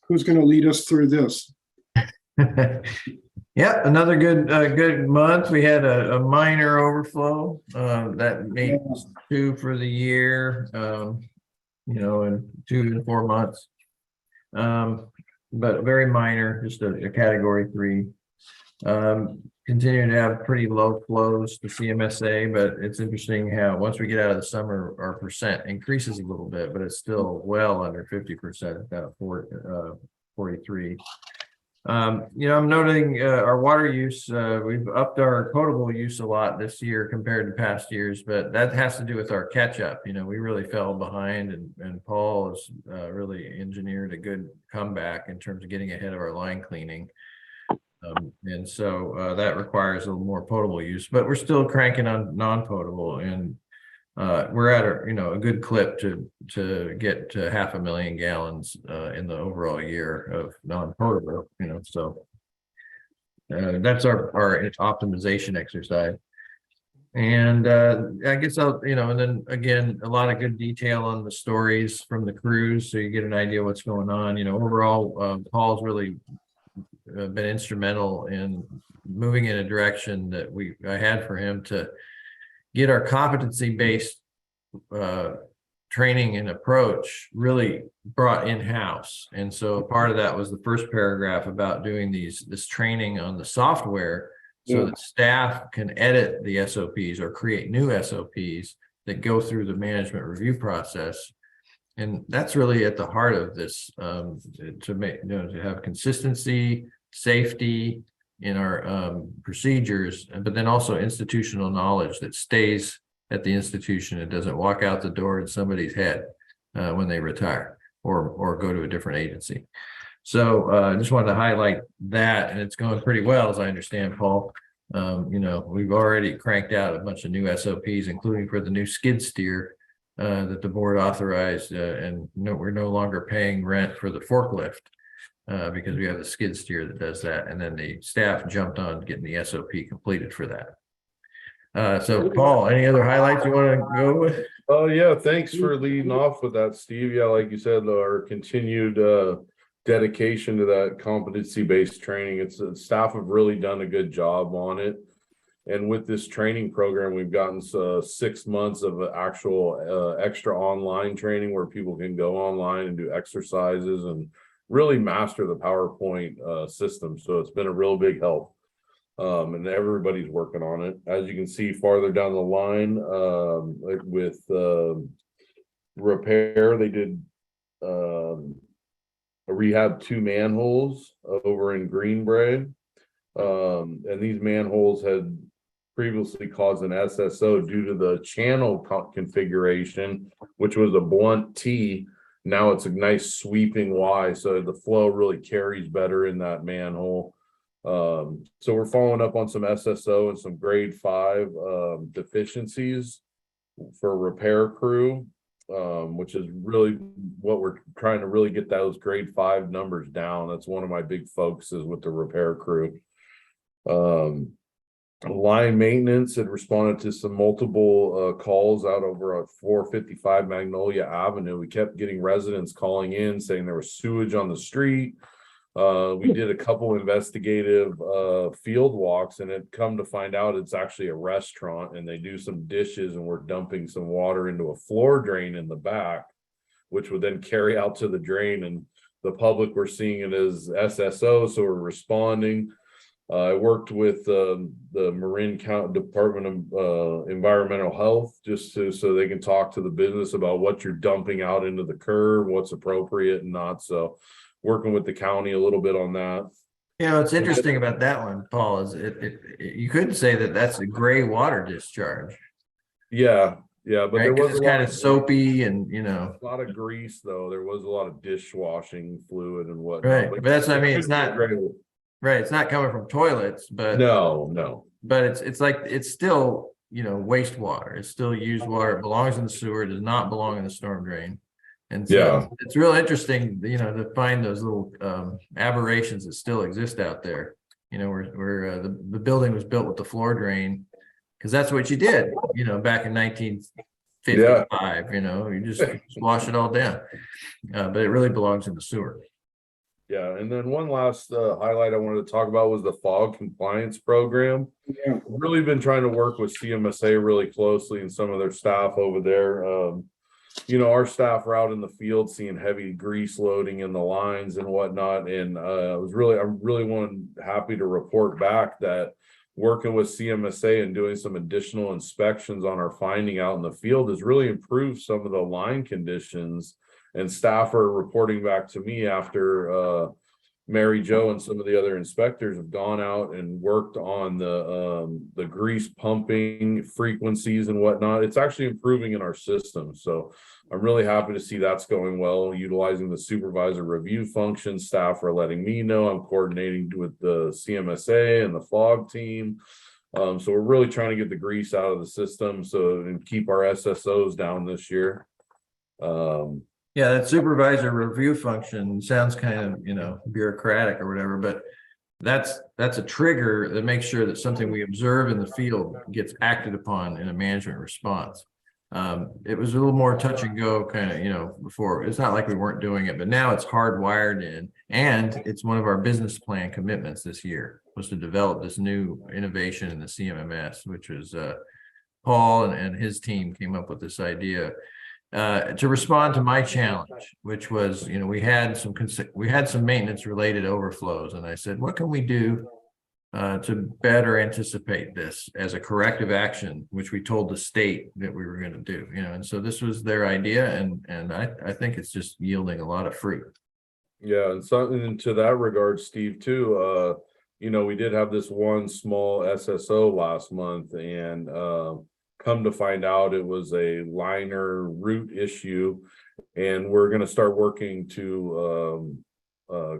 Who's going to lead us through this? Yeah, another good month. We had a minor overflow that made 2 for the year, in 2 and 4 months. But very minor, just a category 3. Continuing to have pretty low flows to CMSA, but it's interesting how once we get out of the summer, our percent increases a little bit, but it's still well under 50%, about 43. I'm noting our water use. We've upped our potable use a lot this year compared to past years, but that has to do with our catch up. We really fell behind, and Paul has really engineered a good comeback in terms of getting ahead of our line cleaning. And so that requires a little more potable use, but we're still cranking on non-potable, and we're at a good clip to get to 500,000 gallons in the overall year of non-potable. So that's our optimization exercise. And I guess and then again, a lot of good detail on the stories from the crews, so you get an idea what's going on. Overall, Paul's really been instrumental in moving in a direction that I had for him to get our competency-based training and approach really brought in-house. And so part of that was the first paragraph about doing this training on the software so that staff can edit the SOPs or create new SOPs that go through the management review process. And that's really at the heart of this, to have consistency, safety in our procedures, but then also institutional knowledge that stays at the institution. It doesn't walk out the door in somebody's head when they retire or go to a different agency. So I just wanted to highlight that, and it's going pretty well, as I understand, Paul. We've already cranked out a bunch of new SOPs, including for the new skid steer that the board authorized, and we're no longer paying rent for the forklift because we have the skid steer that does that, and then the staff jumped on getting the SOP completed for that. So Paul, any other highlights you want to go with? Oh yeah, thanks for leading off with that, Steve. Yeah, like you said, our continued dedication to that competency-based training. Staff have really done a good job on it. And with this training program, we've gotten 6 months of actual extra online training where people can go online and do exercises and really master the PowerPoint system. So it's been a real big help. And everybody's working on it. As you can see farther down the line, with repair, they did rehab 2 manholes over in Greenbrae. And these manholes had previously caused an SSO due to the channel configuration, which was a blunt T Now it's a nice sweeping Y, so the flow really carries better in that manhole. So we're following up on some SSO and some grade 5 deficiencies for repair crew, which is really what we're trying to really get those grade 5 numbers down. That's one of my big focuses with the repair crew. Line maintenance had responded to some multiple calls out over at 455 Magnolia Avenue. We kept getting residents calling in saying there was sewage on the street. We did a couple investigative field walks, and it come to find out it's actually a restaurant, and they do some dishes, and we're dumping some water into a floor drain in the back, which would then carry out to the drain, and the public were seeing it as SSO, so we're responding. I worked with the Marin County Department of Environmental Health just so they can talk to the business about what you're dumping out into the curb, what's appropriate and not. So working with the county a little bit on that. You know, what's interesting about that one, Paul, is you could say that that's a gray water discharge. Yeah, but right? there was It's kind of soapy and, you know. A lot of grease though. There was a lot of dishwashing fluid and whatnot. Right, but that's what I mean. It's not right. It's not coming from toilets, but no. But it's like it's still, you know, wastewater. It's still used water. It belongs in the sewer. It does not belong in the storm drain. And so it's real interesting, you know, to find those little aberrations that still exist out there. You know, where the building was built with the floor drain, because that's what you did, you know, back in 1955. You know, you just wash it all down, but it really belongs in the sewer. Yeah, and then one last highlight I wanted to talk about was the fog compliance program. Yeah. We've really been trying to work with CMSA really closely and some of their staff over there. You know, our staff are out in the field seeing heavy grease loading in the lines and whatnot. And I'm really happy to report back that working with CMSA and doing some additional inspections on our finding out in the field has really improved some of the line conditions. And staff are reporting back to me after Mary Jo and some of the other inspectors have gone out and worked on the grease pumping frequencies and whatnot. It's actually improving in our system. So I'm really happy to see that's going well, utilizing the supervisor review function. Staff are letting me know. I'm coordinating with the CMSA and the fog team. So we're really trying to get the grease out of the system and keep our SSOs down this year. Yeah, that supervisor review function sounds kind of, you know, bureaucratic or whatever, but that's a trigger that makes sure that something we observe in the field gets acted upon in a management response. It was a little more touch and go kind of, you know, before. It's not like we weren't doing it, but now it's hardwired in, and it's one of our business plan commitments this year was to develop this new innovation in the CMMS, which was Paul and his team came up with this idea. To respond to my challenge, which was, you know, we had some maintenance related overflows, and I said, what can we do to better anticipate this as a corrective action, which we told the state that we were going to do, you know, and so this was their idea, and I think it's just yielding a lot of fruit. Yeah, and something to that regard, Steve, too. You know, we did have this one small SSO last month, and come to find out it was a liner root issue, and we're going to start working to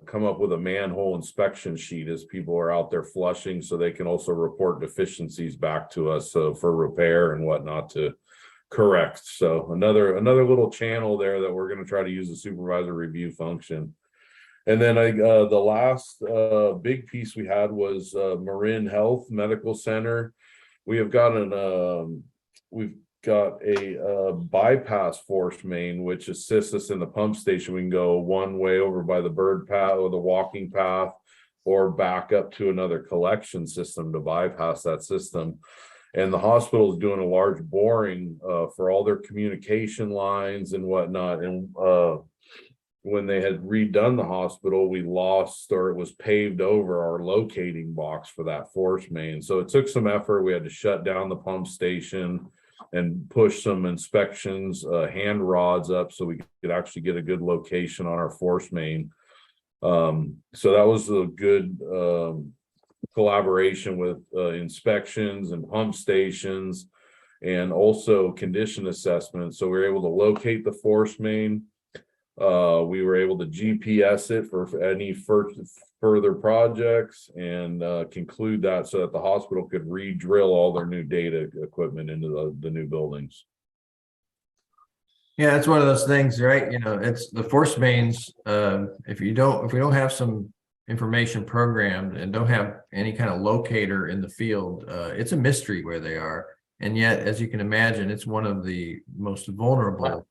come up with a manhole inspection sheet as people are out there flushing, so they can also report deficiencies back to us for repair and whatnot to correct. So another little channel there that we're going to try to use the supervisor review function. And then the last big piece we had was Marin Health Medical Center. We've got a bypass force main, which assists us in the pump station. We can go one way over by the bird path or the walking path, or back up to another collection system to bypass that system. And the hospital is doing a large boring for all their communication lines and whatnot. And when they had redone the hospital, we lost, or it was paved over, our locating box for that force main. So it took some effort. We had to shut down the pump station and push some inspections, hand rods up, so we could actually get a good location on our force main. So that was a good collaboration with inspections and pump stations, and also condition assessment. So we were able to locate the force main. We were able to GPS it for any further projects and conclude that so that the hospital could re-drill all their new data equipment into the new buildings. Yeah, it's one of those things, right? You know, it's the force mains. If we don't have some information programmed and don't have any kind of locator in the field, it's a mystery where they are. And yet, as you can imagine, it's one of the most vulnerable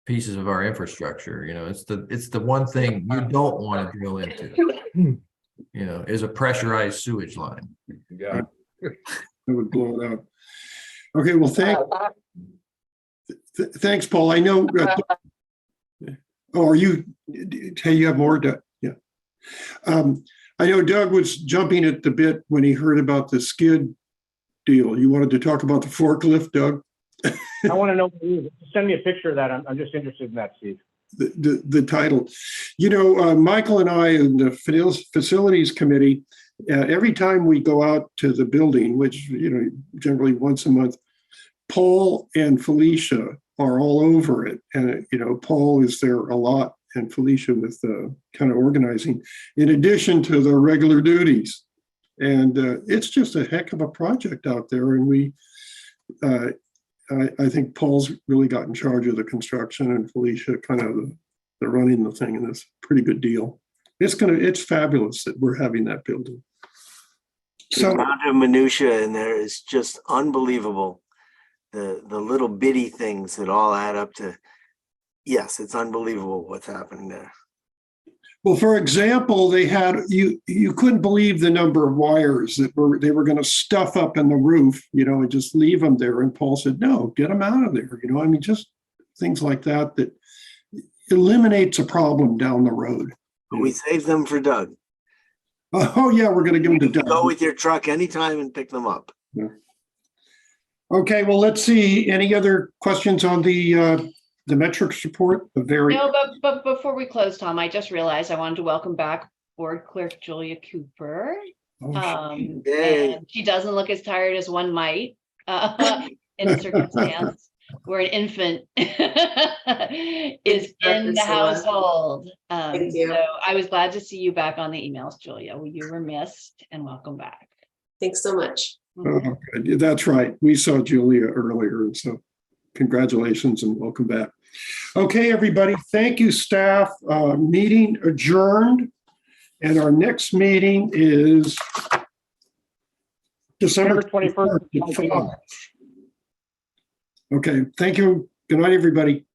pieces of our infrastructure. You know, it's the one thing you don't want to drill into, you know, is a pressurized sewage line. Yeah. It would blow it out. Okay, well, thanks, Paul. I know. Are you? Hey, you have more? Yeah. I know Doug was jumping at the bit when he heard about the skid deal. You wanted to talk about the forklift, Doug? I want to know, send me a picture of that. I'm just interested in that, Steve. The title. You know, Michael and I in the facilities committee, every time we go out to the building, which, you know, generally once a month, Paul and Felicia are all over it. And, you know, Paul is there a lot and Felicia with kind of organizing, in addition to the regular duties. And it's just a heck of a project out there. And we, I think Paul's really got in charge of the construction and Felicia kind of the running the thing, and it's a pretty good deal. It's fabulous that we're having that building. The amount of minutia in there is just unbelievable. The little bitty things that all add up to, yes, it's unbelievable what's happening there. Well, for example, they had you couldn't believe the number of wires that they were going to stuff up in the roof, you know, and just leave them there. And Paul said, no, get them out of there. You know, I mean, just things like that eliminates a problem down the road. But we saved them for Doug. Oh yeah, we're going to give them to Doug. Go with your truck anytime and pick them up. Yeah. Okay, well, let's see. Any other questions on the metrics report? No, but before we close, Tom, I just realized I wanted to welcome back Board Clerk Julia Cooper. And she doesn't look as tired as one might in a circumstance where an infant is in the household. Thank you. So I was glad to see you back on the emails, Julia. You were missed, and welcome back. Thanks so much. Okay, that's right. We saw Julia earlier, and so congratulations and welcome back. Okay, everybody, thank you, staff. Meeting adjourned, and our next meeting is December 21st. Okay, thank you. Good night, everybody.